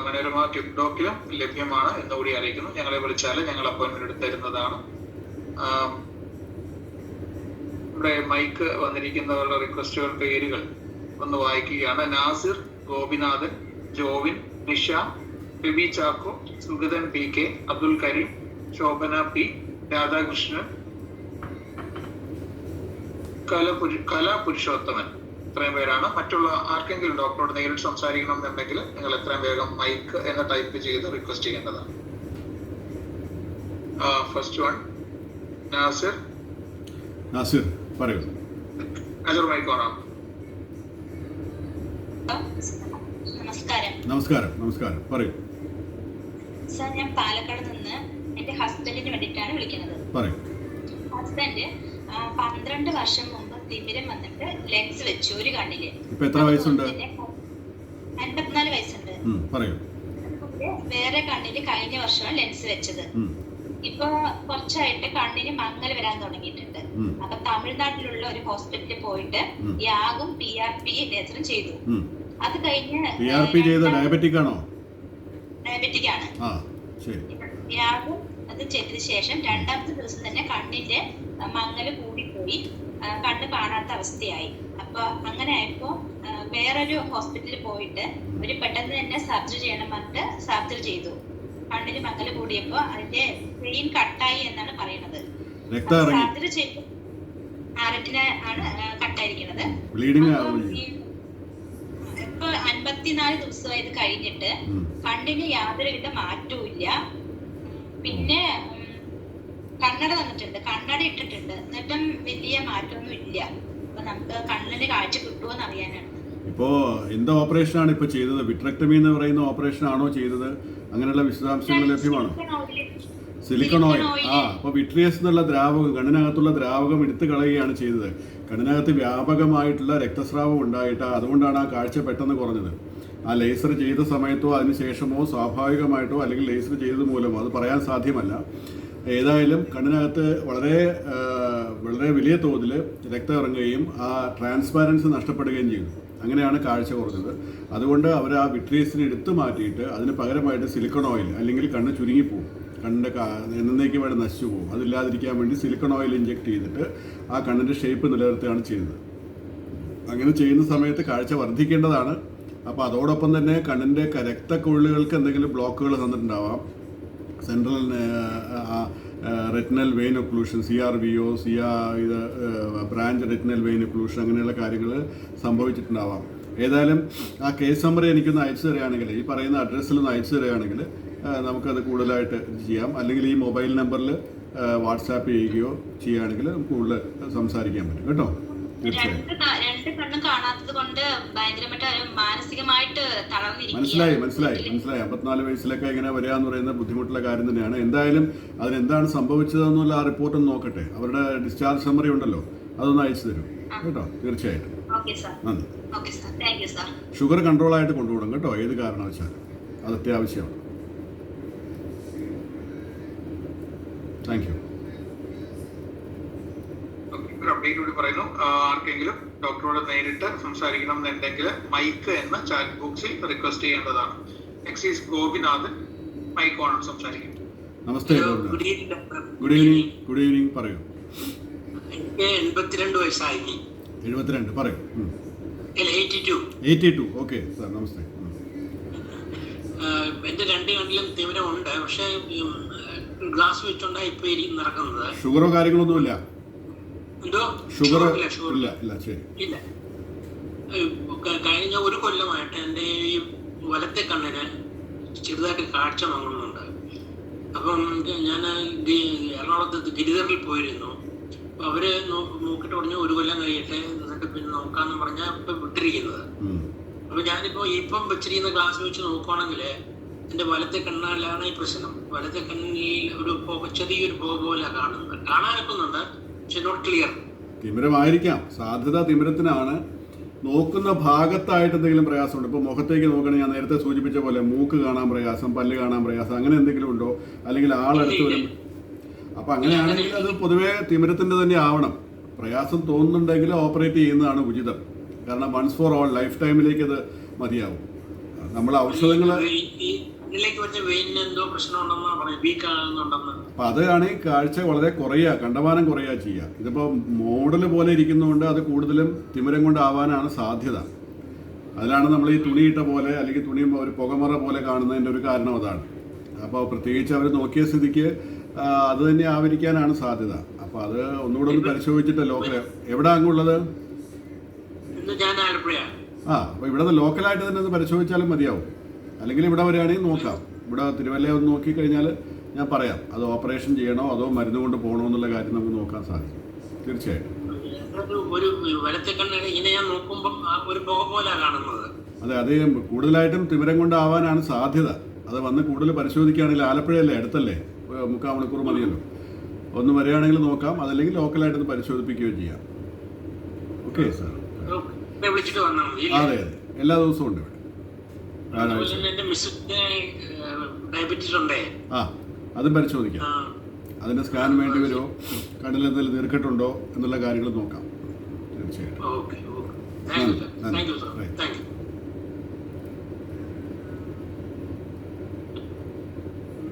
മനോരമ ടിക്ടോക്കിലും ലഭ്യമാണ് എന്നുകൂടി അറിയിക്കുന്നു. ഞങ്ങളെ വിളിച്ചാൽ ഞങ്ങൾ അപ്പോയിന്റ്മെന്റ് എടുത്ത് തരുന്നതാണ്. ഇവിടെ മൈക്ക് വന്നിരിക്കുന്നവരുടെ റിക്വസ്റ്റുകൾ പേരുകൾ ഒന്ന് വായിക്കുകയാണ്. നാസിർ, ഗോപിനാഥൻ, ജോവിൻ, നിഷ, ബിബി ചാക്കോ, സുഗതൻ PK, അബ്ദുൽ കരീം, ശോഭന P, രാധാകൃഷ്ണൻ, കലാ പുരുഷോത്തമൻ. ഇത്രയും പേരാണ്. മറ്റുള്ള ആർക്കെങ്കിലും ഡോക്ടറോട് നേരിട്ട് സംസാരിക്കണം എന്നുണ്ടെങ്കിൽ നിങ്ങൾ എത്രയും വേഗം മൈക്ക് എന്ന് ടൈപ്പ് ചെയ്ത് റിക്വസ്റ്റ് ചെയ്യേണ്ടതാണ്. First one Nasir. നാസിർ പറയൂ. നാസിർ മൈക്ക് ഓണാണ്. നമസ്കാരം. നമസ്കാരം പറയൂ. സാർ, ഞാൻ പാലക്കാട് നിന്ന് എന്റെ ഹസ്ബൻഡിന് വേണ്ടിയിട്ടാണ് വിളിക്കുന്നത്. പറയൂ. ഹസ്ബൻഡ് 12 വർഷം മുമ്പ് തിമിരം വന്നിട്ട് ലെൻസ് വെച്ചു ഒരു കണ്ണില്. ഇപ്പൊ എത്ര വയസ്സുണ്ട്? 54 വയസ്സുണ്ട്. പറയൂ. വേറെ കണ്ണില് കഴിഞ്ഞ വർഷമാണ് ലെൻസ് വെച്ചത്. ഇപ്പൊ കുറച്ചായിട്ട് കണ്ണിന് മങ്ങൽ വരാൻ തുടങ്ങിയിട്ടുണ്ട്. അപ്പൊ തമിഴ്നാട്ടിലുള്ള ഒരു ഹോസ്പിറ്റലിൽ പോയിട്ട് യാഗും PRP ലേസറും ചെയ്തു. അത് കഴിഞ്ഞ് PRP ചെയ്ത ഡയബറ്റിക് ആണോ? ഡയബറ്റിക് ആണ്. യാഗും അത് ചെയ്തതിനു ശേഷം 2ാമത്തെ ദിവസം തന്നെ കണ്ണിന്റെ മങ്ങല് കൂടിപ്പോയി, കണ്ണ് കാണാത്ത അവസ്ഥയായി. അപ്പൊ അങ്ങനെ ആയപ്പോ വേറൊരു ഹോസ്പിറ്റലിൽ പോയിട്ട് ഒരു പെട്ടെന്ന് തന്നെ സർജറി ചെയ്യണം പറഞ്ഞിട്ട് സർജറി ചെയ്തു. കണ്ണിന് മങ്ങല് കൂടിയപ്പോ അതിന്റെ വെയിൻ കട്ടായി എന്നാണ് പറയുന്നത്. സർജറി ചെയ്തു റെറ്റിന ആണ് കട്ടായിരിക്കുന്നത്. ഇപ്പൊ 54 ദിവസമായി ഇത് കഴിഞ്ഞിട്ട് കണ്ണിന് യാതൊരുവിധ മാറ്റവും ഇല്ല. പിന്നെ കണ്ണട തന്നിട്ടുണ്ട്, കണ്ണട ഇട്ടിട്ടുണ്ട്, എന്നിട്ടും വലിയ മാറ്റമൊന്നും ഇല്ല. അപ്പൊ നമുക്ക് കണ്ണിന് കാഴ്ച കിട്ടുമോന്ന് അറിയാനാണ്. ഇപ്പോ എന്താ ഓപ്പറേഷൻ ആണ് ഇപ്പൊ ചെയ്തത്? വിട്രക്ടമി എന്ന് പറയുന്ന ഓപ്പറേഷൻ ആണോ ചെയ്തത്? അങ്ങനെയുള്ള വിശദാംശങ്ങൾ ലഭ്യമാണോ? Silicon oil. അപ്പൊ വിട്രിയസ് എന്നുള്ള ദ്രാവകം, കണ്ണിനകത്തുള്ള ദ്രാവകം എടുത്തു കളയുകയാണ് ചെയ്തത്. കണ്ണിനകത്ത് വ്യാപകമായിട്ടുള്ള രക്തസ്രാവം ഉണ്ടായിട്ട് അതുകൊണ്ടാണ് ആ കാഴ്ച പെട്ടെന്ന് കുറഞ്ഞത്. ആ ലേസർ ചെയ്ത സമയത്തോ അതിനുശേഷമോ സ്വാഭാവികമായിട്ടോ അല്ലെങ്കിൽ ലേസർ ചെയ്തത് മൂലമോ അത് പറയാൻ സാധ്യമല്ല. ഏതായാലും കണ്ണിനകത്ത് വളരെ വലിയ തോതിൽ രക്തം ഇറങ്ങുകയും ആ ട്രാൻസ്പാരൻസി നഷ്ടപ്പെടുകയും ചെയ്തു. അങ്ങനെയാണ് കാഴ്ച കുറഞ്ഞത്. അതുകൊണ്ട് അവർ ആ വിട്രിയസിനെ എടുത്തു മാറ്റിയിട്ട് അതിന് പകരമായിട്ട് സിലിക്കൺ ഓയിൽ, അല്ലെങ്കിൽ കണ്ണ് ചുരുങ്ങിപ്പോവും, കണ്ണിൻ്റെ എന്നേക്കുമായിട്ട് നശിച്ചു പോകും. അതില്ലാതിരിക്കാൻ വേണ്ടി സിലിക്കൺ ഓയിൽ ഇഞ്ചെക്ട് ചെയ്തിട്ട് ആ കണ്ണിൻ്റെ ഷേപ്പ് നിലനിർത്തുകയാണ് ചെയ്യുന്നത്. അങ്ങനെ ചെയ്യുന്ന സമയത്ത് കാഴ്ച വർദ്ധിക്കേണ്ടതാണ്. അപ്പോൾ അതോടൊപ്പം തന്നെ കണ്ണിൻ്റെ രക്തക്കുഴലുകൾക്ക് എന്തെങ്കിലും ബ്ലോക്കുകൾ തന്നിട്ടുണ്ടാവാം. Central retinal vein occlusion, CRVO, branch retinal vein occlusion, അങ്ങനെയുള്ള കാര്യങ്ങൾ സംഭവിച്ചിട്ടുണ്ടാവാം. ഏതായാലും ആ കേസ് സമ്മറി എനിക്കൊന്ന് അയച്ചു തരികയാണെങ്കിൽ, ഈ പറയുന്ന അഡ്രസ്സിലൊന്ന് അയച്ചു തരികയാണെങ്കിൽ നമുക്കത് കൂടുതലായിട്ട് ചെയ്യാം. അല്ലെങ്കിൽ ഈ മൊബൈൽ നമ്പറിൽ വാട്സാപ്പ് ചെയ്യുകയോ ചെയ്യുകയാണെങ്കിൽ നമുക്ക് കൂടുതൽ സംസാരിക്കാൻ പറ്റും കേട്ടോ. രണ്ട് കണ്ണും കാണാത്തത് കൊണ്ട് ഭയങ്കരമായിട്ട് മാനസികമായിട്ട് മനസ്സിലായി. 54 വയസ്സിലൊക്കെ ഇങ്ങനെ വരിക എന്ന് പറയുന്നത് ബുദ്ധിമുട്ടുള്ള കാര്യം തന്നെയാണ്. എന്തായാലും അതിനെന്താണ് സംഭവിച്ചതെന്നുള്ള ആ റിപ്പോർട്ട് നോക്കട്ടെ. അവരുടെ ഡിസ്ചാർജ് സമ്മറി ഉണ്ടല്ലോ, അതൊന്ന് അയച്ചു തരും കേട്ടോ. തീർച്ചയായിട്ടും നന്ദി. ഷുഗർ കൺട്രോളായിട്ട് കൊണ്ടുപോകണം കേട്ടോ, ഏത് കാരണവശാലും അത് അത്യാവശ്യമാണ്. Thank you. ഒരു അപ്ഡേറ്റ് കൂടി പറയുന്നു. ആർക്കെങ്കിലും ഡോക്ടറോട് നേരിട്ട് സംസാരിക്കണം എന്നുണ്ടെങ്കിൽ മൈക്ക് എന്ന ചാറ്റ് ബോക്സിൽ റിക്വസ്റ്റ് ചെയ്യേണ്ടതാണ്. Next is Gopinathan, mike on സംസാരിക്കും. നമസ്തേ. Good evening. പറയൂ. എനിക്ക് 82 വയസ്സായി. 72 പറയൂ. 82. ഓക്കെ സാർ, നമസ്തേ. എന്റെ 2 കണ്ണിലും തിമിരമുണ്ട്. പക്ഷെ ഗ്ലാസ് വെച്ചോണ്ടാ ഇപ്പൊ നടക്കുന്നത്. ഷുഗറോ കാര്യങ്ങളൊന്നുമില്ല? എന്തോ ഷുഗർ ഇല്ല. ശരി. ഇല്ല. കഴിഞ്ഞ 1 കൊല്ലമായിട്ട് എന്റെ ഈ വലത്തെ കണ്ണിന് ചെറുതായിട്ട് കാഴ്ച മങ്ങുന്നുണ്ട്. അപ്പം ഞാൻ എറണാകുളത്ത് ഗിരിധറിൽ പോയിരുന്നു. അപ്പൊ അവര് നോക്കിട്ട് പറഞ്ഞു 1 കൊല്ലം കഴിയട്ടെ എന്നിട്ട് പിന്നെ നോക്കാന്ന് പറഞ്ഞാൽ ഇപ്പൊ വിട്ടിരിക്കുന്നത്. അപ്പൊ ഞാനിപ്പോ ഇപ്പം വെച്ചിരിക്കുന്ന ഗ്ലാസ് വെച്ച് നോക്കുവാണെങ്കിൽ എന്റെ വലത്തെ കണ്ണിലാണ് ഈ പ്രശ്നം. വലത്തെ കണ്ണിൽ ഒരു ചെറിയൊരു പോലെ കാണാനൊക്കുന്നുണ്ട്, പക്ഷെ നോട്ട് ക്ലിയർ. തിമിരമായിരിക്കാം, സാധ്യത തിമിരത്തിനാണ്. നോക്കുന്ന ഭാഗത്തായിട്ട് എന്തെങ്കിലും പ്രയാസമുണ്ട്? ഇപ്പോൾ മുഖത്തേക്ക് നോക്കണമെങ്കിൽ ഞാൻ നേരത്തെ സൂചിപ്പിച്ച പോലെ മൂക്ക് കാണാൻ പ്രയാസം, പല്ല് കാണാൻ പ്രയാസം, അങ്ങനെ എന്തെങ്കിലും ഉണ്ടോ? അല്ലെങ്കിൽ ആളെടുത്ത് വരും. അപ്പം അങ്ങനെയാണെങ്കിൽ അത് പൊതുവേ തിമിരത്തിൻ്റെ തന്നെ ആവണം. പ്രയാസം തോന്നുന്നുണ്ടെങ്കിൽ ഓപ്പറേറ്റ് ചെയ്യുന്നതാണ് ഉചിതം. കാരണം വൺസ് ഫോർ ഓൾ ലൈഫ് ടൈമിലേക്ക് അത് മതിയാവും. നമ്മൾ ഔഷധങ്ങൾ അപ്പം അതാണ് ഈ കാഴ്ച വളരെ കുറയുക, കണ്ടമാനം കുറയുക ചെയ്യുക. ഇതിപ്പോൾ മോഡൽ പോലെ ഇരിക്കുന്നതുകൊണ്ട് അത് കൂടുതലും തിമിരം കൊണ്ടാവാനാണ് സാധ്യത. അതിലാണ് നമ്മൾ ഈ തുണിയിട്ട പോലെ അല്ലെങ്കിൽ തുണി ഒരു പുകമറ പോലെ കാണുന്നതിൻ്റെ ഒരു കാരണം അതാണ്. അപ്പോൾ പ്രത്യേകിച്ച് അവർ നോക്കിയ സ്ഥിതിക്ക് അത് തന്നെ ആവരിക്കാനാണ് സാധ്യത. അപ്പോൾ അത് ഒന്നുകൂടെ ഒന്ന് പരിശോധിച്ചിട്ട് ലോക്കൽ എവിടെ അങ്ങുള്ളത്? അപ്പോൾ ഇവിടെ ലോക്കലായിട്ട് തന്നെ ഒന്ന് പരിശോധിച്ചാലും മതിയാവും. അല്ലെങ്കിൽ ഇവിടെ വരികയാണെങ്കിൽ നോക്കാം. ഇവിടെ തിരുവല്ല ഒന്ന് നോക്കിക്കഴിഞ്ഞാൽ ഞാൻ പറയാം അത് ഓപ്പറേഷൻ ചെയ്യണോ അതോ മരുന്ന് കൊണ്ട് പോകണോ എന്നുള്ള കാര്യം നമുക്ക് നോക്കാൻ സാധിക്കും. തീർച്ചയായിട്ടും. ഒരു വലത്തെ കണ്ണിന് ഇങ്ങനെ ഞാൻ നോക്കുമ്പോൾ ഒരു പുക പോലെ കാണുന്നത്. അതെ, അത് കൂടുതലായിട്ടും തിമിരം കൊണ്ടാവാനാണ് സാധ്യത. അത് വന്ന് കൂടുതൽ പരിശോധിക്കുകയാണെങ്കിൽ ആലപ്പുഴയല്ലേ, അടുത്തല്ലേ, 3/4 മണിക്കൂർ മതിയല്ലോ. ഒന്ന് വരികയാണെങ്കിൽ നോക്കാം, അതല്ലെങ്കിൽ ലോക്കലായിട്ടൊന്ന് പരിശോധിപ്പിക്കുകയോ ചെയ്യാം. Okay sir. വിളിച്ചിട്ട് വന്നാൽ മതി. അതെ അതെ, എല്ലാ ദിവസവും ഉണ്ട് ഇവിടെ. അതുപോലെ തന്നെ എൻ്റെ മിസ്സിന്റെ ഡയബറ്റീസ് ഉണ്ടേ. ആ, അതും പരിശോധിക്കാം. അതിൻ്റെ സ്കാൻ വേണ്ടി വരുമോ, കണ്ണിൽ എന്തെങ്കിലും നീർക്കെട്ടുണ്ടോ എന്നുള്ള കാര്യങ്ങൾ നോക്കാം. തീർച്ചയായിട്ടും. Okay okay, thank you sir, thank you sir, thank you.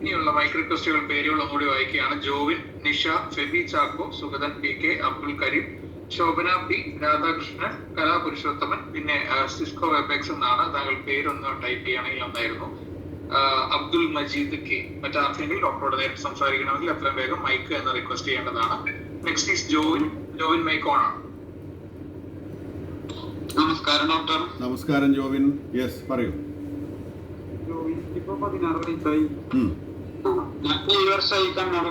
ഇനിയുള്ള മൈക്ക് റിക്വസ്റ്റുകൾ പേരുകളും കൂടി വായിക്കുകയാണ്. ജോവിൻ, നിഷ, ഫെബി ചാക്കോ, സുഗതൻ PK, അബ്ദുൽ കരീം, ശോഭന P, രാധാകൃഷ്ണൻ, കലാപുരുഷോത്തമൻ, പിന്നെ സിസ്കോ വെബെക്സ് എന്നാണ്. താങ്കൾ പേരൊന്ന് ടൈപ്പ് ചെയ്യുകയാണെങ്കിൽ നന്നായിരുന്നു. അബ്ദുൽ മജീദ് K. മറ്റാർക്കെങ്കിലും ഡോക്ടറോട് നേരിട്ട് സംസാരിക്കണമെങ്കിൽ എത്രയും വേഗം മൈക്ക് എന്ന് റിക്വസ്റ്റ് ചെയ്യേണ്ടതാണ്. Next is Jovin. Jovin, mike on ആണ്. നമസ്കാരം ഡോക്ടർ. നമസ്കാരം ജോവിൻ. യെസ്, പറയൂ. ഇപ്പൊ 16 വയസ്സായി. ഞാൻ 7 വർഷമായി കണ്ണട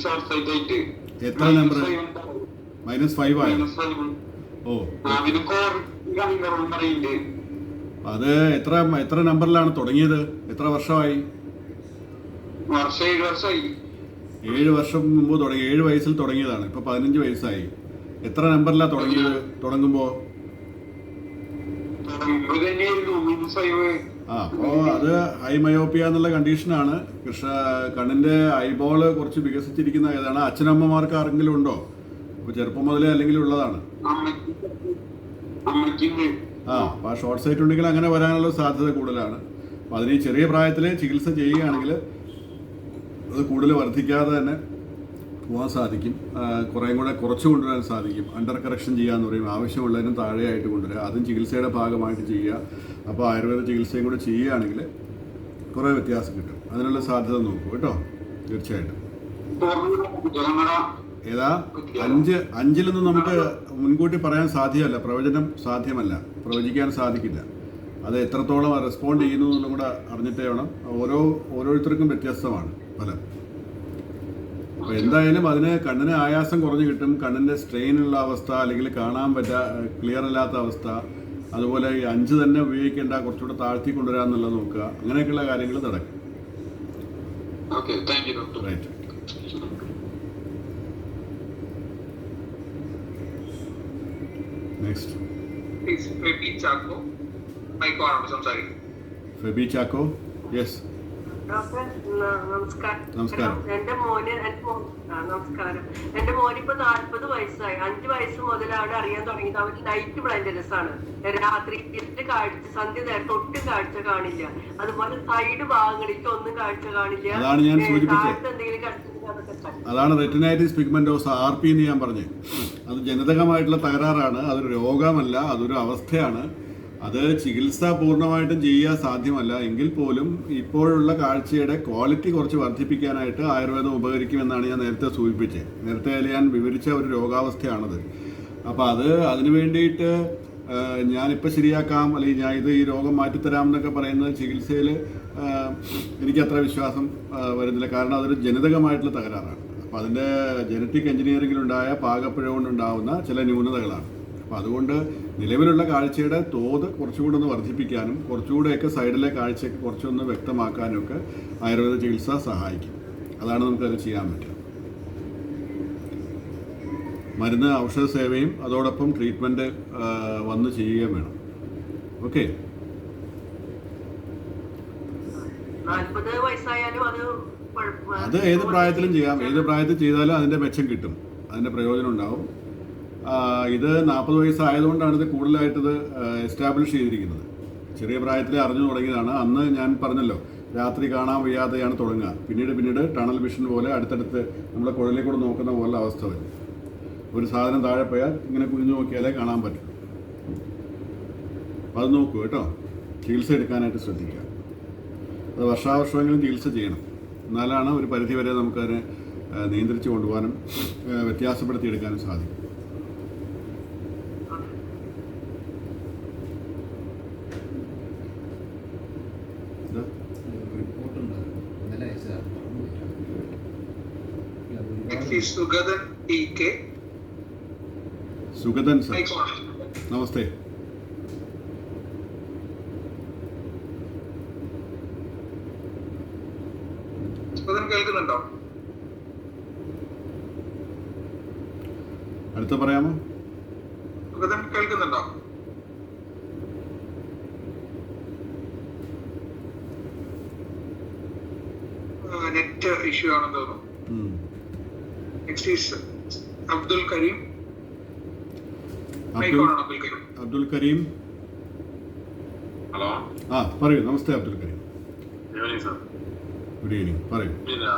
ഷോർട്ട്. എത്ര നമ്പർ? -5 ആയോ? ഓ, അത് എത്ര നമ്പറിലാണ് തുടങ്ങിയത്? എത്ര വർഷമായി? 7 വർഷമായി. 7 വർഷം മുമ്പ് തുടങ്ങി. 7 വയസ്സിൽ തുടങ്ങിയതാണ്, ഇപ്പൊ 15 വയസ്സായി. എത്ര നമ്പറിലാണ് തുടങ്ങിയത്? തുടങ്ങുമ്പോ അപ്പോ അത് ഹൈ മയോപ്പിയ എന്നുള്ള കണ്ടീഷനാണ്. കണ്ണിന്റെ ഐബോള് കുറച്ച് വികസിച്ചിരിക്കുന്ന ഏതാണ്? അച്ഛനമ്മമാർക്ക് ആരെങ്കിലും ഉണ്ടോ? അപ്പൊ ചെറുപ്പം മുതലേ അല്ലെങ്കിൽ ഉള്ളതാണ്. അപ്പോൾ ഷോർട്ട് സൈറ്റ് ഉണ്ടെങ്കിൽ അങ്ങനെ വരാനുള്ള സാധ്യത കൂടുതലാണ്. അപ്പോൾ അതിന് ചെറിയ പ്രായത്തിൽ ചികിത്സ ചെയ്യുകയാണെങ്കിൽ അത് കൂടുതൽ വർദ്ധിക്കാതെ തന്നെ പോകാൻ സാധിക്കും. കുറേയും കൂടെ കുറച്ച് കൊണ്ടുവരാൻ സാധിക്കും. അണ്ടർ കറക്ഷൻ ചെയ്യാന്ന് പറയും, ആവശ്യമുള്ളതിനും താഴെയായിട്ട് കൊണ്ടുവരിക. അതും ചികിത്സയുടെ ഭാഗമായിട്ട് ചെയ്യുക. അപ്പോൾ ആയുർവേദ ചികിത്സയും കൂടെ ചെയ്യുകയാണെങ്കിൽ കുറേ വ്യത്യാസം കിട്ടും. അതിനുള്ള സാധ്യത നോക്കൂ കേട്ടോ, തീർച്ചയായിട്ടും. ഏതാ 5 നമുക്ക് മുൻകൂട്ടി പറയാൻ സാധ്യമല്ല, പ്രവചനം സാധ്യമല്ല, പ്രവചിക്കാൻ സാധിക്കില്ല. അത് എത്രത്തോളം റെസ്പോണ്ട് ചെയ്യുന്നു എന്നും കൂടെ അറിഞ്ഞിട്ടേ വേണം. ഓരോരുത്തർക്കും വ്യത്യസ്തമാണ് ഫലം. അപ്പോൾ എന്തായാലും അതിന് കണ്ണിന് ആയാസം കുറഞ്ഞു കിട്ടും. കണ്ണിൻ്റെ സ്ട്രെയിനുള്ള അവസ്ഥ, അല്ലെങ്കിൽ കാണാൻ ക്ലിയർ അല്ലാത്ത അവസ്ഥ, അതുപോലെ ഈ 5 തന്നെ ഉപയോഗിക്കേണ്ട, കുറച്ചുകൂടെ താഴ്ത്തി കൊണ്ടുവരാമെന്നുള്ളത് നോക്കുക. അങ്ങനെയൊക്കെയുള്ള കാര്യങ്ങൾ നടക്കും. Right. Next Febi Chacko, mike on ആണ്, സംസാരിക്കും. ഫെബി ചാക്കോ, യെസ്. ഡോക്ടർ നമസ്കാരം. നമസ്കാരം. എന്റെ മോന് നമസ്കാരം. എന്റെ മോനിപ്പോ 40 വയസ്സായി. 5 വയസ്സ് മുതലാണ് അറിയാൻ തുടങ്ങിയത്. അവന് നൈറ്റ് ബ്ലൈൻഡ്നെസ് ആണ്. രാത്രി കാഴ്ച, സന്ധ്യ നേരത്തെ ഒട്ടും കാഴ്ച കാണില്ല. അതുപോലെ സൈഡ് ഭാഗങ്ങളിലേക്ക് ഒന്നും കാഴ്ച കാണില്ല. അതാണ് ഞാൻ സൂചിപ്പിച്ചത്. എന്തെങ്കിലും അതാണ് റെറ്റിനൈറ്റിസ് പിഗ്മെന്റോസ, RP എന്ന് ഞാൻ പറഞ്ഞത്. അത് ജനിതകമായിട്ടുള്ള തകരാറാണ്. അതൊരു രോഗമല്ല, അതൊരു അവസ്ഥയാണ്. അത് ചികിത്സ പൂർണ്ണമായിട്ടും ചെയ്യാൻ സാധ്യമല്ല. എങ്കിൽ പോലും ഇപ്പോഴുള്ള കാഴ്ചയുടെ ക്വാളിറ്റി കുറച്ച് വർദ്ധിപ്പിക്കാനായിട്ട് ആയുർവേദം ഉപകരിക്കുമെന്നാണ് ഞാൻ നേരത്തെ സൂചിപ്പിച്ചത്. നേരത്തെ ഞാൻ വിവരിച്ച ഒരു രോഗാവസ്ഥയാണത്. അപ്പോൾ അതിന് വേണ്ടിയിട്ട് ഞാനിപ്പോൾ ശരിയാക്കാം, അല്ലെങ്കിൽ ഈ രോഗം മാറ്റിത്തരാം എന്നൊക്കെ പറയുന്നത് ചികിത്സയിൽ എനിക്കത്ര വിശ്വാസം വരുന്നില്ല. കാരണം അതൊരു ജനിതകമായിട്ടുള്ള തകരാറാണ്. അപ്പോൾ അതിൻ്റെ ജനറ്റിക് എഞ്ചിനീയറിങ്ങിലുണ്ടായ പാകപ്പിഴ കൊണ്ടുണ്ടാകുന്ന ചില ന്യൂനതകളാണ്. അപ്പോൾ അതുകൊണ്ട് നിലവിലുള്ള കാഴ്ചയുടെ തോത് കുറച്ചുകൂടെ ഒന്ന് വർദ്ധിപ്പിക്കാനും കുറച്ചുകൂടെയൊക്കെ സൈഡിലെ കാഴ്ചയൊക്കെ കുറച്ചൊന്ന് വ്യക്തമാക്കാനും ഒക്കെ ആയുർവേദ ചികിത്സ സഹായിക്കും. അതാണ് നമുക്കത് ചെയ്യാൻ പറ്റുക. മരുന്ന്, ഔഷധ സേവയും അതോടൊപ്പം ട്രീറ്റ്മെൻറ്റ് വന്ന് ചെയ്യുകയും വേണം. ഓക്കെ. 40 വയസ്സായാലും അത് ഏത് പ്രായത്തിലും ചെയ്യാം. ഏത് പ്രായത്തിൽ ചെയ്താലും അതിൻ്റെ മെച്ചം കിട്ടും, അതിൻ്റെ പ്രയോജനം ഉണ്ടാവും. ഇത് 40 വയസ്സായതുകൊണ്ടാണ് ഇത് കൂടുതലായിട്ടത് എസ്റ്റാബ്ലിഷ് ചെയ്തിരിക്കുന്നത്. ചെറിയ പ്രായത്തിൽ അറിഞ്ഞു തുടങ്ങിയതാണ്. അന്ന് ഞാൻ പറഞ്ഞല്ലോ, രാത്രി കാണാൻ വയ്യാതെയാണ് തുടങ്ങുക. പിന്നീട് ടണൽ വിഷൻ പോലെ അടുത്തടുത്ത് നമ്മളെ കുഴലിൽ നോക്കുന്ന പോലെ അവസ്ഥ വരും. ഒരു സാധനം താഴെ പോയാൽ ഇങ്ങനെ കുഞ്ഞു നോക്കിയാലേ കാണാൻ പറ്റും. അപ്പോൾ അത് നോക്കൂ കേട്ടോ. ചികിത്സ എടുക്കാനായിട്ട് ശ്രദ്ധിക്കുക. അത് വർഷാവർഷമെങ്കിലും ചികിത്സ ചെയ്യണം. എന്നാലാണ് ഒരു പരിധിവരെ നമുക്കതിനെ നിയന്ത്രിച്ച് കൊണ്ടുപോകാനും വ്യത്യാസപ്പെടുത്തിയെടുക്കാനും സാധിക്കും. സുഗതൻ PK. സുഗതൻ സർ, നമസ്തേ. കേൾക്കുന്നുണ്ടോ? അടുത്ത പറയാമോ? സുഗതൻ കേൾക്കുന്നുണ്ടോ? നെറ്റ് ഇഷ്യൂ ആണെന്ന് തോന്നുന്നു. Next is Abdul Karim. Abdul Karim. Hello. പറയൂ. നമസ്തേ Abdul Karim. Sir. Good evening. പറയൂ. പിന്നെ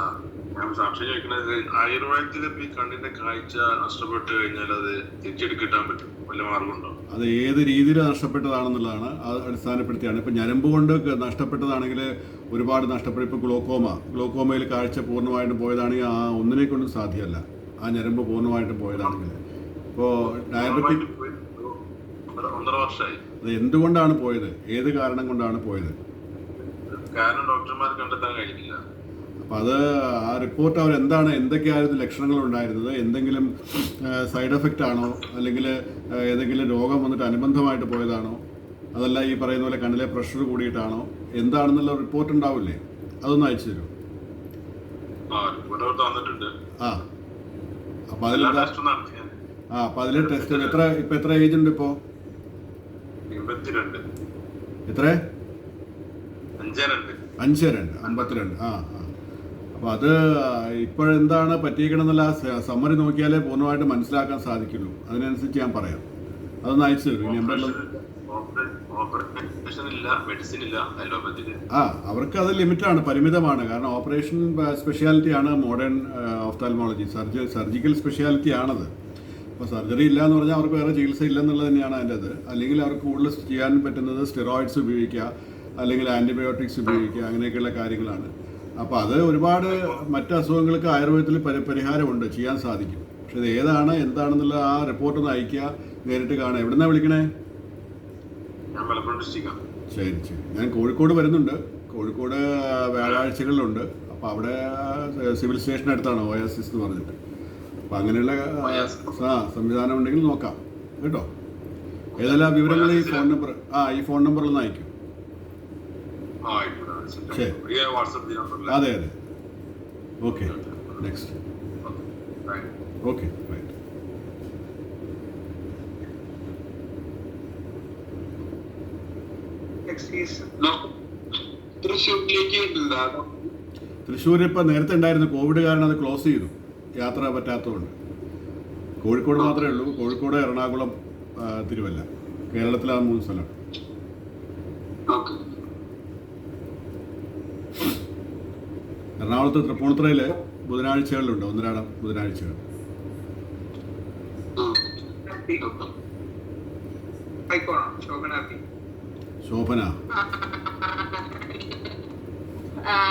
ഞാൻ സംശയം ചോദിക്കുന്നത്, ആയുർവേദത്തിൽ ഈ കണ്ണിന്റെ കാഴ്ച നഷ്ടപ്പെട്ട് കഴിഞ്ഞാൽ അത് തിരിച്ചെടുക്കിട്ടാൻ പറ്റും, വല്ല മാർഗമുണ്ടോ? അത് ഏത് രീതിയിൽ നഷ്ടപ്പെട്ടതാണെന്നുള്ളതാണ് അടിസ്ഥാനപ്പെടുത്തിയാണ്. ഇപ്പം ഞരമ്പ് കൊണ്ട് നഷ്ടപ്പെട്ടതാണെങ്കിൽ ഒരുപാട് നഷ്ടപ്പെടും. ഇപ്പോൾ ഗ്ലോക്കോമയിൽ കാഴ്ച പൂർണ്ണമായിട്ടും പോയതാണെങ്കിൽ ആ ഒന്നിനെ കൊണ്ടും സാധ്യമല്ല. ആ ഞരമ്പ് പൂർണ്ണമായിട്ടും പോയതാണെങ്കിൽ. ഇപ്പോൾ ഡയബറ്റിക് 1.5 വർഷമായി. അത് എന്തുകൊണ്ടാണ് പോയത്? ഏത് കാരണം കൊണ്ടാണ് പോയത്? കാരണം ഡോക്ടർമാർ കണ്ടെത്താൻ കഴിഞ്ഞില്ല. അപ്പം അത് ആ റിപ്പോർട്ട് എന്തൊക്കെയായിരുന്നു ലക്ഷണങ്ങൾ ഉണ്ടായിരുന്നത്? എന്തെങ്കിലും സൈഡ് എഫക്റ്റ് ആണോ, അല്ലെങ്കിൽ ഏതെങ്കിലും രോഗം വന്നിട്ട് അനുബന്ധമായിട്ട് പോയതാണോ, അതല്ല ഈ പറയുന്ന പോലെ കണ്ണിലെ പ്രഷർ കൂടിയിട്ടാണോ, എന്താണെന്നുള്ള റിപ്പോർട്ട് ഉണ്ടാവില്ലേ? അതൊന്ന് അയച്ചു തരൂ. അപ്പം അതിലെ ടെസ്റ്റ് ഇപ്പം എത്ര ഏജ് ഉണ്ട്? ഇപ്പോൾ 52. എത്ര? 52. 52. അപ്പോൾ അത് ഇപ്പോഴെന്താണ് പറ്റിയിരിക്കണമെന്നുള്ള സമ്മറി നോക്കിയാലേ പൂർണ്ണമായിട്ട് മനസ്സിലാക്കാൻ സാധിക്കുള്ളൂ. അതിനനുസരിച്ച് ഞാൻ പറയാം. അതൊന്ന് അയച്ചു തരും ഈ നമ്പറിൽ. അവർക്ക് അത് ലിമിറ്റാണ്, പരിമിതമാണ്. കാരണം ഓപ്പറേഷൻ സ്പെഷ്യാലിറ്റിയാണ് മോഡേൺ ഓഫ്താൽമോളജി. സർജിക്കൽ സ്പെഷ്യാലിറ്റി ആണത്. അപ്പോൾ സർജറി ഇല്ല എന്ന് പറഞ്ഞാൽ അവർക്ക് വേറെ ചികിത്സ ഇല്ലെന്നുള്ളത് തന്നെയാണ് അതിൻ്റെ അത്. അല്ലെങ്കിൽ അവർക്ക് കൂടുതൽ ചെയ്യാൻ പറ്റുന്നത് സ്റ്റിറോയിഡ്സ് ഉപയോഗിക്കുക, അല്ലെങ്കിൽ ആൻറ്റിബയോട്ടിക്സ് ഉപയോഗിക്കുക, അങ്ങനെയൊക്കെയുള്ള കാര്യങ്ങളാണ്. അപ്പോൾ അത് ഒരുപാട് മറ്റ് അസുഖങ്ങൾക്ക് ആയുർവേദത്തിൽ പരിഹാരമുണ്ട്, ചെയ്യാൻ സാധിക്കും. പക്ഷെ ഇത് ഏതാണ് എന്താണെന്നുള്ള ആ റിപ്പോർട്ടൊന്ന് അയക്കുക, നേരിട്ട് കാണുക. എവിടുന്നാണ് വിളിക്കണേ? ശരി. ഞാൻ കോഴിക്കോട് വരുന്നുണ്ട്. കോഴിക്കോട് വ്യാഴാഴ്ചകളിലുണ്ട്. അപ്പോൾ അവിടെ സിവിൽ സ്റ്റേഷൻ അടുത്താണ് OSS എന്ന് പറഞ്ഞിട്ട്. അപ്പം അങ്ങനെയുള്ള സംവിധാനം ഉണ്ടെങ്കിൽ നോക്കാം കേട്ടോ. ഏതെല്ലാം വിവരങ്ങൾ ഈ ഫോൺ നമ്പറിലൊന്ന് അയക്കും. ശരി. അതെ. Okay. Next. Okay, right. Thrissur ഇപ്പം നേരത്തെ ഉണ്ടായിരുന്നു, കോവിഡ് കാരണം അത് ക്ലോസ് ചെയ്തു, യാത്ര പറ്റാത്തതുകൊണ്ട്. കോഴിക്കോട് മാത്രമേ ഉള്ളൂ. കോഴിക്കോട്, എറണാകുളം, തിരുവല്ല. കേരളത്തിലാണ് 3 സ്ഥലം. എറണാകുളത്ത് തൃപ്പൂണിത്തുറയിൽ ബുധനാഴ്ചകളിലുണ്ട്, 1-2 ബുധനാഴ്ചകൾ. Shobhana.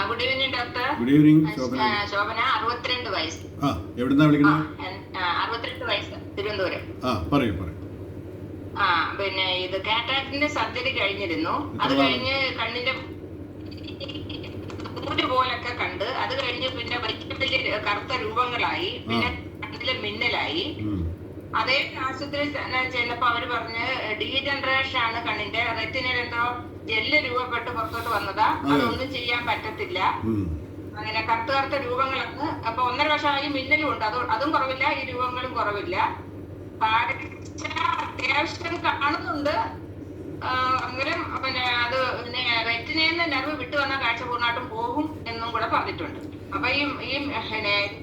Good evening doctor. Good evening Shobhana. 62 വയസ്സ്. എവിടുന്നാ വിളിക്കുന്നത്? 62 വയസ്സ്, തിരുവനന്തപുരം. പറയൂ. പിന്നെ ഇത് കാറ്റാക്ടിന്റെ സർജറി കഴിഞ്ഞിരുന്നു. അത് കഴിഞ്ഞ് കണ്ണിന്റെ പോലൊക്കെ കണ്ട്, അത് കഴിഞ്ഞ് പിന്നെ വലിയ കറുത്ത രൂപങ്ങളായി, പിന്നെ കണ്ണിലെ മിന്നലായി. അതേ ആശുപത്രി ചെന്നപ്പോ അവര് പറഞ്ഞ് ഡീജനറേഷൻ ആണ് കണ്ണിന്റെ, റെറ്റിനയിൽ എന്തോ ജെല്ല് രൂപപ്പെട്ട് പുറത്തോട്ട് വന്നതാ, അതൊന്നും ചെയ്യാൻ പറ്റത്തില്ല. അങ്ങനെ കറുത്ത രൂപങ്ങളൊക്കെ. അപ്പൊ 1.5 വർഷമായി മിന്നലും ഉണ്ട്, അതും കുറവില്ല, ഈ രൂപങ്ങളും കുറവില്ല. കാഴ്ച അത്യാവശ്യം കാണുന്നുണ്ട്. അന്നേരം പിന്നെ അത് റെറ്റിനേന്ന് നെർവ് വിട്ടു വന്ന കാഴ്ച പൂർണ്ണമായിട്ടും പോകും എന്നും കൂടെ പറഞ്ഞിട്ടുണ്ട്. അപ്പൊ ഈ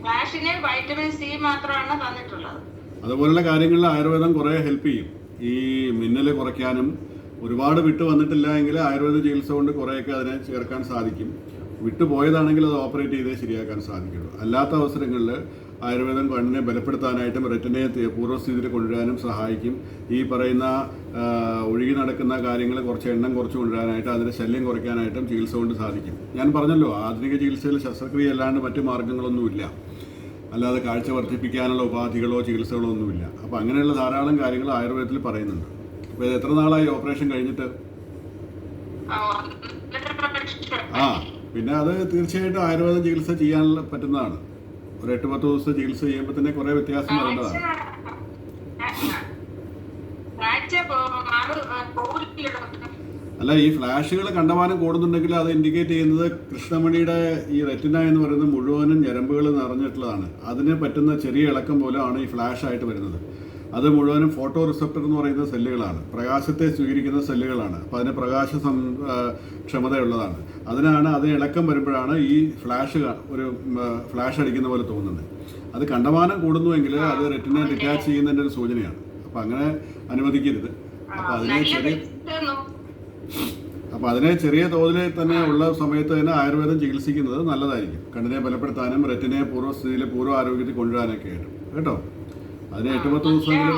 ഫ്ലാഷിന് വൈറ്റമിൻ C മാത്രമാണ് തന്നിട്ടുള്ളത്. അതുപോലുള്ള കാര്യങ്ങളിൽ ആയുർവേദം കുറേ ഹെൽപ്പ് ചെയ്യും. ഈ മിന്നൽ കുറയ്ക്കാനും. ഒരുപാട് വിട്ടു വന്നിട്ടില്ല എങ്കിൽ ആയുർവേദ ചികിത്സ കൊണ്ട് കുറേയൊക്കെ അതിനെ ചേർക്കാൻ സാധിക്കും. വിട്ടുപോയതാണെങ്കിൽ അത് ഓപ്പറേറ്റ് ചെയ്തേ ശരിയാക്കാൻ സാധിക്കുള്ളൂ. അല്ലാത്ത അവസരങ്ങളിൽ ആയുർവേദം കണ്ണിനെ ബലപ്പെടുത്താനായിട്ടും റെറ്റിനയെ പൂർവ്വസ്ഥിതിയിൽ കൊണ്ടുവരാനും സഹായിക്കും. ഈ പറയുന്ന ഒഴുകി നടക്കുന്ന കാര്യങ്ങൾ കുറച്ച് എണ്ണം കുറച്ച് കൊണ്ടുവരാനായിട്ട്, അതിൻ്റെ ശല്യം കുറയ്ക്കാനായിട്ടും ചികിത്സ കൊണ്ട് സാധിക്കും. ഞാൻ പറഞ്ഞല്ലോ, ആധുനിക ചികിത്സയിൽ ശസ്ത്രക്രിയ അല്ലാണ്ട് മറ്റു മാർഗ്ഗങ്ങളൊന്നുമില്ല. അല്ലാതെ കാഴ്ച വർദ്ധിപ്പിക്കാനുള്ള ഉപാധികളോ ചികിത്സകളോ ഒന്നുമില്ല. അപ്പോൾ അങ്ങനെയുള്ള ധാരാളം കാര്യങ്ങൾ ആയുർവേദത്തിൽ പറയുന്നുണ്ട്. അപ്പോൾ ഇത് എത്ര നാളായി ഓപ്പറേഷൻ കഴിഞ്ഞിട്ട്? പിന്നെ അത് തീർച്ചയായിട്ടും ആയുർവേദ ചികിത്സ ചെയ്യാൻ പറ്റുന്നതാണ്. ഒരു 8-10 ദിവസത്തെ ചികിത്സ ചെയ്യുമ്പോൾ തന്നെ കുറേ വ്യത്യാസം വരേണ്ടതാണ്. അല്ല, ഈ ഫ്ലാഷുകൾ കണ്ടമാനം കൂടുന്നുണ്ടെങ്കിൽ അത് ഇൻഡിക്കേറ്റ് ചെയ്യുന്നത് കൃഷ്ണമണിയുടെ ഈ റെറ്റിന എന്ന് പറയുന്നത് മുഴുവനും ഞരമ്പുകൾ നിറഞ്ഞിട്ടുള്ളതാണ്. അതിന് പറ്റുന്ന ചെറിയ ഇളക്കം പോലെയാണ് ഈ ഫ്ലാഷ് ആയിട്ട് വരുന്നത്. അത് മുഴുവനും ഫോട്ടോ റിസപ്റ്റർ എന്ന് പറയുന്ന സെല്ലുകളാണ്, പ്രകാശത്തെ സ്വീകരിക്കുന്ന സെല്ലുകളാണ്. അപ്പോൾ അതിന് പ്രകാശ ക്ഷമതയുള്ളതാണ്. അതിന് ഇളക്കം വരുമ്പോഴാണ് ഈ ഒരു ഫ്ലാഷ് അടിക്കുന്ന പോലെ തോന്നുന്നത്. അത് കണ്ടമാനം കൂടുന്നുവെങ്കിൽ അത് റെറ്റിന ഡിറ്റാച്ച് ചെയ്യുന്നതിൻ്റെ ഒരു സൂചനയാണ്. അപ്പോൾ അങ്ങനെ അനുവദിക്കരുത്. അപ്പോൾ അതിനെ ചെറിയ തോതിൽ തന്നെ ഉള്ള സമയത്ത് തന്നെ ആയുർവേദം ചികിത്സിക്കുന്നത് നല്ലതായിരിക്കും. കണ്ണിനെ ബലപ്പെടുത്താനും റെറ്റിനെ പൂർവ്വ ആരോഗ്യത്തിൽ കൊണ്ടുവരാനൊക്കെ ആയിട്ട് കേട്ടോ. അതിന് 8-10 ദിവസമെങ്കിലും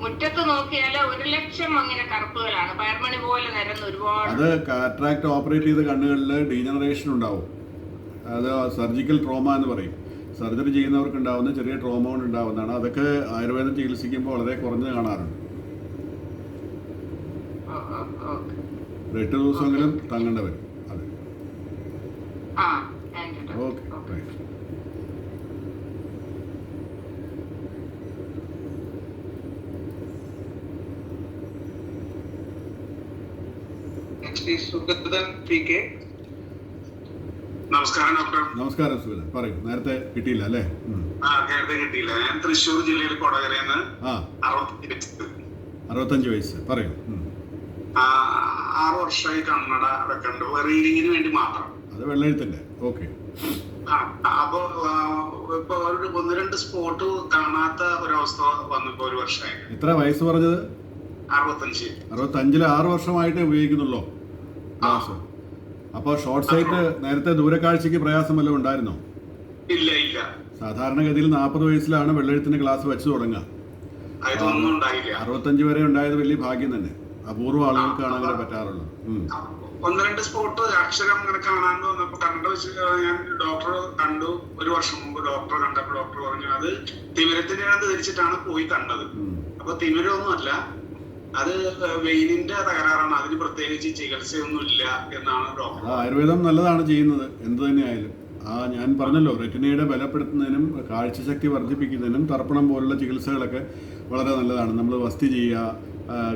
മുറ്റത്ത് നോക്കിയാൽ 1,00,000 അങ്ങനെ കറുപ്പുകളാണ്, പയർമണി പോലെ നിരന്ന് ഒരുപാട്. അത് കാറ്ററാക്ട് ഓപ്പറേറ്റ് ചെയ്ത കണ്ണുകളിൽ ഡീജനറേഷൻ ഉണ്ടാവും. അത് സർജിക്കൽ ട്രോമ എന്ന് പറയും. സർജറി ചെയ്യുന്നവർക്ക് ഉണ്ടാവുന്ന ചെറിയ ട്രോമ കൊണ്ട് ഉണ്ടാവുന്നതാണ്. അതൊക്കെ ആയുർവേദം ചികിത്സിക്കുമ്പോൾ വളരെ കുറഞ്ഞ് കാണാറുണ്ട്. 8 ദിവസമെങ്കിലും തങ്ങേണ്ട വരും. അതെ, ഓക്കെ, റൈറ്റ്. നമസ്കാരം ഡോക്ടർ. നമസ്കാരം സുഗതൻ, പറയൂ. നേരത്തെ കിട്ടിയില്ല അല്ലേ? നേരത്തെ കിട്ടിയില്ല. ഞാൻ തൃശ്ശൂർ ജില്ലയിൽ കൊടകരയെന്ന് 65 വയസ്സ്. പറയൂ. 6 വർഷമായി കണ്ണട വെക്കണ്ട്, റീഡിങ്ങിന് വേണ്ടി മാത്രം. അത് വെള്ളെഴുത്തിന്റെ. ഓക്കെ. അപ്പൊ ഇപ്പൊ 1-2 സ്പോട്ട് കാണാത്ത ഒരവസ്ഥ വന്നിപ്പോ 1 വർഷമായി. എത്ര വയസ്സ് പറഞ്ഞത്? 65. 65 6 വർഷമായിട്ട് ഉപയോഗിക്കുന്നുള്ളൂ ഗ്ലാസ്. അപ്പോൾ ഷോർട്ട് സൈറ്റ് നേരത്തെ ദൂരക്കാഴ്ചക്ക് പ്രയാസം വല്ലതും ഉണ്ടായിരുന്നോ? ഇല്ല ഇല്ല. സാധാരണഗതിയിൽ 40 വയസ്സിലാണ് വെള്ളെഴുത്തിന് ഗ്ലാസ് വെച്ച് തുടങ്ങുക. 65 വരെ ഉണ്ടായത് വലിയ ഭാഗ്യം തന്നെ. അപൂർവ ആളുകൾക്കാണ് അങ്ങനെ പറ്റാറുള്ളത്. 1-2 സ്പോട്ട് അക്ഷരം ഇങ്ങനെ കാണാണ്ട് വന്നപ്പോ കണ്ടു വെച്ച് ഞാൻ ഡോക്ടറെ കണ്ടു. 1 വർഷം മുമ്പ് ഡോക്ടറെ കണ്ടപ്പോ ഡോക്ടർ പറഞ്ഞു അത് തിമിരത്തിനെയാണ് ധരിച്ചിട്ടാണ് പോയി കണ്ടത്. അപ്പൊ തിമിരമൊന്നും അല്ല, അത് വെയിലിന്റെ തകരാറാണ്, അതിന് പ്രത്യേകിച്ച് ചികിത്സയൊന്നും ഇല്ല എന്നാണ് ഡോക്ടർ. ആയുർവേദം നല്ലതാണ് ചെയ്യുന്നത്, എന്ത് തന്നെയായാലും. ഞാൻ പറഞ്ഞല്ലോ, റെറ്റിനയുടെ ബലപ്പെടുത്തുന്നതിനും കാഴ്ചശക്തി വർദ്ധിപ്പിക്കുന്നതിനും തർപ്പണം പോലുള്ള ചികിത്സകളൊക്കെ വളരെ നല്ലതാണ്. നമ്മൾ വസ്തി ചെയ്യുക,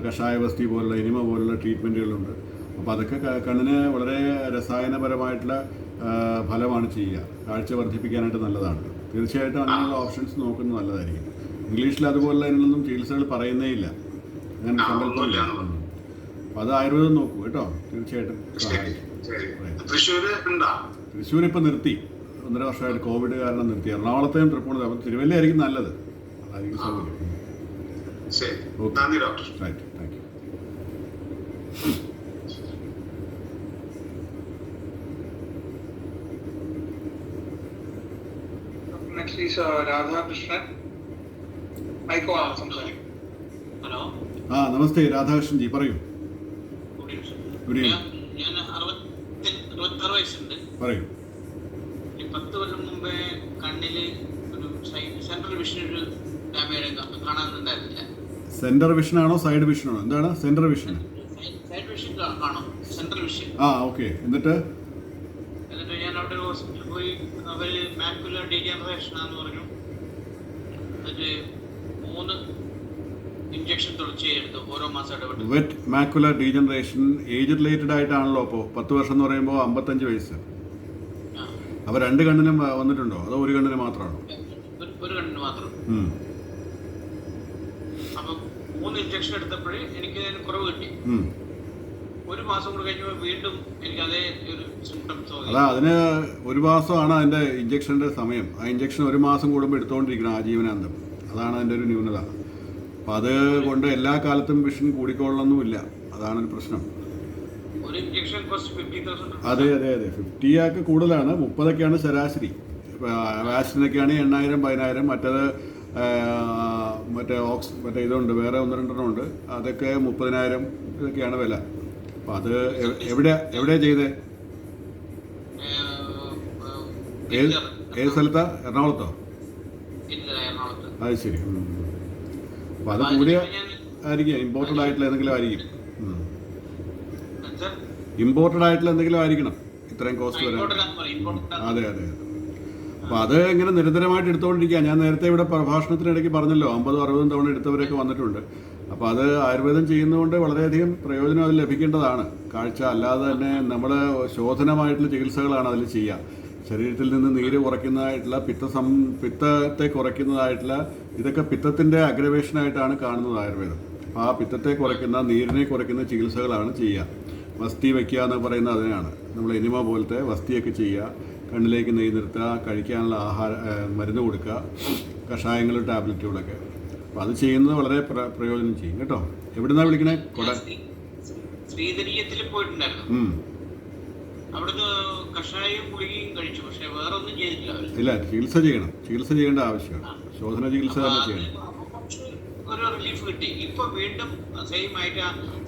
കഷായ വസ്തി പോലുള്ള എനിമ പോലുള്ള ട്രീറ്റ്മെൻറ്റുകളുണ്ട്. അപ്പോൾ അതൊക്കെ കണ്ണിന് വളരെ രസായനപരമായിട്ടുള്ള ഫലമാണ് ചെയ്യുക. കാഴ്ച വർദ്ധിപ്പിക്കാനായിട്ട് നല്ലതാണ്. തീർച്ചയായിട്ടും അങ്ങനെയുള്ള ഓപ്ഷൻസ് നോക്കുന്നത് നല്ലതായിരിക്കും. ഇംഗ്ലീഷിൽ അതുപോലെ അതിനൊന്നും ചികിത്സകൾ പറയുന്നേ ഇല്ല, അങ്ങനെ സങ്കല്പമില്ല. അപ്പോൾ അത് ആയുർവേദം നോക്കൂ കേട്ടോ, തീർച്ചയായിട്ടും സഹായിക്കും. തൃശ്ശൂർ ഇപ്പം നിർത്തി, 1.5 വർഷമായിട്ട് കോവിഡ് കാരണം നിർത്തി. എറണാകുളത്തെയും തൃപ്പൂണിത്തും. അപ്പം തിരുവല്ല ആയിരിക്കും നല്ലത്, അതായിരിക്കും സൗകര്യം. Right, thank you. Radhakrishnan. Hello. നമസ്തേ രാധാകൃഷ്ണൻ ജി, പറയൂ. ഞാൻ 66 വയസ്സുണ്ട്. പറയൂ. 10 കൊല്ലം മുമ്പേ കണ്ണില് ഒരു സെൻട്രൽ വിഷൻ ഒരു ഡാമേജ് കാണാനുണ്ടായിരുന്നില്ല. സെന്റർ വിഷൻ ആണോ സൈഡ് വിഷൻ ആണോ? എന്താണ് സെന്റർ വിഷൻ? സൈഡ് വിഷൻ കാണും, സെൻട്രൽ വിഷൻ. ഓക്കെ. എന്നിട്ട് ഞാൻ അവിടെ ഒരു ഹോസ്പിറ്റലിൽ പോയി, അവര് മാക്കുലർ ഡീജനറേഷൻ ആണെന്ന് പറഞ്ഞു. എന്നിട്ട് 3 ഇഞ്ചക്ഷൻ തുടർച്ചയെടുത്തു, ഓരോ മാസം ഇടപെട്ട്. Wet macular degeneration age related ആയിട്ടാണല്ലോ. അപ്പോൾ 10 വർഷം എന്ന് പറയുമ്പോൾ 55 വയസ്സ്. അപ്പോൾ 2 കണ്ണിനും വന്നിട്ടുണ്ടോ അതോ ഒരു കണ്ണിന് മാത്രമാണോ? ഒരു കണ്ണിന് മാത്രം. അപ്പം 3 ഇഞ്ചക്ഷൻ എടുത്തപ്പോഴേ എനിക്ക് അതിന് കുറവ് കിട്ടി. 1 മാസം കൂടെ കഴിഞ്ഞപ്പോൾ വീണ്ടും എനിക്ക് അതേ ഒരു സിംറ്റംസ് തോന്നി. അതിന് 1 മാസമാണ് അതിൻ്റെ ഇഞ്ചക്ഷൻ്റെ സമയം. ആ ഇഞ്ചക്ഷൻ 1 മാസം കൂടുമ്പോൾ എടുത്തുകൊണ്ടിരിക്കണം ആജീവനാന്തം. അതാണ് അതിൻ്റെ ഒരു ന്യൂനത. അപ്പം അത് കൊണ്ട് എല്ലാ കാലത്തും വിഷൻ കൂടിക്കൊള്ളണമെന്നുമില്ല, അതാണൊരു പ്രശ്നം. അതെ 50 ഒക്കെ കൂടുതലാണ്, 30 ശരാശരി. വാക്സിനൊക്കെയാണ് 8,000 10,000. മറ്റേ ഇതുണ്ട്, വേറെ 1-2 ഉണ്ട്, അതൊക്കെ 30,000 ഇതൊക്കെയാണ് വില. അപ്പം അത് എവിടെയാ ചെയ്തേ? ഏത് സ്ഥലത്താ? എറണാകുളത്തോ? അത് ശരി. അപ്പം അത് കൂടിയ ആയിരിക്കും, ഇമ്പോർട്ടഡ് ആയിട്ടുള്ള എന്തെങ്കിലും ആയിരിക്കും. ഇമ്പോർട്ടഡ് ആയിട്ടുള്ള എന്തെങ്കിലും ആയിരിക്കണം ഇത്രയും കോസ്റ്റ് വരാൻ. അതെ. അപ്പോൾ അത് ഇങ്ങനെ നിരന്തരമായിട്ട് എടുത്തുകൊണ്ടിരിക്കുക. ഞാൻ നേരത്തെ ഇവിടെ പ്രഭാഷണത്തിനിടയ്ക്ക് പറഞ്ഞല്ലോ, 50-60 തവണ എടുത്തവരൊക്കെ വന്നിട്ടുണ്ട്. അപ്പോൾ അത് ആയുർവേദം ചെയ്യുന്നതുകൊണ്ട് വളരെയധികം പ്രയോജനം അതിൽ ലഭിക്കേണ്ടതാണ്. കാഴ്ച അല്ലാതെ തന്നെ നമ്മൾ ശോധനമായിട്ടുള്ള ചികിത്സകളാണ് അതിൽ ചെയ്യുക. ശരീരത്തിൽ നിന്ന് നീര് കുറയ്ക്കുന്നതായിട്ടുള്ള പിത്തത്തെ കുറയ്ക്കുന്നതായിട്ടുള്ള ഇതൊക്കെ പിത്തത്തിൻ്റെ അഗ്രവേഷനായിട്ടാണ് കാണുന്നത് ആയുർവേദം. അപ്പോൾ ആ പിത്തത്തെ കുറയ്ക്കുന്ന നീരിനെ കുറയ്ക്കുന്ന ചികിത്സകളാണ് ചെയ്യുക. വസ്തി വയ്ക്കുക എന്ന് പറയുന്നത് അതിനാണ്. നമ്മൾ എനിമ പോലത്തെ വസ്തിയൊക്കെ ചെയ്യുക, കണ്ണിലേക്ക് നെയ്യ് നിർത്തുക, കഴിക്കാനുള്ള മരുന്ന് കൊടുക്കുക, കഷായങ്ങളും ടാബ്ലറ്റുകളൊക്കെ. അപ്പോൾ അത് ചെയ്യുന്നത് വളരെ പ്രയോജനം ചെയ്യും കേട്ടോ. എവിടുന്നാണ് വിളിക്കണേ? ശ്രീധരീയത്തിൽ പോയിട്ടുണ്ടായിരുന്നു. അവിടുന്ന് കഷായവും ഗുളികയും കഴിച്ചു, പക്ഷെ വേറെ ഒന്നും ചെയ്തിട്ടില്ല. ഇല്ല, ചികിത്സ ചെയ്യണം. ചികിത്സ ചെയ്യേണ്ട ആവശ്യമാണ്. ശോധന ചികിത്സ തന്നെ ചെയ്യണം. ഒരു റിലീഫ് കിട്ടി. ഇപ്പൊ വീണ്ടും സെയിം ആയിട്ട്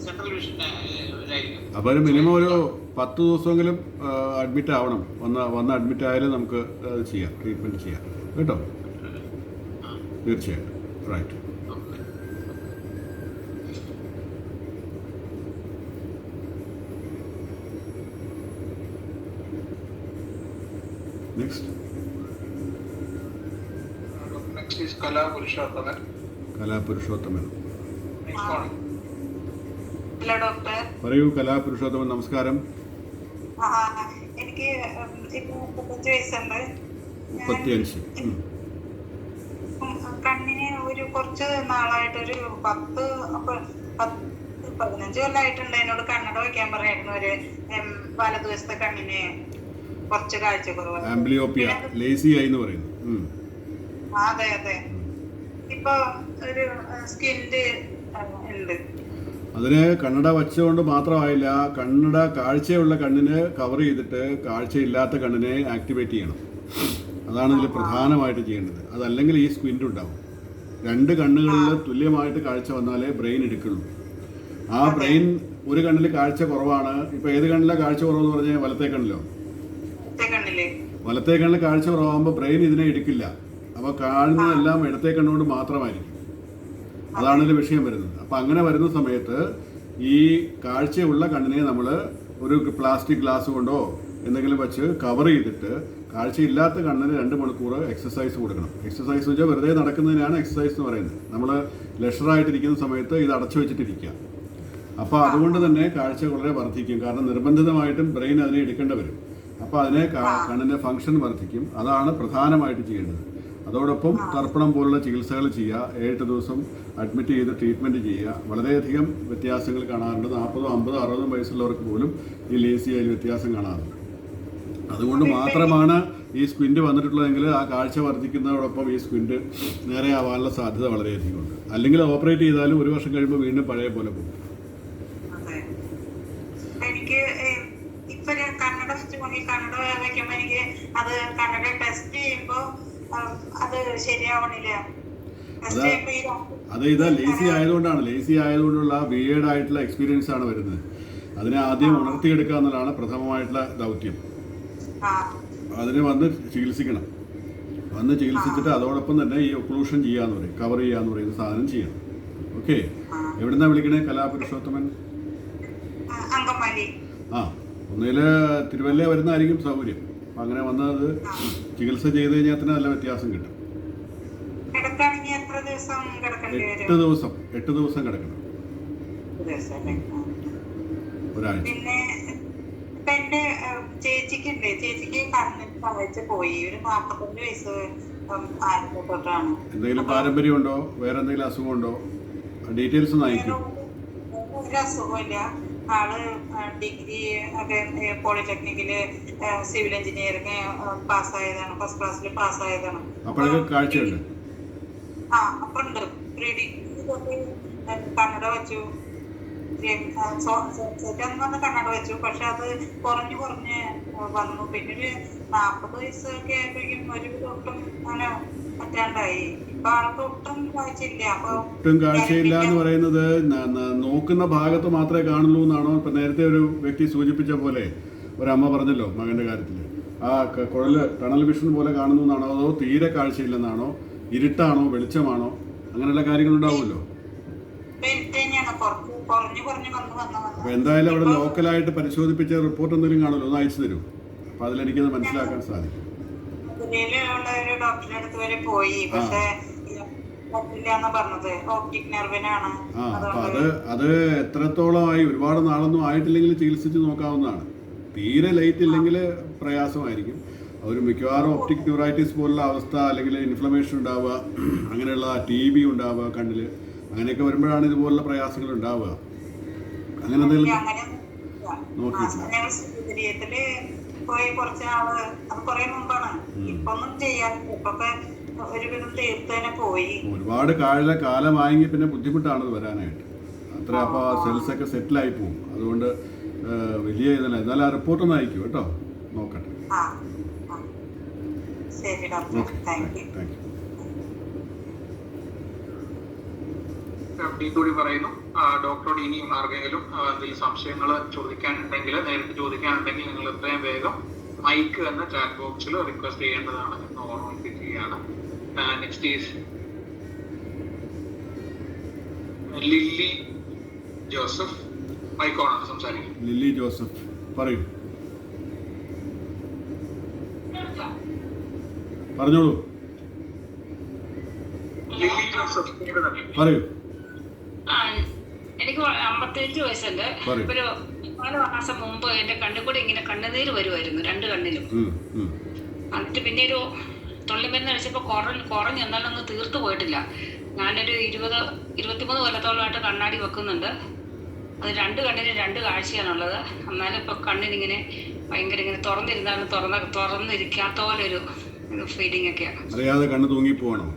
സെൻട്രൽ വിഷനായിരിക്കും. അപ്പോൾ ഒരു മിനിമം ഒരു 10 ദിവസമെങ്കിലും അഡ്മിറ്റ് ആവണം. വന്ന് അഡ്മിറ്റ് ആയാലും നമുക്ക് ചെയ്യാം, ട്രീറ്റ്മെൻറ്റ് ചെയ്യാം കേട്ടോ. തീർച്ചയായിട്ടും. Right. Next is Kalapurushothaman. Kalapurushothaman, hello doctor. പറയൂ കലാപുരുഷോത്തമൻ. നമസ്കാരം. എനിക്ക് ഇപ്പൊ 35 വയസ്സുണ്ട്. 35. കണ്ണിന് ഒരു കുറച്ച് നാളായിട്ടൊരു 15 കൊല്ലമായിട്ടുണ്ട്. എന്നോട് കണ്ണട വയ്ക്കാൻ പറയായിരുന്നു. ഒരു വലതുവശത്തെ കണ്ണിന് കുറച്ച് കാഴ്ചക്കുറവ്, ആംബ്ലിയോപ്പിയ, ലേസി ആയി എന്ന് പറയുന്നു. അതെ അതെ. ഇപ്പൊ ഒരു സ്കിന്റ് ഉണ്ട്. അതിന് കണ്ണട വച്ചുകൊണ്ട് മാത്രമായില്ല, കണ്ണട കാഴ്ചയുള്ള കണ്ണിന് കവർ ചെയ്തിട്ട് കാഴ്ചയില്ലാത്ത കണ്ണിനെ ആക്ടിവേറ്റ് ചെയ്യണം. അതാണ് ഇതിൽ പ്രധാനമായിട്ട് ചെയ്യേണ്ടത്. അതല്ലെങ്കിൽ ഈ സ്ക്വിൻ്റ് ഉണ്ടാവും. 2 കണ്ണുകളിൽ തുല്യമായിട്ട് കാഴ്ച വന്നാലേ ബ്രെയിൻ എടുക്കുള്ളൂ. ആ ബ്രെയിൻ ഒരു കണ്ണിൽ കാഴ്ച കുറവാണ്. ഇപ്പോൾ ഏത് കണ്ണിലാണ് കാഴ്ച കുറവെന്ന് പറഞ്ഞാൽ വലത്തേ കണ്ണിലോ? വലത്തേ കണ്ണിൽ കാഴ്ച കുറവാകുമ്പോൾ ബ്രെയിൻ ഇതിനെ എടുക്കില്ല. അപ്പോൾ കാണുന്നതെല്ലാം ഇടത്തേ കണ്ണുകൊണ്ട് മാത്രമായിരിക്കും. അതാണ് ഇതിൽ വിഷയം വരുന്നത്. അപ്പോൾ അങ്ങനെ വരുന്ന സമയത്ത് ഈ കാഴ്ചയുള്ള കണ്ണിനെ നമ്മൾ ഒരു പ്ലാസ്റ്റിക് ഗ്ലാസ് കൊണ്ടോ എന്തെങ്കിലും വെച്ച് കവർ ചെയ്തിട്ട് കാഴ്ചയില്ലാത്ത കണ്ണിന് 2 മണിക്കൂർ എക്സസൈസ് കൊടുക്കണം. എക്സസൈസ് വെച്ചാൽ വെറുതെ നടക്കുന്നതിനാണ് എക്സസൈസ് എന്ന് പറയുന്നത്. നമ്മൾ ലെഷറായിട്ടിരിക്കുന്ന സമയത്ത് ഇത് അടച്ചു വെച്ചിട്ടിരിക്കുക. അപ്പോൾ അതുകൊണ്ട് തന്നെ കാഴ്ച വളരെ വർദ്ധിക്കും. കാരണം നിർബന്ധിതമായിട്ടും ബ്രെയിൻ അതിനെ എടുക്കേണ്ടി വരും. അപ്പോൾ അതിനെ കണ്ണിൻ്റെ ഫങ്ഷൻ വർദ്ധിക്കും. അതാണ് പ്രധാനമായിട്ട് ചെയ്യേണ്ടത്. അതോടൊപ്പം തർപ്പണം പോലുള്ള ചികിത്സകൾ ചെയ്യുക. 7 ദിവസം അഡ്മിറ്റ് ചെയ്ത് ട്രീറ്റ്മെൻറ്റ് ചെയ്യുക. വളരെയധികം വ്യത്യാസങ്ങൾ കാണാറുണ്ട്. 40, 50, 60 വയസ്സുള്ളവർക്ക് പോലും ഈ ലേസി ആയി വ്യത്യാസം കാണാറുണ്ട്. അതുകൊണ്ട് മാത്രമാണ് ഈ സ്ക്വിൻ്റ് വന്നിട്ടുള്ളതെങ്കിൽ ആ കാഴ്ച വർദ്ധിക്കുന്നതോടൊപ്പം ഈ സ്ക്വിൻ്റ് നേരെ ആവാനുള്ള സാധ്യത വളരെയധികം ഉണ്ട്. അല്ലെങ്കിൽ ഓപ്പറേറ്റ് ചെയ്താലും 1 വർഷം കഴിയുമ്പോൾ വീണ്ടും പഴയ പോലെ പോകും. എനിക്ക് ഇപ്പൊ കണ്ണട വയ്ക്കുമ്പോ എനിക്ക് അത് കണ്ണട ടെസ്റ്റ് ചെയ്യുമ്പോ അത് ശരിയാവണില്ല. അത് ഇതാ ലേസി ആയതുകൊണ്ടാണ്. ലേസി ആയതുകൊണ്ടുള്ള വിയേർഡ് ആയിട്ടുള്ള എക്സ്പീരിയൻസ് ആണ് വരുന്നത്. അതിനെ ആദ്യം ഉണർത്തിയെടുക്കുക എന്നുള്ളതാണ് പ്രഥമമായിട്ടുള്ള ദൗത്യം. അതിനെ വന്ന് ചികിത്സിക്കണം. വന്ന് ചികിത്സിച്ചിട്ട് അതോടൊപ്പം തന്നെ ഈ ഒക്ലൂഷൻ ചെയ്യാന്ന് പറയും, കവർ ചെയ്യാന്ന് പറയുന്ന സാധനം ചെയ്യണം. ഓക്കെ. എവിടുന്നാ വിളിക്കണേ? കലാപുരുഷോത്തമൻ. ഒന്നിൽ തിരുവല്ല വരുന്നതായിരിക്കും സൗകര്യം. അപ്പം അങ്ങനെ വന്നത് ചികിത്സ ചെയ്ത് കഴിഞ്ഞാൽ തന്നെ നല്ല വ്യത്യാസം കിട്ടും. 8 ദിവസം കിടക്കണം. ഒരാഴ്ച. പിന്നെ എന്റെ ചേച്ചിക്ക് കണ്ണിന് കാഴ്ച പോയി. ഒരു 45 വയസ്സ് തൊട്ടാണ്. എന്തെങ്കിലും പാരമ്പര്യമുണ്ടോ? വേറെ എന്തെങ്കിലും അസുഖമുണ്ടോ? ഡീറ്റെയിൽസ് ഒന്ന് അയക്കും. ഒരു അസുഖമില്ല. ആള് ഡിഗ്രി ഒക്കെ പോളിടെക്നിക്കില് സിവിൽ എഞ്ചിനീയറിംഗ് പാസ്സായതാണ്. ഫസ്റ്റ് ക്ലാസ്സിൽ പാസ്സായതാണ്. അപ്പോഴൊക്കെ കാഴ്ചയുണ്ട്. അപ്പൊ ഉണ്ട്. കണ്ണട വെച്ചു. കണ്ണട വെച്ചു. പക്ഷെ അത് കുറഞ്ഞ് വന്നു. പിന്നെ ഒരു 40 വയസ്സൊക്കെ ആയപ്പോഴേക്കും ഒരു ഒട്ടും അങ്ങനെ പറ്റാണ്ടായി. ഇപ്പൊ ആൾക്ക് ഒട്ടും കാഴ്ചയില്ല. ഒട്ടും കാഴ്ചയില്ല എന്ന് പറയുന്നത് നോക്കുന്ന ഭാഗത്ത് മാത്രമേ കാണുള്ളൂ എന്നാണോ? ഇപ്പൊ നേരത്തെ ഒരു വ്യക്തി സൂചിപ്പിച്ച പോലെ ഒരമ്മ പറഞ്ഞല്ലോ മകന്റെ കാര്യത്തിൽ, ആ കുഴല് ടണൽ വിഷൻ പോലെ കാണുന്നു എന്നാണോ? അതോ തീരെ കാഴ്ചയില്ലെന്നാണോ? ഇരുട്ടാണോ? വെളിച്ചമാണോ? അങ്ങനെയുള്ള കാര്യങ്ങളുണ്ടാവുമല്ലോ. അപ്പൊ എന്തായാലും അവിടെ ലോക്കലായിട്ട് പരിശോധിപ്പിച്ച റിപ്പോർട്ട് എന്തെങ്കിലും കാണുമല്ലോ, ഒന്ന് അയച്ചു തരൂ. അപ്പൊ അതിലെനിക്കത് മനസ്സിലാക്കാൻ സാധിക്കും. ഡോക്ടറെ അടുത്ത് വരെ പോയി. പക്ഷെ പറ്റില്ല എന്നാ പറഞ്ഞത്. ഓപ്റ്റിക് നെർവിനാണ്. ആ അപ്പം അത് എത്രത്തോളമായി, ഒരുപാട് നാളൊന്നും ആയിട്ടില്ലെങ്കിൽ ചികിത്സിച്ച് നോക്കാവുന്നതാണ്. തീരെ ലേറ്റ് ഇല്ലെങ്കിൽ പ്രയാസമായിരിക്കും. ഒരു മിക്കവാറും ഒപ്റ്റിക് ന്യൂറൈറ്റിസ് പോലുള്ള അവസ്ഥ, അല്ലെങ്കിൽ ഇൻഫ്ലമേഷൻ ഉണ്ടാവുക, അങ്ങനെയുള്ള TB ഉണ്ടാവുക കണ്ണിൽ, അങ്ങനെയൊക്കെ വരുമ്പോഴാണ് ഇതുപോലുള്ള പ്രയാസങ്ങൾ ഉണ്ടാവുക. അങ്ങനെ എന്തെങ്കിലും നോക്കിയിട്ടില്ല. ഞങ്ങൾ ശുചിത്വത്തില് പോയി കുറച്ച് നാള്, അത് കുറെ മുമ്പാണ്. ഇപ്പൊന്നും ചെയ്യാറില്ല. ഇപ്പൊക്കെ ഒരുവിധം തീർത്തേനെ പോയി. ഒരുപാട് കാലമായെങ്കിൽ പിന്നെ ബുദ്ധിമുട്ടാണ് ഇത് വരാനായിട്ട്. അത്ര അപ്പോൾ സെൽസൊക്കെ സെറ്റിലായി പോകും. അതുകൊണ്ട് വലിയ ഇതല്ല. എന്നാലും ആ റിപ്പോർട്ടൊന്നും അയക്കും കേട്ടോ, നോക്കട്ടെ. ശരി doctor, thank you. Thank you. കൂടി പറയുന്നു. ഡോക്ടറോട് ഇനിയും ആർക്കെങ്കിലും എന്തെങ്കിലും സംശയങ്ങൾ ചോദിക്കാനുണ്ടെങ്കിൽ, നേരിട്ട് ചോദിക്കാനുണ്ടെങ്കിൽ നിങ്ങൾ എത്രയും വേഗം മൈക്ക് എന്ന ചാറ്റ് ബോക്സിൽ റിക്വസ്റ്റ് ചെയ്യേണ്ടതാണ് എന്ന് ഓർമ്മിപ്പിക്കുകയാണ്. Next is Lilly Joseph. മൈക്കോണാണ് സംസാരിക്കുന്നത്. ലില്ലി ജോസഫ് പറയൂ, പറഞ്ഞോളൂ. ലില്ലി ജോസഫ് പറയൂ. എനിക്ക് 55 വയസ്സുണ്ട്. ഒരു 4 മാസം മുമ്പ് എന്റെ കണ്ണിൽ കൂടെ ഇങ്ങനെ കണ്ണുനീര് വരുമായിരുന്നു, 2 കണ്ണിലും. എന്നിട്ട് പിന്നെ ഒരു തൊള്ളിമരുന്ന് കഴിച്ചപ്പോൾ കുറഞ്ഞു, എന്നാലും ഒന്നും തീർത്തു പോയിട്ടില്ല. ഞാനൊരു 23 കൊല്ലത്തോളമായിട്ട് കണ്ണാടി വെക്കുന്നുണ്ട്. അത് 2 കണ്ണിന് 2 കാഴ്ചയാണുള്ളത്. എന്നാലും ഇപ്പൊ കണ്ണിനിങ്ങനെ ഭയങ്കര ഇങ്ങനെ തുറന്നിരുന്നാലും തുറന്നിരിക്കാത്ത പോലെ ഒരു ഫീലിംഗ് ഒക്കെയാണ്. അറിയാതെ കണ്ണ് തൂങ്ങി പോകണോ?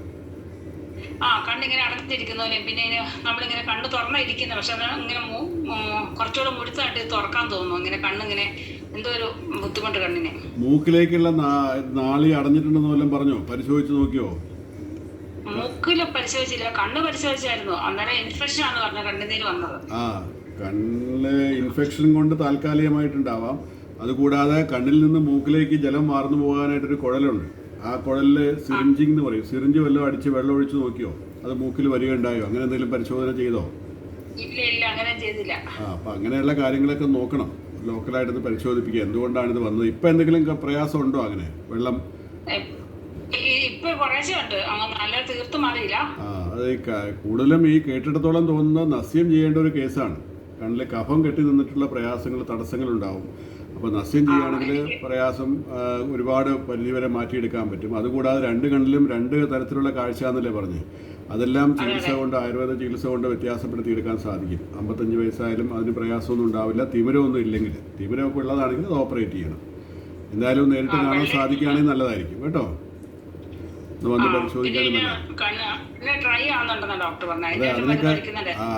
കണ്ണിങ്ങനെ അടഞ്ഞിരിക്കുന്ന പോലെ. പിന്നെ നമ്മളിങ്ങനെ കണ്ണ് തുറന്നിരിക്കുന്ന, പക്ഷെ അത് ഇങ്ങനെ കുറച്ചുകൂടെ മുഴുത്തായിട്ട് തുറക്കാൻ തോന്നുന്നു. ഇങ്ങനെ കണ്ണിങ്ങനെ എന്തോ ഒരു ബുദ്ധിമുട്ട് കണ്ണിന്. മൂക്കിലേക്കുള്ള നാളി അടഞ്ഞിട്ടുണ്ടെന്ന് വല്ലതും പറഞ്ഞോ? പരിശോധിച്ച് നോക്കിയോ? മൂക്കില് പരിശോധിച്ചില്ല, കണ്ണ് പരിശോധിച്ചായിരുന്നു. അന്നേരം ഇൻഫെക്ഷൻ ആണ് പറഞ്ഞ കണ്ണുനീര് വന്നത്. കണ്ണില് ഇൻഫെക്ഷൻ കൊണ്ട് താൽക്കാലികമായിട്ടുണ്ടാവാം. അതുകൂടാതെ കണ്ണിൽ നിന്ന് മൂക്കിലേക്ക് ജലം മാർന്നു പോകാനായിട്ടൊരു കുഴലുണ്ട്. ആ കുഴലിൽ സിറിഞ്ചിങ് എന്ന് പറയും. സിറിഞ്ച് വല്ലതും അടിച്ച് വെള്ളം ഒഴിച്ച് നോക്കിയോ? അത് മൂക്കിൽ വരികയുണ്ടായോ? അങ്ങനെ എന്തെങ്കിലും പരിശോധന ചെയ്തോ? ഇല്ല, അങ്ങനെ ചെയ്തില്ല. അപ്പം അങ്ങനെയുള്ള കാര്യങ്ങളൊക്കെ നോക്കണം. ലോക്കലായിട്ടൊന്ന് പരിശോധിപ്പിക്കുക, എന്തുകൊണ്ടാണ് ഇത് വന്നത്. ഇപ്പം എന്തെങ്കിലും പ്രയാസം ഉണ്ടോ? അങ്ങനെ വെള്ളം ഇപ്പൊ കുറേശ്ശെ ഉണ്ട്, നല്ല തീർത്തും അറിയില്ല. അത് കൂടുതലും ഈ കേട്ടിടത്തോളം തോന്നുന്നത് നസ്യം ചെയ്യേണ്ട ഒരു കേസാണ്. കണ്ണിൽ കഫം കെട്ടി നിന്നിട്ടുള്ള പ്രയാസങ്ങൾ, തടസ്സങ്ങളുണ്ടാവും. അപ്പോൾ നസ്യം ചെയ്യുകയാണെങ്കിൽ പ്രയാസം ഒരുപാട് പരിധിവരെ മാറ്റിയെടുക്കാൻ പറ്റും. അതുകൂടാതെ 2 കണ്ണിലും 2 തരത്തിലുള്ള കാഴ്ച എന്നല്ലേ പറഞ്ഞ്, അതെല്ലാം ചികിത്സ കൊണ്ട്, ആയുർവേദ ചികിത്സ കൊണ്ട് വ്യത്യാസപ്പെടുത്തിയെടുക്കാൻ സാധിക്കും. 55 വയസ്സായാലും അതിന് പ്രയാസമൊന്നും ഉണ്ടാവില്ല. തിമിരമൊന്നും ഇല്ലെങ്കിൽ, തിമിരമൊക്കെ ഉള്ളതാണെങ്കിൽ അത് ഓപ്പറേറ്റ് ചെയ്യണം. എന്തായാലും നേരിട്ട് കാണാൻ സാധിക്കുകയാണെങ്കിൽ നല്ലതായിരിക്കും കേട്ടോ. വന്ന് പരിശോധിക്കാനും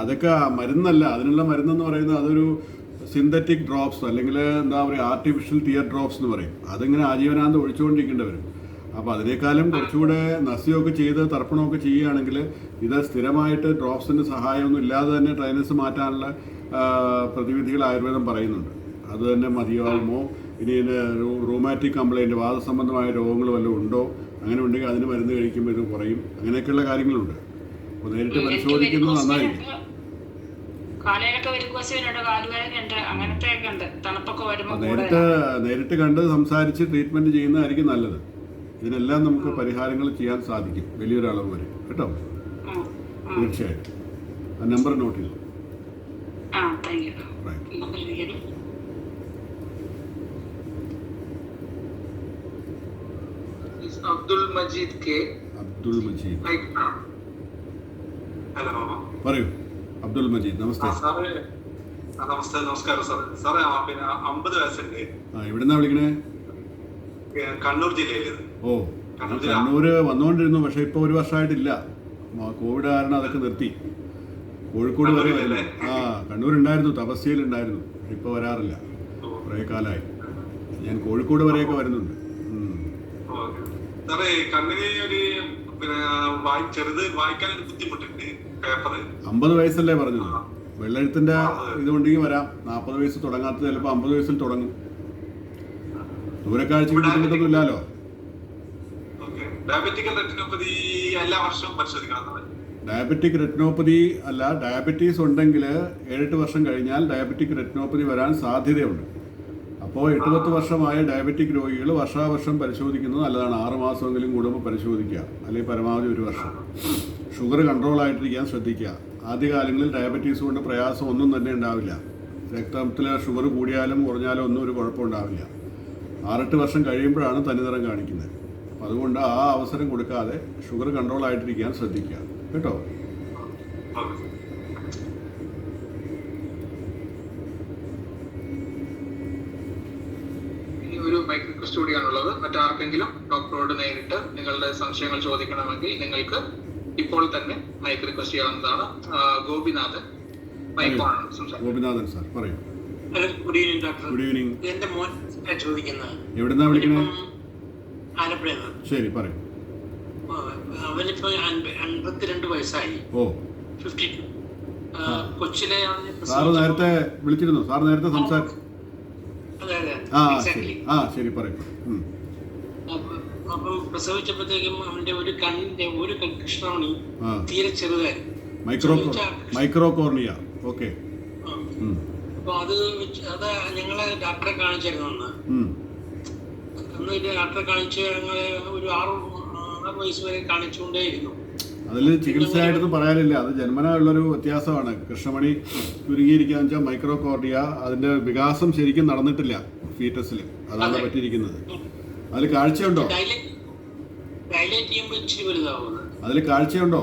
അതൊക്കെ മരുന്നല്ല. അതിനുള്ള മരുന്നെന്ന് പറയുന്നത് അതൊരു സിന്തറ്റിക് ഡ്രോപ്സ്, അല്ലെങ്കിൽ എന്താ പറയുക, ആർട്ടിഫിഷ്യൽ ടിയർ ഡ്രോപ്സ് എന്ന് പറയും. അതിങ്ങനെ ആജീവനാന്തം ഒഴിച്ചുകൊണ്ടിരിക്കേണ്ടി വരും. അപ്പോൾ അതിനേക്കാളും കുറച്ചുകൂടെ നസ്യമൊക്കെ ചെയ്ത് തർപ്പണമൊക്കെ ചെയ്യുകയാണെങ്കിൽ ഇത് സ്ഥിരമായിട്ട് ഡ്രോപ്സിൻ്റെ സഹായമൊന്നും ഇല്ലാതെ തന്നെ ഡ്രൈനസ് മാറ്റാനുള്ള പ്രതിവിധികൾ ആയുർവേദം പറയുന്നുണ്ട്. അത് തന്നെ മതിയാവുമോ? ഇനി റൂമാറ്റിക് കംപ്ലൈൻറ്റ്, വാദസംബന്ധമായ രോഗങ്ങൾ വല്ലതും ഉണ്ടോ? അങ്ങനെ ഉണ്ടെങ്കിൽ അതിന് മരുന്ന് കഴിക്കുമ്പോൾ ഇത് കുറയും. അങ്ങനെയൊക്കെയുള്ള കാര്യങ്ങളുണ്ട്. അപ്പോൾ നേരിട്ട് പരിശോധിക്കുന്നത് നന്നായിരിക്കും. നേരിട്ട് കണ്ട് സംസാരിച്ച് ട്രീറ്റ്മെൻറ്റ് ചെയ്യുന്നതായിരിക്കും നല്ലത്. ഇതിനെല്ലാം നമുക്ക് പരിഹാരങ്ങൾ ചെയ്യാൻ സാധിക്കും, വലിയൊരളവ് വരെ കേട്ടോ. തീർച്ചയായിട്ടും ആ നമ്പർ നോട്ട് ചെയ്തു. അബ്ദുൾ മജീദ് കെ. അബ്ദുൾ മജീദ്, ഹലോ പറയൂ. അബ്ദുൾ മജീദ്, നമസ്തേ. നമസ്തേ, നമസ്കാരം സാർ. സാറേ, പിന്നെ 50 വയസ്സുണ്ട്. എവിടുന്നാ വിളിക്കണേ? കണ്ണൂർ ജില്ലയിൽ. കണ്ണൂര് വന്നുകൊണ്ടിരുന്നു, പക്ഷെ ഇപ്പൊ 1 വർഷമായിട്ടില്ല. കോവിഡ് കാരണം അതൊക്കെ നിർത്തി. കോഴിക്കോട് വരെ വരുന്നു. കണ്ണൂരുണ്ടായിരുന്നു, തപസ്യയിലുണ്ടായിരുന്നു. ഇപ്പൊ വരാറില്ല, കുറേ കാലമായി. ഞാൻ കോഴിക്കോട് വരെയൊക്കെ വരുന്നുണ്ട്. സാറേ, കണ്ണിന് ഒരു ചെറുത് വായിക്കാൻ ബുദ്ധിമുട്ടുണ്ട്. പേപ്പർ 50 വയസ്സല്ലേ പറഞ്ഞത്? വെള്ളെഴുത്തിന്റെ ഇതുകൊണ്ടെങ്കിൽ വരാം. 40 വയസ്സ് തുടങ്ങാത്തത് ചിലപ്പോൾ 50 വയസ്സിൽ തുടങ്ങും. ദൂരക്കാഴ്ച ബുദ്ധിമുട്ടൊന്നും ഇല്ലല്ലോ. ഡയബറ്റിക് റെറ്റിനോപ്പതി അല്ല, ഡയബറ്റീസ് ഉണ്ടെങ്കിൽ 7-8 വർഷം കഴിഞ്ഞാൽ ഡയബറ്റിക് റെറ്റിനോപ്പതി വരാൻ സാധ്യതയുണ്ട്. അപ്പോൾ 8-10 വർഷമായ ഡയബറ്റിക് രോഗികൾ വർഷാവർഷം പരിശോധിക്കുന്നത് നല്ലതാണ്. 6 മാസമെങ്കിലും കൂടുമ്പോൾ പരിശോധിക്കുക, അല്ലെങ്കിൽ പരമാവധി 1 വർഷം. ഷുഗർ കൺട്രോൾ ആയിട്ടിരിക്കാൻ ശ്രദ്ധിക്കുക. ആദ്യകാലങ്ങളിൽ ഡയബറ്റീസ് കൊണ്ട് പ്രയാസം ഒന്നും തന്നെ ഉണ്ടാവില്ല. രക്തത്തിൽ ഷുഗർ കൂടിയാലും കുറഞ്ഞാലും ഒന്നും ഒരു കുഴപ്പമുണ്ടാവില്ല. 6-8 വർഷം കഴിയുമ്പോഴാണ് തനിനിറം കാണിക്കുന്നത്. അപ്പം അതുകൊണ്ട് ആ അവസരം കൊടുക്കാതെ ഷുഗർ കൺട്രോൾ ആയിട്ടിരിക്കാൻ ശ്രദ്ധിക്കുക കേട്ടോ. ഇനി ഒരു മൈക്ക് റിക്വസ്റ്റ് കൂടിയാണുള്ളത്. മറ്റാർക്കെങ്കിലും ഡോക്ടറോട് നേരിട്ട് നിങ്ങളുടെ സംശയങ്ങൾ ചോദിക്കണമെങ്കിൽ നിങ്ങൾക്ക് ഇപ്പോൾ തന്നെ മൈക്ക് റിക്വസ്റ്റ് ചെയ്യാവുന്നതാണ്. ഗോപിനാഥൻ മൈക്കാണ് സംസാരിക്കുന്നത്. ഗോപിനാഥൻ സാർ പറയൂ. Hello, good evening doctor. Good evening. എന്റെ മോൻ ചോദിക്കുന്നത് എവിടുന്നാ വിളിക്കണേ? ആലപ്പുഴയിൽ നിന്ന്. ശരി പറയൂ. അവനിപ്പോ 52 വയസ്സായി. ഓ 52. കൊച്ചിലെ സാറ് നേരത്തെ വിളിച്ചിരുന്നു. സാർ നേരത്തെ സംസാരിച്ചു. ശരി പറയൂ. അപ്പം പ്രസവിച്ചപ്പോഴത്തേക്കും അവന്റെ ഒരു കണ്ണിന്റെ ഒരു കൃഷ്ണമണി തീരെ ചെറുതായി, മൈക്രോകോർണിയ. ഓക്കെ. അപ്പൊ അത് ഞങ്ങള് ഡോക്ടറെ കാണിച്ചായിരുന്നു അന്ന്. ഡോക്ടറെ കാണിച്ച് ഞങ്ങള് ഒരു 6 വയസ്സ് വരെ കാണിച്ചുകൊണ്ടേയിരുന്നു. അതിൽ ചികിത്സയായിട്ടൊന്നും പറയാനില്ല. അത് ജന്മനാ ഉള്ളൊരു വ്യത്യാസമാണ്. കൃഷ്ണമണി ചുരുങ്ങിയിരിക്കുക വെച്ചാൽ മൈക്രോകോർഡിയ, അതിന്റെ വികാസം ശരിക്കും നടന്നിട്ടില്ല ഫീറ്റസിൽ. അതാണ് പറ്റിയിരിക്കുന്നത്. അതിൽ കാഴ്ചയുണ്ടോ? അതിൽ കാഴ്ചയുണ്ടോ?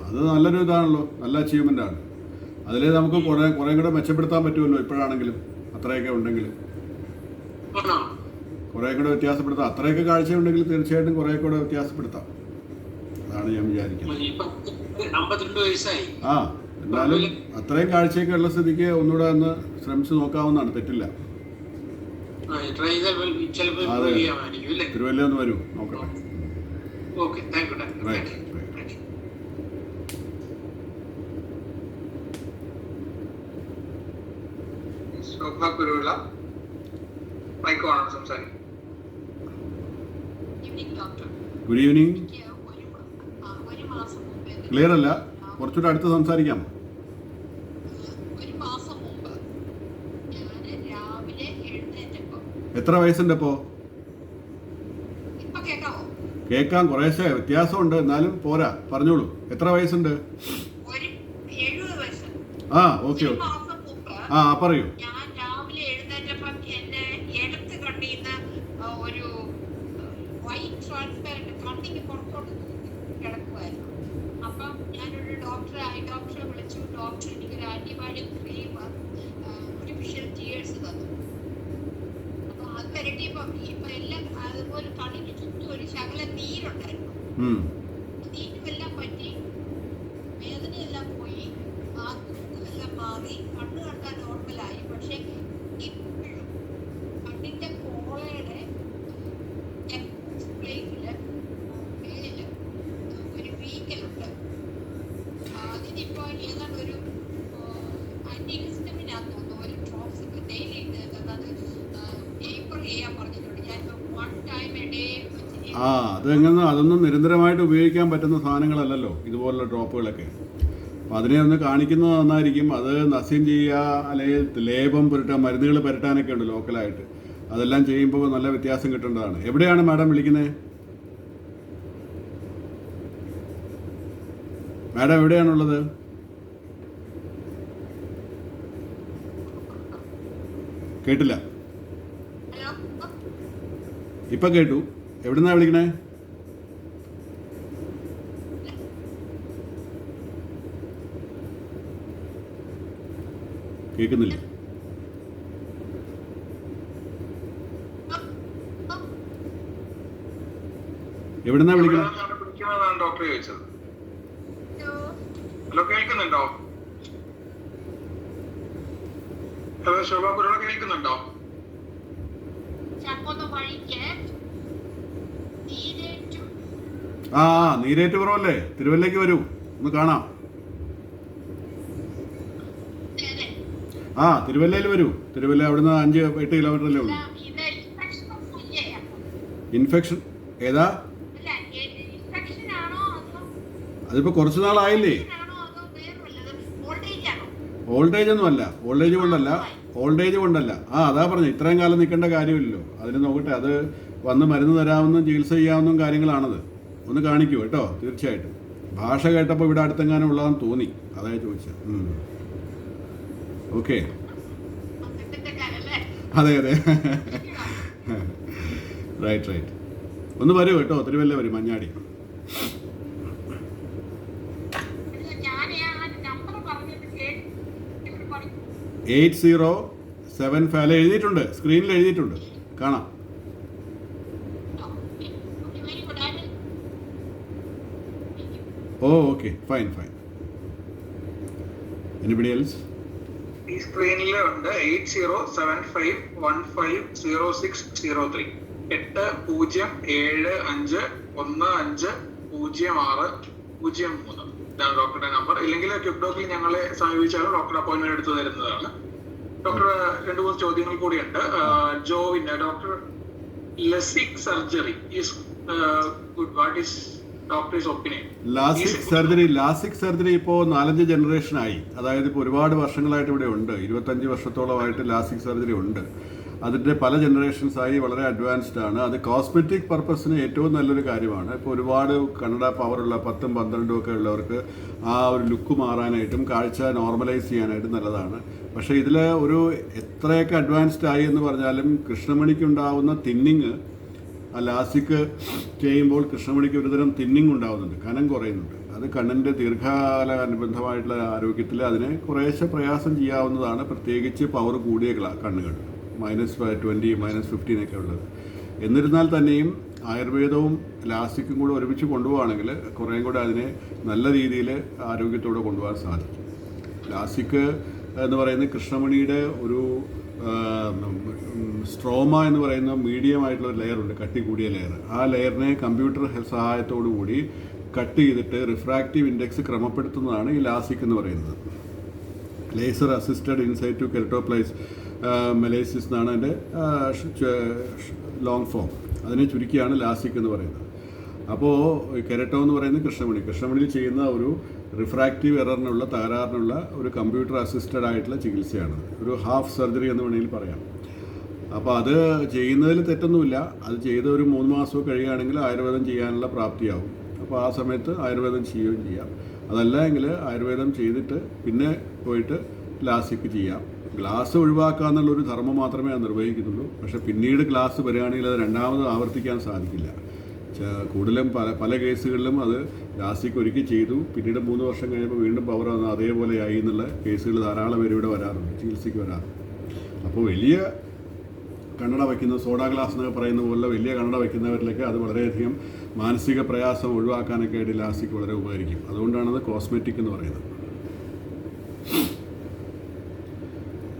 അത് നല്ലൊരു ഇതാണല്ലോ, നല്ല അച്ചീവ്മെന്റ് ആണ്. അതിൽ നമുക്ക് കുറേ കൂടെ മെച്ചപ്പെടുത്താൻ പറ്റുമല്ലോ ഇപ്പോഴാണെങ്കിലും. അത്രയൊക്കെ ഉണ്ടെങ്കിൽ കുറേ കൂടെ വ്യത്യാസപ്പെടുത്താം. അത്രയൊക്കെ കാഴ്ചയുണ്ടെങ്കിൽ തീർച്ചയായിട്ടും കുറേ കൂടെ വ്യത്യാസപ്പെടുത്താം. അതാണ് ഞാൻ വിചാരിക്കുന്നത്. എന്നാലും അത്രയും കാഴ്ചയൊക്കെ ഉള്ള സ്ഥിതിക്ക് ഒന്നുകൂടെ ഒന്ന് ശ്രമിച്ചു നോക്കാവുന്നതാണ്. തെറ്റില്ല. അതെ, തിരുവല്ല ഒന്ന് വരൂ, നോക്കട്ടെ. റൈറ്റ്. Good evening. ക്ലിയർ അല്ല, കുറച്ചുകൂടെ അടുത്ത് സംസാരിക്കാം. എത്ര വയസ്സുണ്ട് ഇപ്പോ? കേൾക്കാം, കുറേശ്ശെ വ്യത്യാസമുണ്ട്, എന്നാലും പോരാ, പറഞ്ഞോളൂ. എത്ര വയസ്സുണ്ട്? ഓക്കെ. പറയൂ. ഡോക്ടറെ വിളിച്ചു. ഡോക്ടർ എനിക്കൊരു ആന്റിബയോട്ടിക് ക്രീം ആർട്ടിഫിഷ്യൽ ടീയേഴ്സ് തന്നു. അപ്പൊ അത് വരട്ടിയപ്പോ ഇപ്പൊ എല്ലാം അതുപോലെ കണ്ണിന് ചുറ്റും ഒരു ശകല നീരുണ്ടായിരുന്നു. നീരുമെല്ലാം പറ്റി, വേദനയെല്ലാം പോയി, ആത്മഹത്യയെല്ലാം മാറി, കണ്ണ് കണ്ടാൽ നോർമലായി. പക്ഷെ ഇപ്പോഴും കണ്ണിന്റെ കോളയുടെ പ്ലേറ്റില് മേലില് ഒരു വീക്കലുണ്ട്. അതിനിപ്പോ ഏതാണ്ട് ഒരു ആന്റിഹിസ്റ്റമിനാന്ന് തോന്നുന്നു ഒരു ഡ്രോപ്സ് ഡെയിലി അത് ടേപ്പർ ചെയ്യാൻ പറഞ്ഞിട്ടുണ്ട്. ഞാനിപ്പോ 1 time a day അതൊന്നും നിരന്തരമായിട്ട് ഉപയോഗിക്കാൻ പറ്റുന്ന സാധനങ്ങളല്ലല്ലോ ഇതുപോലുള്ള ഡ്രോപ്പുകളൊക്കെ. അപ്പം അതിനെ ഒന്ന് കാണിക്കുന്നത് നന്നായിരിക്കും. അത് നസ്യം ചെയ്യുക, അല്ലെങ്കിൽ ലേപം പുരട്ടുക, മരുന്നുകൾ പുരട്ടാനൊക്കെ ഉണ്ട് ലോക്കലായിട്ട്. അതെല്ലാം ചെയ്യുമ്പോൾ നല്ല വ്യത്യാസം കിട്ടേണ്ടതാണ്. എവിടെയാണ് മാഡം വിളിക്കുന്നത്? മാഡം എവിടെയാണുള്ളത്? കേട്ടില്ല. ഇപ്പൊ കേട്ടു. എവിടുന്നാ വിളിക്കണേ? കേൾക്കുന്നില്ല. എവിടുന്നാ വിളിക്കണേ? ഡോക്ടറെ ചോദിച്ചത്. ഹലോ, കേൾക്കുന്നുണ്ടോ? ഹലോ, ശോഭാ കുരുള കേൾക്കുന്നുണ്ടോ? നീരേറ്റുപുറമല്ലേ? തിരുവല്ലയ്ക്ക് വരൂ, ഒന്ന് കാണാം. തിരുവല്ലയിൽ വരൂ. തിരുവല്ല അവിടുന്ന് 5-8 കിലോമീറ്ററല്ലേ ഉള്ളൂ. ഇൻഫെക്ഷൻ ഏതാ? അതിപ്പോ കുറച്ചു നാളായില്ലേ? ഓൾട്ടേജ് ഒന്നും അല്ല. ഓൾട്ടേജ് കൊണ്ടല്ല, ഓൾഡ് ഏജ് കൊണ്ടല്ല. അതാ പറഞ്ഞു, ഇത്രയും കാലം നിൽക്കേണ്ട കാര്യമില്ലല്ലോ. അതിന് നോക്കട്ടെ, അത് വന്ന് മരുന്ന് തരാവുന്നതും ചികിത്സ ചെയ്യാവുന്നതും കാര്യങ്ങളാണത്. ഒന്ന് കാണിക്കൂ കേട്ടോ, തീർച്ചയായിട്ടും. ഭാഷ കേട്ടപ്പോൾ ഇവിടെ അടുത്തെങ്ങാനും ഉള്ളതെന്ന് തോന്നി, അതായത് ചോദിച്ചത്. ഓക്കെ, അതെ അതെ, റൈറ്റ്. ഒന്ന് വരൂ കേട്ടോ, തിരുവല്ല വരും, മഞ്ഞാടി. 8075 എഴുതിയിട്ടുണ്ട്, സ്ക്രീനിൽ എഴുതിയിട്ടുണ്ട്, കാണാം. Okay, fine. Anybody else? ഈ സ്ക്രീനിലുണ്ട് 8075150603 8075150603 ഇതാണ് ഡോക്ടറുടെ നമ്പർ. ഇല്ലെങ്കിൽ ക്വിക്ക് ഡോക്കിൽ ഞങ്ങളെ സമീപിച്ചാലും ഡോക്ടർ അപ്പോയിന്റ്മെന്റ് എടുത്തു തരുന്നതാണ്. ഡോക്ടർ 2-3 ചോദ്യങ്ങൾ കൂടിയുണ്ട്. ജോവിന്, doctor LASIK surgery is good, what is doctor's opinion? LASIK surgery ഇപ്പോൾ 4-5 ജനറേഷനായി. അതായത് ഇപ്പോൾ ഒരുപാട് വർഷങ്ങളായിട്ട് ഇവിടെ ഉണ്ട്, 25 വർഷത്തോളമായിട്ട് ലാസിക് സർജറി ഉണ്ട്. അതിൻ്റെ പല ജനറേഷൻസായി, വളരെ അഡ്വാൻസ്ഡ് ആണ്. അത് കോസ്മെറ്റിക് പർപ്പസിന് ഏറ്റവും നല്ലൊരു കാര്യമാണ്. ഇപ്പോൾ ഒരുപാട് കണ്ണട പവറുള്ള 10ഉം 12ഉം ഒക്കെ ഉള്ളവർക്ക് ആ ഒരു ലുക്ക് മാറാനായിട്ടും കാഴ്ച നോർമലൈസ് ചെയ്യാനായിട്ടും നല്ലതാണ്. പക്ഷേ ഇതിൽ ഒരു എത്രയൊക്കെ അഡ്വാൻസ്ഡ് ആയി എന്ന് പറഞ്ഞാലും കൃഷ്ണമണിക്കുണ്ടാവുന്ന തിന്നിങ്, ആ ലാസിക് ചെയ്യുമ്പോൾ കൃഷ്ണമണിക്ക് ഒരുതരം തിന്നിങ് ഉണ്ടാവുന്നുണ്ട്, കനം കുറയുന്നുണ്ട്. അത് കണ്ണിൻ്റെ ദീർഘകാല അനുബന്ധമായിട്ടുള്ള ആരോഗ്യത്തിൽ അതിനെ കുറേശ്ശെ പ്രയാസം ചെയ്യാവുന്നതാണ്, പ്രത്യേകിച്ച് പവർ കൂടിയ കണ്ണുകൾ, -20, -15 ഒക്കെ ഉള്ളത്. എന്നിരുന്നാൽ തന്നെയും ആയുർവേദവും ലാസിക്കും കൂടെ ഒരുമിച്ച് കൊണ്ടുപോവുകയാണെങ്കിൽ കുറേയും കൂടെ അതിനെ നല്ല രീതിയിൽ ആരോഗ്യത്തോടെ കൊണ്ടുപോകാൻ സാധിക്കും. ലാസിക് എന്ന് പറയുന്നത് കൃഷ്ണമണിയുടെ ഒരു സ്ട്രോമ എന്ന് പറയുന്ന മീഡിയം ആയിട്ടുള്ള ഒരു ലെയറുണ്ട്, കട്ടി കൂടിയ ലെയർ. ആ ലെയറിനെ കമ്പ്യൂട്ടർ സഹായത്തോടു കൂടി കട്ട് ചെയ്തിട്ട് റിഫ്രാക്റ്റീവ് ഇൻഡെക്സ് ക്രമപ്പെടുത്തുന്നതാണ് ഈ ലാസിക് എന്ന് പറയുന്നത്. ലേസർ അസിസ്റ്റഡ് ഇൻസൈറ്റ് ടു കെരട്ടോപ്ലൈസ് മെലേസിസ് എന്നാണ് അതിൻ്റെ ലോങ് ഫോം. അതിനെ ചുരുക്കിയാണ് ലാസിക് എന്ന് പറയുന്നത്. അപ്പോൾ കെരട്ടോ എന്ന് പറയുന്നത് കൃഷ്ണമണിയിൽ ചെയ്യുന്ന ഒരു റിഫ്രാക്റ്റീവ് എററിനുള്ള തകരാറിനുള്ള ഒരു കമ്പ്യൂട്ടർ അസിസ്റ്റഡ് ആയിട്ടുള്ള ചികിത്സയാണ്. ഒരു ഹാഫ് സർജറി എന്ന് വേണമെങ്കിൽ പറയാം. അപ്പോൾ അത് ചെയ്യുന്നതിൽ തെറ്റൊന്നുമില്ല. അത് ചെയ്ത് ഒരു 3 മാസം കഴിയുകയാണെങ്കിൽ ആയുർവേദം ചെയ്യാനുള്ള പ്രാപ്തിയാവും. അപ്പോൾ ആ സമയത്ത് ആയുർവേദം ചെയ്യുകയും ചെയ്യാം. അതല്ല എങ്കിൽ ആയുർവേദം ചെയ്തിട്ട് പിന്നെ പോയിട്ട് ലാസിക് ചെയ്യാം. ഗ്ലാസ് ഒഴിവാക്കുക എന്നുള്ളൊരു ധർമ്മം മാത്രമേ അത് നിർവഹിക്കുന്നുള്ളൂ. പക്ഷേ പിന്നീട് ഗ്ലാസ് വരികയാണെങ്കിൽ അത് രണ്ടാമത് ആവർത്തിക്കാൻ സാധിക്കില്ല. കൂടുതലും പല കേസുകളിലും അത് ലാസിക് ഒരിക്കൽ ചെയ്തു, പിന്നീട് 3 വർഷം കഴിയുമ്പോൾ വീണ്ടും പവർ വന്ന് അതേപോലെ ആയി എന്നുള്ള കേസുകൾ ധാരാളം പേര് ഇവിടെ വരാറുണ്ട്, ചികിത്സയ്ക്ക് വരാറുണ്ട്. അപ്പോൾ വലിയ കണ്ണട വയ്ക്കുന്ന, സോഡാ ഗ്ലാസ് എന്നൊക്കെ പറയുന്ന പോലെ വലിയ കണ്ണട വയ്ക്കുന്നവരിലൊക്കെ അത് വളരെയധികം മാനസിക പ്രയാസം ഒഴിവാക്കാനൊക്കെ ആയിട്ട് ലാസിക് വളരെ ഉപകരിക്കും. അതുകൊണ്ടാണത് കോസ്മെറ്റിക് എന്ന് പറയുന്നത്.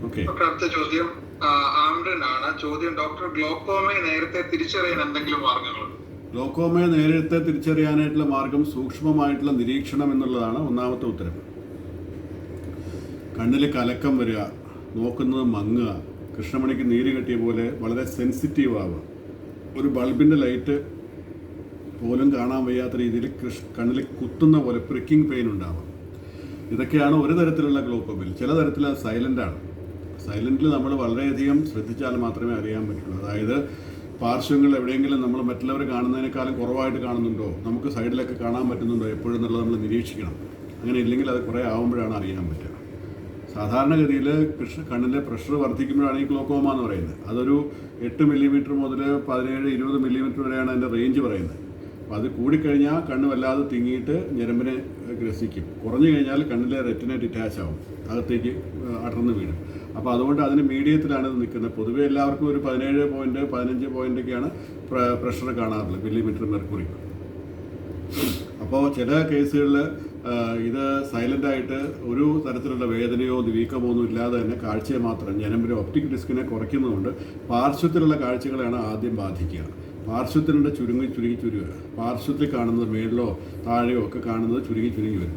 ഓക്കെ, അടുത്ത ചോദ്യം ആംഡനാണ്. ചോദ്യം, ഡോക്ടർ ഗ്ലോക്കോമയെ നേരത്തെ തിരിച്ചറിയാൻ എന്തെങ്കിലും മാർഗങ്ങളുണ്ട്? ഗ്ലോക്കോമയെ നേരത്തെ തിരിച്ചറിയാനായിട്ടുള്ള മാർഗം സൂക്ഷ്മമായിട്ടുള്ള നിരീക്ഷണം എന്നുള്ളതാണ് ഒന്നാമത്തെ ഉത്തരം. കണ്ണിൽ കലക്കം വരിക, നോക്കുന്നത് മങ്ങുക, കൃഷ്ണമണിക്ക് നീര് കെട്ടിയ പോലെ വളരെ സെൻസിറ്റീവ് ആവുക, ഒരു ബൾബിൻ്റെ ലൈറ്റ് പോലും കാണാൻ വയ്യാത്ത രീതിയിൽ കണ്ണിൽ കുത്തുന്ന പോലെ പ്രിക്കിംഗ് പെയിൻ ഉണ്ടാവുക. ഇതൊക്കെയാണ് ഒരു തരത്തിലുള്ള ഗ്ലോക്കോമയിൽ. ചില തരത്തിൽ അത് സൈലൻ്റാണ്. സൈലൻ്റിൽ നമ്മൾ വളരെയധികം ശ്രദ്ധിച്ചാൽ മാത്രമേ അറിയാൻ പറ്റുള്ളൂ. അതായത് പാർശ്വങ്ങൾ എവിടെയെങ്കിലും നമ്മൾ മറ്റുള്ളവർ കാണുന്നതിനേക്കാളും കുറവായിട്ട് കാണുന്നുണ്ടോ, നമുക്ക് സൈഡിലൊക്കെ കാണാൻ പറ്റുന്നുണ്ടോ എപ്പോഴും എന്നുള്ളത് നമ്മൾ നിരീക്ഷിക്കണം. അങ്ങനെ ഇല്ലെങ്കിൽ അത് കുറേ ആകുമ്പോഴാണ് അറിയാൻ പറ്റുക. സാധാരണഗതിയിൽ കണ്ണിൻ്റെ പ്രഷർ വർദ്ധിക്കുമ്പോഴാണ് ഈ ഗ്ലോക്കോമ എന്ന് പറയുന്നത്. അതൊരു 8 മില്ലിമീറ്റർ മുതൽ 17-20 മില്ലിമീറ്റർ വരെയാണ് അതിൻ്റെ റേഞ്ച് പറയുന്നത്. അപ്പോൾ അത് കൂടിക്കഴിഞ്ഞാൽ കണ്ണ് വല്ലാതെ തിങ്ങിയിട്ട് ഞരമ്പിനെ ഗ്രസിക്കും. കുറഞ്ഞു കഴിഞ്ഞാൽ കണ്ണിലെ റെറ്റിനെ ഡിറ്റാച്ച് ആവും, അകത്തേക്ക് അടർന്ന് വീഴും. അപ്പോൾ അതുകൊണ്ട് അതിന് മീഡിയത്തിലാണ് ഇത് നിൽക്കുന്നത്. പൊതുവേ എല്ലാവർക്കും ഒരു 17 പോയിൻറ്റ് 15 പോയിൻ്റൊക്കെയാണ് പ്രഷർ കാണാറുള്ളത്, മില്ലിമീറ്റർ മെർക്കുറി. അപ്പോൾ ചില കേസുകളിൽ ഇത് സൈലൻ്റായിട്ട് ഒരു തരത്തിലുള്ള വേദനയോ വീക്കമോ ഒന്നും ഇല്ലാതെ തന്നെ കാഴ്ചയെ മാത്രം, ഞരമ്പിലെ ഒപ്റ്റിക് ഡിസ്കിനെ കുറയ്ക്കുന്നതുകൊണ്ട് പാർശ്വത്തിലുള്ള കാഴ്ചകളാണ് ആദ്യം ബാധിക്കുക. പാർശ്വത്തിനുണ്ട് ചുരുങ്ങി വരിക. പാർശ്വത്തിൽ കാണുന്നത് മേളിലോ താഴെയോ ഒക്കെ കാണുന്നത് ചുരുങ്ങി വരും.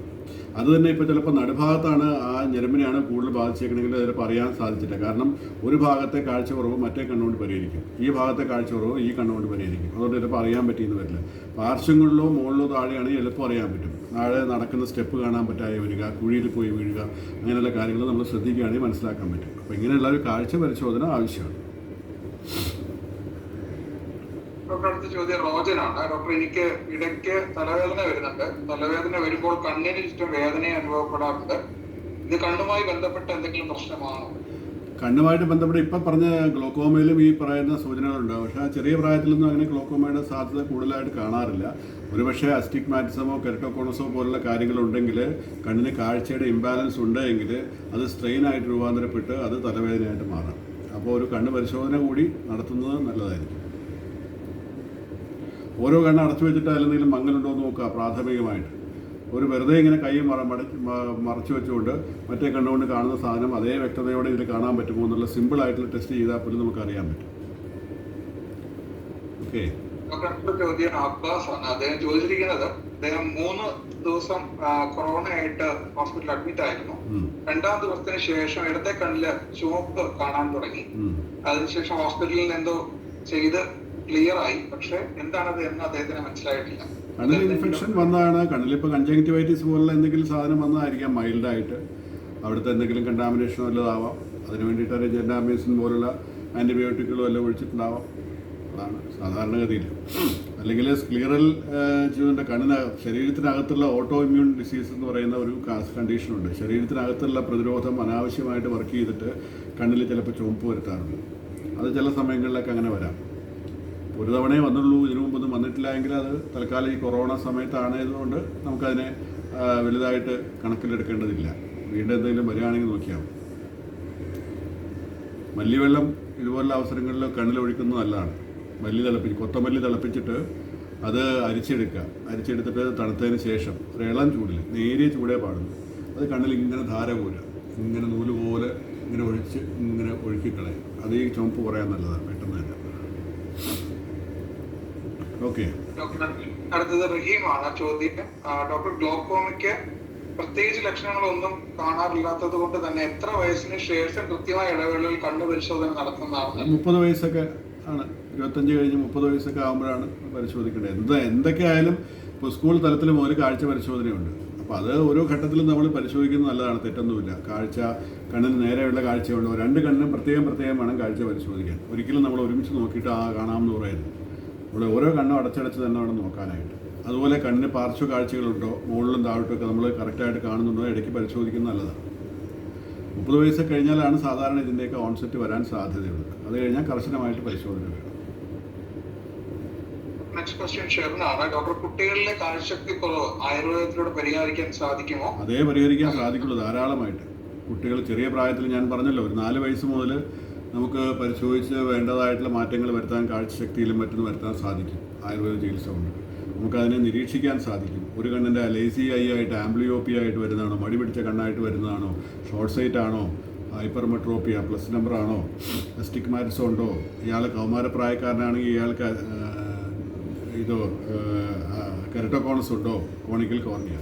അത് തന്നെ ഇപ്പോൾ ചിലപ്പോൾ നടുഭാഗത്താണ് ആ ഞരമ്പിനെയാണ് കൂടുതൽ ബാധിച്ചേക്കണമെങ്കിൽ ചിലപ്പോൾ അറിയാൻ സാധിച്ചില്ല. കാരണം ഒരു ഭാഗത്തെ കാഴ്ച കുറവ് മറ്റേ കണ്ണുകൊണ്ട് പരിഹരിക്കും, ഈ ഭാഗത്തെ കാഴ്ച കുറവ് ഈ കണ്ണുകൊണ്ട് പരിഹരിക്കും. അതുകൊണ്ട് ചിലപ്പോൾ അറിയാൻ പറ്റിയെന്ന് വരില്ല. പാർശ്വങ്ങളിലോ മുകളിലോ താഴെയാണെങ്കിൽ എളുപ്പം അറിയാൻ പറ്റും. താഴെ നടക്കുന്ന സ്റ്റെപ്പ് കാണാൻ പറ്റാതെ വരിക, കുഴിയിൽ പോയി വീഴുക, അങ്ങനെയുള്ള കാര്യങ്ങൾ നമ്മൾ ശ്രദ്ധിക്കുകയാണെങ്കിൽ മനസ്സിലാക്കാൻ പറ്റും. അപ്പോൾ ഇങ്ങനെയുള്ള ഒരു കാഴ്ച പരിശോധന ആവശ്യമാണ്. ഡോക്ടർ, അടുത്ത ചോദ്യം റോജനാണ്. ഡോക്ടർ, എനിക്ക് ഇടയ്ക്ക് തലവേദന വരുന്നുണ്ട്. തലവേദന വരുമ്പോൾ കണ്ണിന് ചുറ്റും വേദന അനുഭവപ്പെടാറുണ്ട്. ഇത് കണ്ണുമായി ബന്ധപ്പെട്ട എന്തെങ്കിലും പ്രശ്നമാണോ? കണ്ണുമായിട്ട് ബന്ധപ്പെട്ട് ഇപ്പം പറഞ്ഞ ഗ്ലോക്കോമയിലും ഈ പറയുന്ന സൂചനകളുണ്ട്. പക്ഷേ ആ ചെറിയ പ്രായത്തിലൊന്നും അങ്ങനെ ഗ്ലോക്കോമയുടെ സാധ്യത കൂടുതലായിട്ട് കാണാറില്ല. ഒരുപക്ഷെ അസ്റ്റിഗ്മാറ്റിസമോ കെരട്ടോകോണസോ പോലുള്ള കാര്യങ്ങളുണ്ടെങ്കിൽ, കണ്ണിന് കാഴ്ചയുടെ ഇംബാലൻസ് ഉണ്ടെങ്കിൽ അത് സ്ട്രെയിനായിട്ട് രൂപാന്തരപ്പെട്ട് അത് തലവേദനയായിട്ട് മാറാം. അപ്പോൾ ഒരു കണ്ണ് പരിശോധന കൂടി നടത്തുന്നത് നല്ലതായിരിക്കും. ഓരോ കണ്ണ് അടച്ചു വെച്ചിട്ട് അതിലെന്തെങ്കിലും മങ്ങലുണ്ടോ എന്ന് നോക്കുക പ്രാഥമികമായിട്ട്. ഒരു വെറുതെ ഇങ്ങനെ കൈ മറച്ചു വെച്ചുകൊണ്ട് മറ്റേ കണ്ണുകൊണ്ട് കാണുന്ന സാധനം അതേ വ്യക്തതയോടെ ഇതിൽ കാണാൻ പറ്റുമോ എന്നുള്ള സിമ്പിളായിട്ടുള്ള ടെസ്റ്റ് ചെയ്താൽ പോലും നമുക്ക് അറിയാൻ പറ്റും. ഓക്കെ. ചോദ്യം അബ്ബാസ് ആണ്. അദ്ദേഹം ചോദിച്ചിരിക്കുന്നത്, അദ്ദേഹം 3 ദിവസം കൊറോണ ആയിട്ട് ഹോസ്പിറ്റലിൽ അഡ്മിറ്റ് ആയിരുന്നു. 2ാം ദിവസത്തിന് ശേഷം ഇടത്തെ കണ്ണില് ചുവപ്പ് കാണാൻ തുടങ്ങി. അതിനുശേഷം ഹോസ്പിറ്റലിൽ എന്തോ ചെയ്ത് ക്ലിയർ ആയി. പക്ഷെ എന്താണത് എന്ന് അദ്ദേഹത്തിന് മനസ്സിലായിട്ടില്ല. കണ്ണിൽ ഇൻഫെക്ഷൻ വന്നതാണ്. കണ്ണിലിപ്പോൾ കൺജങ്ക്റ്റിവൈറ്റിസ് പോലുള്ള എന്തെങ്കിലും സാധനം വന്നതായിരിക്കാം മൈൽഡായിട്ട്. അവിടുത്തെ എന്തെങ്കിലും കണ്ടാമിനേഷനോ വല്ലതാവാം. അതിന് വേണ്ടിയിട്ട് ജെൻഡാമിസിൻ പോലുള്ള ആൻറ്റിബയോട്ടിക്കുകളോ എല്ലാം ഒഴിച്ചിട്ടുണ്ടാവാം. അതാണ് സാധാരണഗതിയിൽ. അല്ലെങ്കിൽ സ്ക്ലീറൽ ചെയ്തിട്ട് ശരീരത്തിനകത്തുള്ള ഓട്ടോ ഇമ്മ്യൂൺ ഡിസീസ് എന്ന് പറയുന്ന ഒരു കണ്ടീഷനുണ്ട്. ശരീരത്തിനകത്തുള്ള പ്രതിരോധം അനാവശ്യമായിട്ട് വർക്ക് ചെയ്തിട്ട് കണ്ണിൽ ചിലപ്പോൾ ചുവപ്പ് വരുത്താറുണ്ട്. അത് ചില സമയങ്ങളിലൊക്കെ അങ്ങനെ വരാം. ഒരു തവണയേ വന്നുള്ളൂ, ഇതിനു മുമ്പൊന്നും വന്നിട്ടില്ല എങ്കിൽ അത് തൽക്കാലം ഈ കൊറോണ സമയത്താണതുകൊണ്ട് നമുക്കതിനെ വലുതായിട്ട് കണക്കിലെടുക്കേണ്ടതില്ല. വീണ്ടും എന്തെങ്കിലും വരികയാണെങ്കിൽ നോക്കിയാൽ മതി. മല്ലിവെള്ളം ഇതുപോലുള്ള അവസരങ്ങളിൽ കണ്ണിലൊഴിക്കുന്നത് നല്ലതാണ്. കൊത്തമല്ലി തിളപ്പിച്ചിട്ട് അത് അരിച്ചെടുത്തിട്ട് തണുത്തതിന് ശേഷം ഒരു ഇളം ചൂടിൽ, നേരിയ ചൂടേ പാടുന്നു, അത് കണ്ണിൽ ഇങ്ങനെ ധാര പോരുക, ഇങ്ങനെ നൂല് പോലെ ഇങ്ങനെ ഒഴുക്കിക്കളയും. അത് ഈ ചുമപ്പ് കുറയാൻ നല്ലതാണ് പെട്ടെന്ന് തന്നെ. ഓക്കെ. അടുത്തത് റഹീമാണ് ചോദ്യം. ഡോക്ടർ, ഗ്ലോക്കോമയ്ക്ക് പ്രത്യേകിച്ച് ലക്ഷണങ്ങളൊന്നും കാണാറില്ലാത്തത് കൊണ്ട് തന്നെ എത്ര വയസ്സിന് ശേഷം കൃത്യമായ ഇടവേളയിൽ കണ്ണ് പരിശോധന നടത്തുന്നതാണ്? 30 വയസ്സൊക്കെ ആണ്. 25 കഴിഞ്ഞ് 30 വയസ്സൊക്കെ ആകുമ്പോഴാണ് പരിശോധിക്കേണ്ടത്. എന്തൊക്കെ ആയാലും ഇപ്പോൾ സ്കൂൾ തലത്തിൽ മുതൽ കാഴ്ച പരിശോധനയുണ്ട്. അപ്പോൾ അത് ഓരോ ഘട്ടത്തിലും നമ്മൾ പരിശോധിക്കുന്നത് നല്ലതാണ്, തെറ്റൊന്നുമില്ല. കാഴ്ച, കണ്ണിന് നേരെയുള്ള കാഴ്ചയുണ്ടോ, 2 കണ്ണിനും പ്രത്യേകം വേണം കാഴ്ച പരിശോധിക്കാൻ. ഒരിക്കലും നമ്മൾ ഒരുമിച്ച് നോക്കിയിട്ട് കാണാമെന്ന് പറയുന്നത്. നമ്മൾ ഓരോ കണ്ണും അടച്ചടച്ച് തന്നെ വേണം നോക്കാനായിട്ട്. അതുപോലെ കണ്ണിന് പാർശ്വ കാഴ്ചകളുണ്ടോ, മുകളിലും താഴോട്ടൊക്കെ നമ്മൾ കറക്റ്റായിട്ട് കാണുന്നുണ്ടോ ഇടയ്ക്ക് പരിശോധിക്കുന്നത് നല്ലതാണ്. 30 വയസ്സ് കഴിഞ്ഞാലാണ് സാധാരണ ഇതിൻ്റെയൊക്കെ ഓൺസെറ്റ് വരാൻ സാധ്യതയുള്ളത്. അത് കഴിഞ്ഞാൽ കർശനമായിട്ട് പരിശോധന വേണം. Next question ഷെറിനാണ്. ഡോക്ടർ, കുട്ടികളിലെ കാഴ്ചശക്തി കുറവ് ആയുർവേദത്തിലൂടെ പരിഹരിക്കാൻ സാധിക്കുമോ? അതേ പരിഹരിക്കാൻ സാധിക്കുള്ളൂ, ധാരാളമായിട്ട്. കുട്ടികൾ ചെറിയ പ്രായത്തിൽ ഞാൻ പറഞ്ഞല്ലോ, ഒരു 4 വയസ്സ് മുതൽ നമുക്ക് പരിശോധിച്ച് വേണ്ടതായിട്ടുള്ള മാറ്റങ്ങൾ വരുത്താൻ, കാഴ്ചശക്തിയിലും മറ്റൊന്ന് വരുത്താൻ സാധിക്കും ആയുർവേദ ചികിത്സ കൊണ്ട്. നമുക്കതിനെ നിരീക്ഷിക്കാൻ സാധിക്കും. ഒരു കണ്ണിൻ്റെ ലേസി ഐ ആയിട്ട്, ആംബ്ലിയോപ്പി ആയിട്ട് വരുന്നതാണോ, മടി പിടിച്ച കണ്ണായിട്ട് വരുന്നതാണോ, ഷോർട്ട് സൈറ്റ് ആണോ, ഹൈപ്പർമെട്രോപ്പിയ പ്ലസ് നമ്പർ ആണോ, അസ്റ്റിഗ്മാറ്റിസം ഉണ്ടോ, ഇയാൾ കൗമാരപ്രായക്കാരനാണെങ്കിൽ ഇയാൾക്ക് കെരട്ടോകോണസ് ഉണ്ടോ, കോണിക്കൽ കോർണിയ.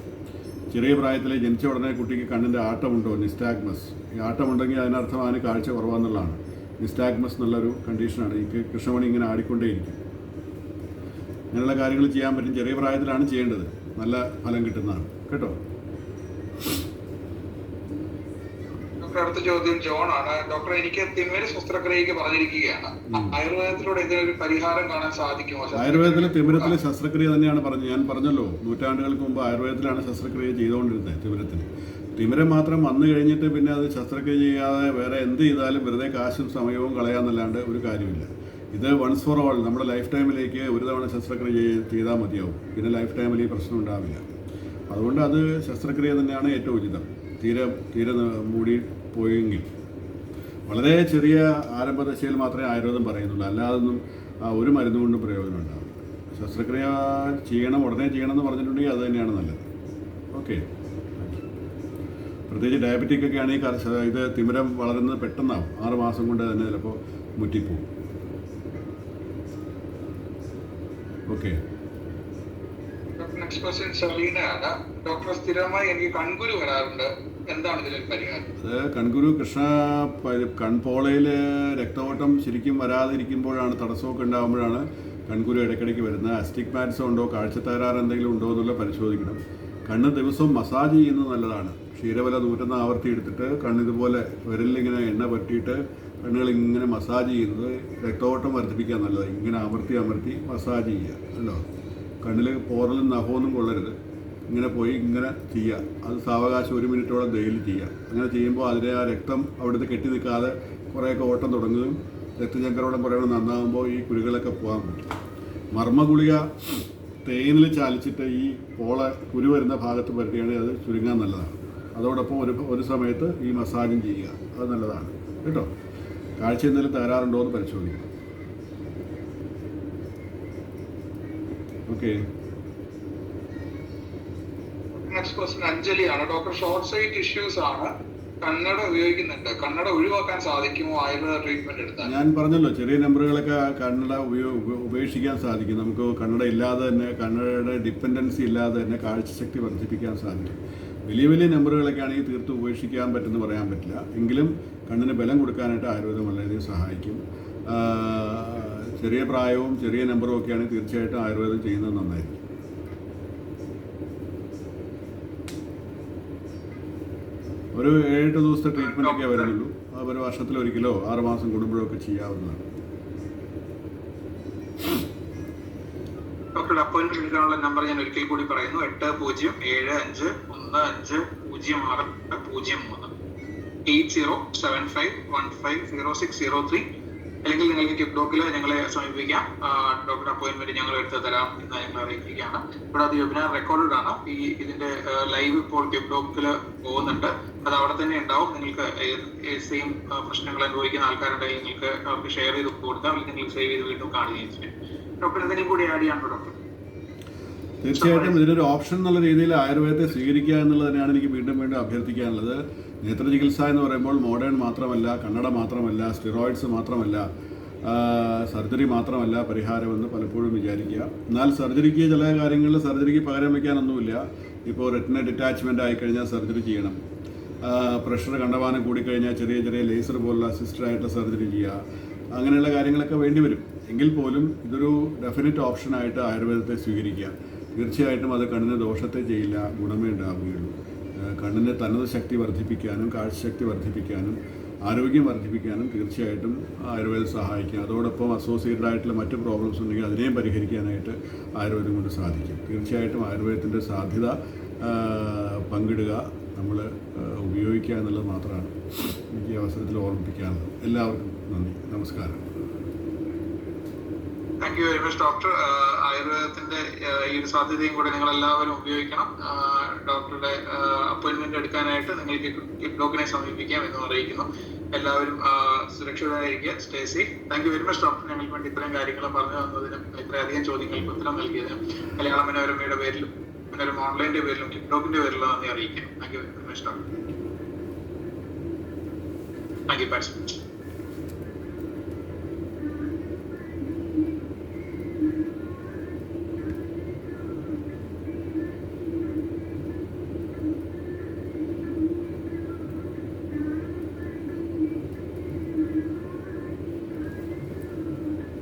ചെറിയ പ്രായത്തിൽ ജനിച്ച ഉടനെ കുട്ടിക്ക് കണ്ണിൻ്റെ ആട്ടമുണ്ടോ, നിസ്റ്റാഗ്മസ്. ഈ ആട്ടമുണ്ടെങ്കിൽ അതിനർത്ഥം അതിന് കാഴ്ച കുറവാന്നുള്ളതാണ്. നിസ്റ്റാഗ്മസ് എന്നുള്ളൊരു കണ്ടീഷനാണ്. ഈ കൃഷ്ണമണി ഇങ്ങനെ ആടിക്കൊണ്ടേയിരിക്കും. അങ്ങനെയുള്ള കാര്യങ്ങൾ ചെയ്യാൻ പറ്റും. ചെറിയ പ്രായത്തിലാണ് ചെയ്യേണ്ടത്. നല്ല ഫലം കിട്ടുന്നതാണ് കേട്ടോ. അടുത്ത ചോദ്യം ജോൺ ആണ്. ഡോക്ടർ, എനിക്ക് തിമിര ശസ്ത്രക്രിയക്ക് പറഞ്ഞിരിക്കുകയാണ്. ആയുർവേദത്തിലൂടെ ഇതിനൊരു പരിഹാരം കാണാൻ സാധിക്കുമോ? ആയുർവേദത്തിലെ തിമിരത്തിലെ ശസ്ത്രക്രിയ തന്നെയാണ് ഞാൻ പറഞ്ഞല്ലോ, നൂറ്റാണ്ടുകൾക്ക് മുമ്പ് ആയുർവേദത്തിലാണ് ശസ്ത്രക്രിയ ചെയ്തുകൊണ്ടിരുന്നത് തിമിരത്തിന്. തിമിരം മാത്രം വന്നു കഴിഞ്ഞിട്ട് പിന്നെ അത് ശസ്ത്രക്രിയ ചെയ്യാതെ വേറെ എന്ത് ചെയ്താലും വെറുതെ കാശും സമയവും കളയാന്നല്ലാണ്ട് ഒരു കാര്യമില്ല. ഇത് വൺസ് ഫോർ ഓൾ നമ്മുടെ ലൈഫ് ടൈമിലേക്ക് ഒരു തവണ ശസ്ത്രക്രിയ ചെയ്താൽ മതിയാവും. പിന്നെ ലൈഫ് ടൈമിൽ ഈ പ്രശ്നം ഉണ്ടാവില്ല. അതുകൊണ്ട് അത് ശസ്ത്രക്രിയ തന്നെയാണ് ഏറ്റവും ഉചിതം. തീരെ മൂടി പോയെങ്കിൽ വളരെ ചെറിയ ആരംഭദശയിൽ മാത്രമേ ആയുർവേദം പറയുന്നുള്ളൂ. അല്ലാതൊന്നും ഒരു മരുന്ന് കൊണ്ടും പ്രയോജനം ഉണ്ടാവും. ശസ്ത്രക്രിയ ഉടനെ ചെയ്യണം എന്ന് പറഞ്ഞിട്ടുണ്ടെങ്കിൽ അത് തന്നെയാണ് നല്ലത്. ഓക്കെ. പ്രത്യേകിച്ച് ഡയബറ്റിക് ഒക്കെ ആണെങ്കിൽ ഇത് തിമിരം വളരുന്നത് പെട്ടെന്നാവും. 6 മാസം കൊണ്ട് തന്നെ ചിലപ്പോൾ മുറ്റിപ്പോവും. ഓക്കെ. നെക്സ്റ്റ് ക്വസ്റ്റ്യൻ സെറീനയാണ്. ഡോക്ടർ, സ്ഥിരമായി എനിക്ക് കൺകുരു വരാറുണ്ട്, എന്താണ് ഇതിലൊരു പരിഹാരം? അത് കൺകുരു കൺപോളയിൽ രക്തഓട്ടം ശരിക്കും വരാതിരിക്കുമ്പോഴാണ്, തടസ്സമൊക്കെ ഉണ്ടാകുമ്പോഴാണ് കൺകുരു ഇടയ്ക്കിടയ്ക്ക് വരുന്നത്. അസ്റ്റിഗ്മാറ്റിസം ഉണ്ടോ, കാഴ്ചത്തകരാറ് എന്തെങ്കിലും ഉണ്ടോ എന്നുള്ള പരിശോധിക്കണം. കണ്ണ് ദിവസവും മസാജ് ചെയ്യുന്നത് നല്ലതാണ്. ക്ഷീരവല 101 ആവർത്തി എടുത്തിട്ട് കണ്ണിതുപോലെ വിരലിലിങ്ങനെ എണ്ണ പറ്റിയിട്ട് കണ്ണുകൾ ഇങ്ങനെ മസാജ് ചെയ്യുന്നത് രക്തഓട്ടം വർദ്ധിപ്പിക്കാൻ നല്ലതാണ്. ഇങ്ങനെ അമർത്തി മസാജ് ചെയ്യുക അല്ലോ. കണ്ണിൽ പോറലും നഖമൊന്നും കൊള്ളരുത്. ഇങ്ങനെ പോയി ഇങ്ങനെ ചെയ്യുക. അത് സാവകാശം 1 മിനിറ്റോളം ഡെയിലി ചെയ്യുക. അങ്ങനെ ചെയ്യുമ്പോൾ അതിലെ ആ രക്തം അവിടുത്തെ കെട്ടി നിൽക്കാതെ കുറേയൊക്കെ ഓട്ടം തുടങ്ങുകയും രക്തചംക്രമണം കുറേ നന്നാകുമ്പോൾ ഈ കുരുകളൊക്കെ പോകാൻ പറ്റും. മർമ്മഗുളിക തേനിൽ ചാലിച്ചിട്ട് ഈ കുരു വരുന്ന ഭാഗത്ത് പറ്റുകയാണെങ്കിൽ അത് ചുരുങ്ങാൻ നല്ലതാണ്. അതോടൊപ്പം ഒരു സമയത്ത് ഈ മസാജും ചെയ്യുക, അത് നല്ലതാണ് കേട്ടോ. കാഴ്ച എന്തെങ്കിലും തകരാറുണ്ടോ എന്ന് പരിശോധിക്കണം. ഓക്കെ. നെക്സ്റ്റ് ക്വസ്റ്റ്യൻ അഞ്ജലിയാണ്. ഡോക്ടർ, ഷോർട്ട് സൈറ്റ് ഇഷ്യൂസ് ആണ്, കണ്ണട ഉപയോഗിക്കുന്നുണ്ട്, കണ്ണട ഒഴിവാക്കാൻ സാധിക്കുമോ ആയുർവേദ ട്രീറ്റ്മെന്റ് എടുത്താൽ? ഞാൻ പറഞ്ഞല്ലോ, ചെറിയ നമ്പറുകളൊക്കെ കണ്ണട ഉപേക്ഷിക്കാൻ സാധിക്കും. നമുക്ക് കണ്ണട ഇല്ലാതെ തന്നെ, കണ്ണടയുടെ ഡിപ്പെൻഡൻസി ഇല്ലാതെ തന്നെ കാഴ്ചശക്തി വർദ്ധിപ്പിക്കാൻ സാധിക്കും. വലിയ നമ്പറുകളൊക്കെ ആണെങ്കിൽ തീർത്തും ഉപേക്ഷിക്കാൻ പറ്റുമെന്ന് പറയാൻ പറ്റില്ല. എങ്കിലും കണ്ണിന് ബലം കൊടുക്കാനായിട്ട് ആയുർവേദം വളരെയധികം സഹായിക്കും. ചെറിയ പ്രായവും ചെറിയ നമ്പറും ഒക്കെ ആണെങ്കിൽ തീർച്ചയായിട്ടും ആയുർവേദം ചെയ്യുന്നത് നന്നായിരിക്കും. ഒരു 7-8 ദിവസത്തെ ട്രീറ്റ്മെൻറ്റൊക്കെ വരുന്നുള്ളൂ. അത് ഒരു വർഷത്തിലൊരിക്കലോ 6 മാസം കൂടുമ്പോഴൊക്കെ ചെയ്യാവുന്നതാണ്. ഡോക്ടറുടെ അപ്പോയിന്റ്മെന്റ് എടുക്കാനുള്ള നമ്പർ ഞാൻ ഒരിക്കൽ കൂടി പറയുന്നു: 8075150603 8075150603. അല്ലെങ്കിൽ നിങ്ങൾക്ക് കിപ്ഡോക്കിൽ ഞങ്ങളെ സമീപിക്കാം. ഡോക്ടറുടെ അപ്പോയിന്റ്മെന്റ് ഞങ്ങൾ എടുത്ത് തരാം എന്ന് ഞങ്ങൾ അറിയിക്കുകയാണ്. ഇവിടെ അത് വെബിനാർ റെക്കോർഡഡ് ആണ്. ഇതിന്റെ ലൈവ് ഇപ്പോൾ കിപ്ഡോക്കിൽ പോകുന്നുണ്ട്. അത് അവിടെ തന്നെ ഉണ്ടാവും. നിങ്ങൾക്ക് സെയിം പ്രശ്നങ്ങൾ അനുഭവിക്കുന്ന ആൾക്കാരുണ്ടെങ്കിൽ നിങ്ങൾക്ക് അവർക്ക് ഷെയർ ചെയ്ത് കൊടുക്കാം. അല്ലെങ്കിൽ നിങ്ങൾക്ക് സേവ് ചെയ്ത് വീണ്ടും കാണുകയും ചെയ്യും. ഡോക്ടർ, എന്തെങ്കിലും കൂടി ആഡ് ചെയ്യാനുണ്ടോ ഡോക്ടർ? തീർച്ചയായിട്ടും ഇതിനൊരു ഓപ്ഷൻ എന്നുള്ള രീതിയിൽ ആയുർവേദത്തെ സ്വീകരിക്കുക എന്നുള്ളത് തന്നെയാണ് എനിക്ക് വീണ്ടും അഭ്യർത്ഥിക്കാനുള്ളത്. നേത്ര ചികിത്സ എന്ന് പറയുമ്പോൾ മോഡേൺ മാത്രമല്ല, കണ്ണട മാത്രമല്ല, സ്റ്റിറോയിഡ്സ് മാത്രമല്ല, സർജറി മാത്രമല്ല പരിഹാരമെന്ന് പലപ്പോഴും വിചാരിക്കുക. എന്നാൽ സർജറിക്ക് ചില കാര്യങ്ങളിൽ സർജറിക്ക് പകരം വയ്ക്കാനൊന്നുമില്ല. ഇപ്പോൾ റെറ്റിന ഡിറ്റാച്ച്മെൻ്റ് ആയിക്കഴിഞ്ഞാൽ സർജറി ചെയ്യണം. പ്രഷർ കണ്ടമാനം കൂടിക്കഴിഞ്ഞാൽ ചെറിയ ലേസർ പോലുള്ള അസിസ്റ്റഡായിട്ടുള്ള സർജറി ചെയ്യുക. അങ്ങനെയുള്ള കാര്യങ്ങളൊക്കെ വേണ്ടിവരും. എങ്കിൽ പോലും ഇതൊരു ഡെഫിനറ്റ് ഓപ്ഷനായിട്ട് ആയുർവേദത്തെ സ്വീകരിക്കുക. തീർച്ചയായിട്ടും അത് കണ്ണിന് ദോഷത്തെ ചെയ്യില്ല, ഗുണമേ ഉണ്ടാവുകയുള്ളൂ. കണ്ണിൻ്റെ തനത് ശക്തി വർദ്ധിപ്പിക്കാനും കാഴ്ചശക്തി വർദ്ധിപ്പിക്കാനും ആരോഗ്യം വർദ്ധിപ്പിക്കാനും തീർച്ചയായിട്ടും ആയുർവേദം സഹായിക്കും. അതോടൊപ്പം അസോസിയേറ്റഡ് ആയിട്ടുള്ള മറ്റ് പ്രോബ്ലംസ് ഉണ്ടെങ്കിൽ അതിനെയും പരിഹരിക്കാനായിട്ട് ആയുർവേദം കൊണ്ട് സാധിക്കും. തീർച്ചയായിട്ടും ആയുർവേദത്തിൻ്റെ സാധ്യത പങ്കിടുക, നമ്മൾ ഉപയോഗിക്കുക എന്നുള്ളത് മാത്രമാണ് എനിക്ക് ഈ അവസരത്തിൽ ഓർമ്മിപ്പിക്കാനുള്ളത്. എല്ലാവർക്കും നന്ദി, നമസ്കാരം. Thank you very much doctor. ആയുർവേദത്തിന്റെ ഈ ഒരു സാധ്യതയും കൂടെ നിങ്ങൾ എല്ലാവരും ഉപയോഗിക്കണം. ഡോക്ടറുടെ അപ്പോയിന്റ്മെന്റ് എടുക്കാനായിട്ട് നിങ്ങൾക്ക് കിപ്ഡോക്കിനെ സമീപിക്കാം എന്ന് അറിയിക്കുന്നു. എല്ലാവരും സുരക്ഷിതരായിരിക്കുക. Stay safe. Thank you very much doctor. ഞങ്ങൾക്ക് വേണ്ടി ഇത്രയും കാര്യങ്ങൾ പറഞ്ഞു തന്നതിനും ഇത്രയധികം ചോദ്യങ്ങൾക്ക് ഉത്തരം നൽകിയതിനും മലയാള മനോരമയുടെ പേരിലും മനോരമ ഓൺലൈൻ്റെ പേരിലും കിപ്ഡോക്കിന്റെ പേരിലും നന്ദി അറിയിക്കുന്നു. Thank you very much doctor. Thank you.